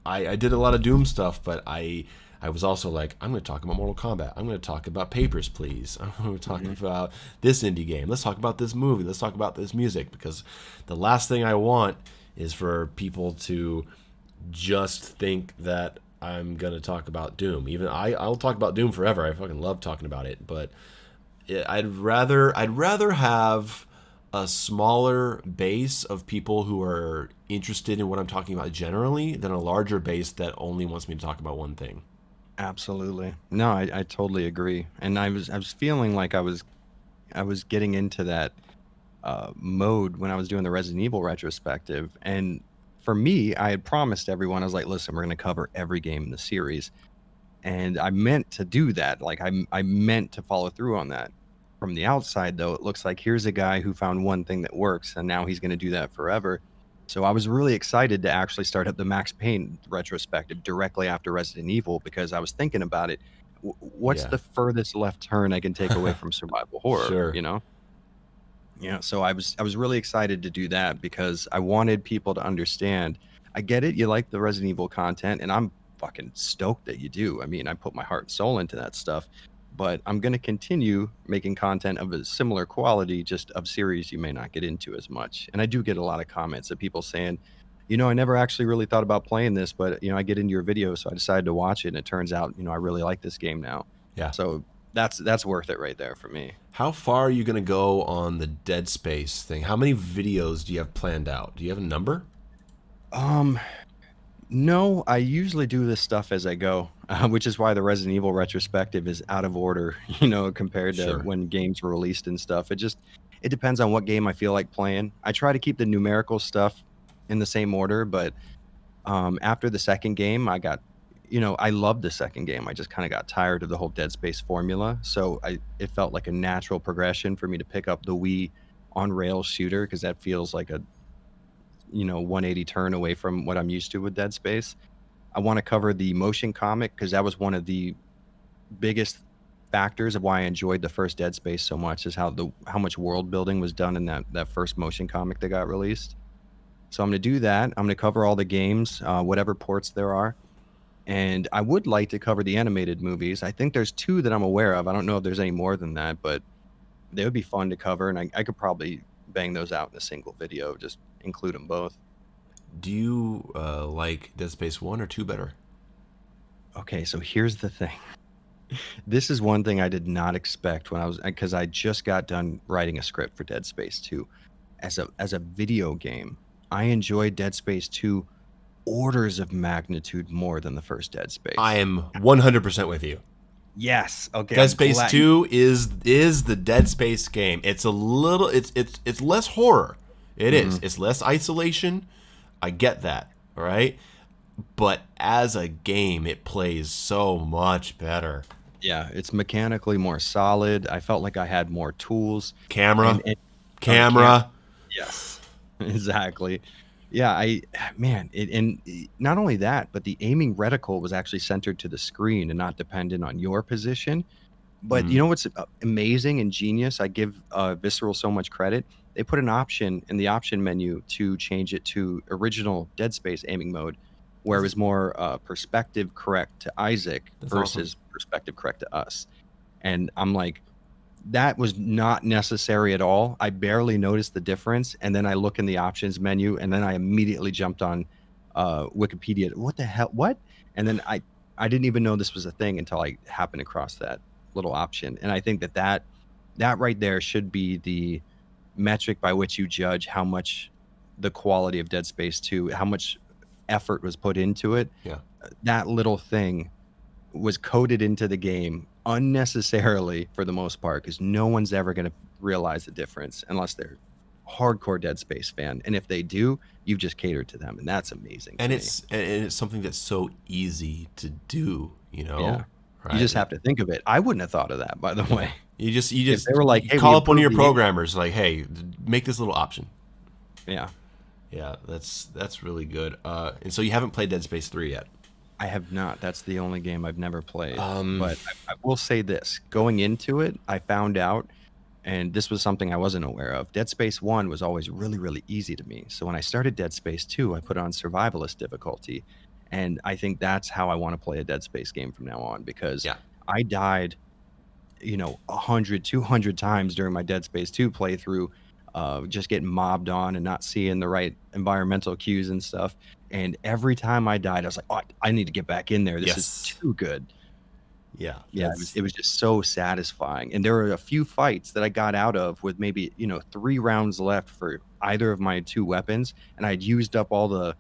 I did a lot of Doom stuff, but I was also like, I'm going to talk about Mortal Kombat. I'm going to talk about Papers, Please. I'm going to talk about this indie game. Let's talk about this movie. Let's talk about this music, because the last thing I want is for people to just think that I'm going to talk about Doom. Even I'll talk about Doom forever. I fucking love talking about it, but I'd rather have a smaller base of people who are interested in what I'm talking about generally than a larger base that only wants me to talk about one thing. Absolutely. No, I totally agree. And I was feeling like I was getting into that mode when I was doing the Resident Evil retrospective. And for me, I had promised everyone, I was like, listen, we're going to cover every game in the series. And I meant to do that. Like I meant to follow through on that. From the outside, though, it looks like here's a guy who found one thing that works, and now he's going to do that forever. So I was really excited to actually start up the Max Payne retrospective directly after Resident Evil because I was thinking about it. What's Yeah. the furthest left turn I can take away from survival horror? Sure. You know? Yeah, so I was really excited to do that because I wanted people to understand. I get it, you like the Resident Evil content, and I'm fucking stoked that you do. I mean, I put my heart and soul into that stuff, but I'm gonna continue making content of a similar quality, just of series you may not get into as much. And I do get a lot of comments of people saying, I never actually really thought about playing this, but I get into your video, so I decided to watch it, and it turns out, I really like this game now. Yeah. So that's worth it right there for me. How far are you going to go on the Dead Space thing? How many videos do you have planned out? Do you have a number? Um, No, I usually do this stuff as I go, which is why the Resident Evil retrospective is out of order, compared to Sure. when games were released and stuff. It depends on what game I feel like playing. I try to keep the numerical stuff in the same order, but after the second game, I loved the second game. I just kind of got tired of the whole Dead Space formula, so it felt like a natural progression for me to pick up the Wii on rails shooter because that feels like a 180 turn away from what I'm used to with Dead Space. I want to cover the motion comic because that was one of the biggest factors of why I enjoyed the first Dead Space so much is how much world building was done in that first motion comic that got released. So I'm going to do that. I'm going to cover all the games, whatever ports there are. And I would like to cover the animated movies. I think there's two that I'm aware of. I don't know if there's any more than that, but they would be fun to cover. And I could probably bang those out in a single video, just include them both. Do you like Dead Space 1 or 2 better? Okay, so here's the thing. This is one thing I did not expect because I just got done writing a script for Dead Space 2. As a video game, I enjoyed Dead Space 2 orders of magnitude more than the first Dead I Space. am 100% with you. Yes. Okay, Dead I'm Space glad. 2 is the Dead Space game. It's a little it's less horror. It is. Mhm. It's less isolation. I get that. All right? but as a game, it plays so much better. Yeah, it's mechanically more solid. I felt like I had more tools, Camera, and oh, the camera. camera. Yes, exactly. Yeah, man, not only that, but the aiming reticle was actually centered to the screen and not dependent on your position. But you Mm. know what's amazing and genius? I give Visceral so much credit. They put an option in the option menu to change it to original Dead Space aiming mode, where it That's was more perspective correct to Isaac that's awesome. versus perspective correct to us. And I'm like, that was not necessary at all. I barely noticed the difference. And then I look in the options menu, and then I immediately jumped on Wikipedia. What the hell? What? And then I didn't even know this was a thing until I happened across that little option. And I think that right there should be the metric by which you judge how much the quality of Dead Space 2, how much effort was put into it. Yeah. That little thing was coded into the game unnecessarily for the most part, because no one's ever going to realize the difference unless they're hardcore Dead Space fan. And if they do, you've just catered to them, and that's amazing to And me. it's something that's so easy to do, Yeah. You right? just have to think of it. I wouldn't have thought of that, by the Yeah. way. You If they just were like, you "Hey, we call up one of improved your the game." programmers like, "Hey, make this little option." Yeah. Yeah, that's really good. And so you haven't played Dead Space 3 yet. I have not. That's the only game I've never played. Um, But I will say this, going into it, I found out, and this was something I wasn't aware of. Dead Space 1 was always really, really easy to me. So when I started Dead Space 2, I put it on survivalist difficulty. And I think that's how I want to play a Dead Space game from now on, because yeah. I died, 100, 200 times during my Dead Space 2 playthrough, just getting mobbed on and not seeing the right environmental cues and stuff. And every time I died, I was like, oh, I need to get back in there. This is Yes. too good. Yeah, Yeah, it was that's it was just so satisfying. And there were a few fights that I got out of with maybe, 3 rounds left for either of my 2 weapons, and I'd used up all the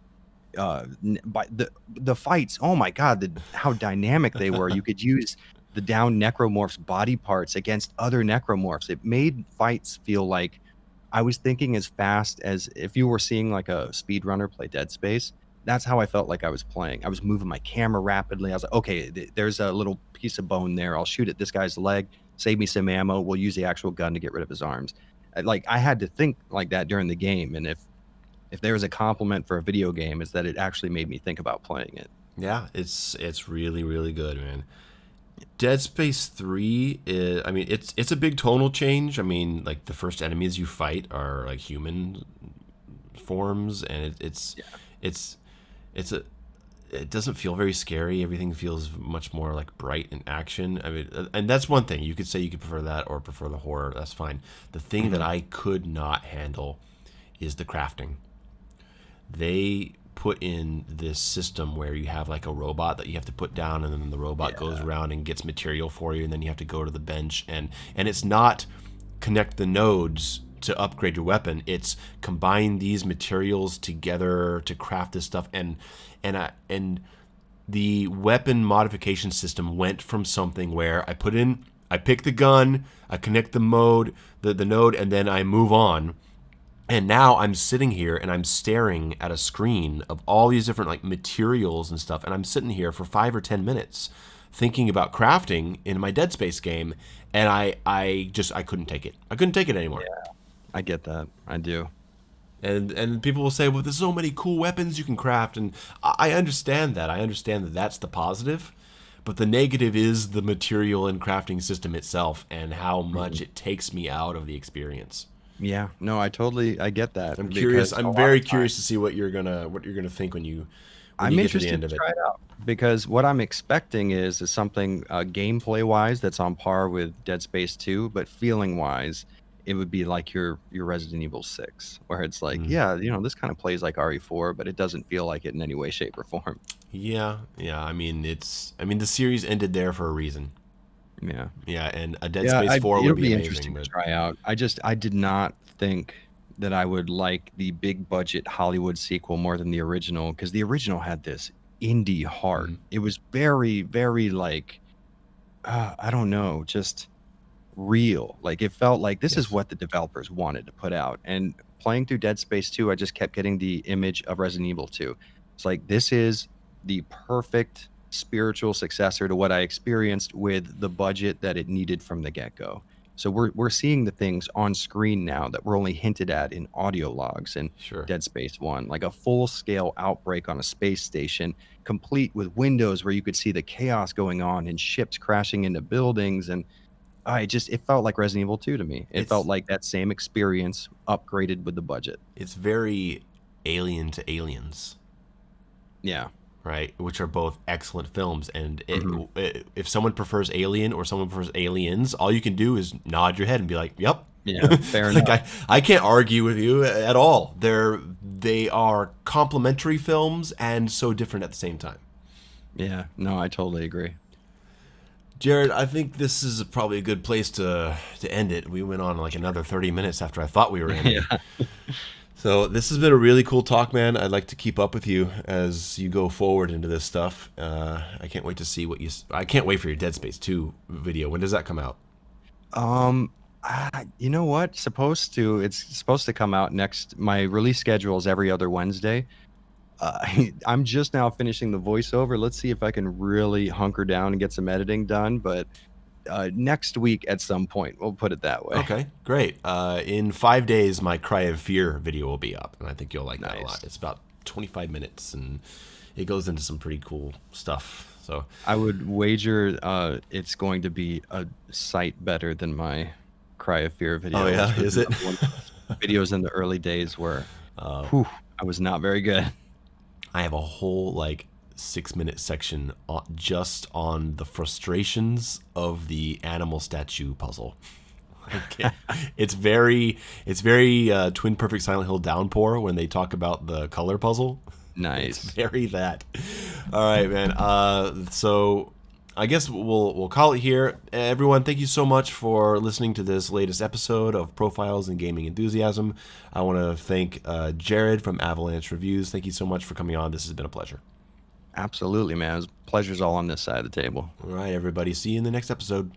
by the fights. Oh my god, how dynamic they were. You could use the down necromorph's body parts against other necromorphs. It made fights feel like I was thinking as fast as if you were seeing like a speedrunner play Dead Space. That's how I felt like I was playing. I was moving my camera rapidly. I was like, okay, there's a little piece of bone there. I'll shoot at this guy's leg, save me some ammo. We'll use the actual gun to get rid of his arms. Like, I had to think like that during the game. And if there was a compliment for a video game, is that it actually made me think about playing it. yeah, it's really really good, man. Dead Space 3 is, I mean, it's a big tonal change. I mean, like the first enemies you fight are like human forms, and Yeah. it's it's a it doesn't feel very scary. Everything feels much more like bright and action. I mean, and that's one thing. You could say you could prefer that or prefer the horror. That's fine. The thing that Mhm. I could not handle is the crafting. They put in this system where you have like a robot that you have to put down, and then the robot goes Yeah. around and gets material for you, and then you have to go to the bench, and it's not connect the nodes to upgrade your weapon. It's combine these materials together to craft this stuff, and the weapon modification system went from something where I pick the gun, I connect the node, and then I move on. And now I'm sitting here and I'm staring at a screen of all these different like materials and stuff, and I'm sitting here for 5 or 10 minutes thinking about crafting in my Dead Space game, and I couldn't take it. I couldn't take it anymore. Yeah. I get that. I do. And people will say, well, there's so many cool weapons you can craft, and I understand that. I understand that that's the positive, but the negative is the material and crafting system itself and how much Mhm. it takes me out of the experience. Yeah. No, I get that, I'm curious. because a I'm lot of very times curious to see what you're gonna think when you I'm get to the interested end to of it. try it out, because what I'm expecting is something gameplay wise that's on par with Dead Space 2, but feeling wise, it would be like your Resident Evil 6, where it's like, Mm. yeah, this kind of plays like RE4, but it doesn't feel like it in any way, shape, or form. Yeah, yeah. I mean, the series ended there for a reason. Yeah. Yeah, and a Dead Yeah, Space 4 would it'll be be amazing, interesting to but try out. I did not think that I would like the big budget Hollywood sequel more than the original, because the original had this indie heart. mhm. It was very, very like, I don't know, just real. Like, it felt like this is Yes. what the developers wanted to put out. And playing through Dead Space 2, I just kept getting the image of Resident Evil 2. It's like, this is the perfect spiritual successor to what I experienced with the budget that it needed from the get-go. So we're seeing the things on screen now that were only hinted at in audio logs in Sure. Dead Space 1, like a full-scale outbreak on a space station, complete with windows where you could see the chaos going on and ships crashing into buildings. And it felt like Resident Evil 2 to me. It felt It's like that same experience upgraded with the budget. it's very Alien to Aliens, Yeah. right? Which are both excellent films. And Mhm. if someone prefers Alien or someone prefers Aliens, all you can do is nod your head and be like, "Yep." Yeah, fair Like enough. I can't argue with you at all. They are complementary films and so different at the same time. Yeah, no, I totally agree. Jared, I think this is probably a good place to end it. We went on like another 30 minutes after I thought we were ending. Yeah. So this has been a really cool talk, man. I'd like to keep up with you as you go forward into this stuff. I can't wait to see I can't wait for your Dead Space 2 video. When does that come out? Um, you know what? It's supposed to come out next. My release schedule is every other Wednesday. Uh, I'm just now finishing the voiceover. Let's see if I can really hunker down and get some editing done. But next week at some point, we'll put it that way. Okay, great. In 5 days, my Cry of Fear video will be up, and I think you'll like that a Nice. lot. It's about 25 minutes, and it goes into some pretty cool stuff. So I would wager it's going to be a sight better than my Cry of Fear video. Oh, yeah? which was Is it? one of those videos in the early days where uh, I was not very good. I have a whole like 6 minute section just on the frustrations of the animal statue puzzle. Okay. It's very Twin Perfect Silent Hill Downpour when they talk about the color puzzle. It's Nice. very that. All right, man. So I guess we'll call it here. Everyone, thank you so much for listening to this latest episode of Profiles in Gaming Enthusiasm. I want to thank Jared from Avalanche Reviews. Thank you so much for coming on. This has been a pleasure. Absolutely, man. Pleasure's all on this side of the table. All right, everybody. See you in the next episode.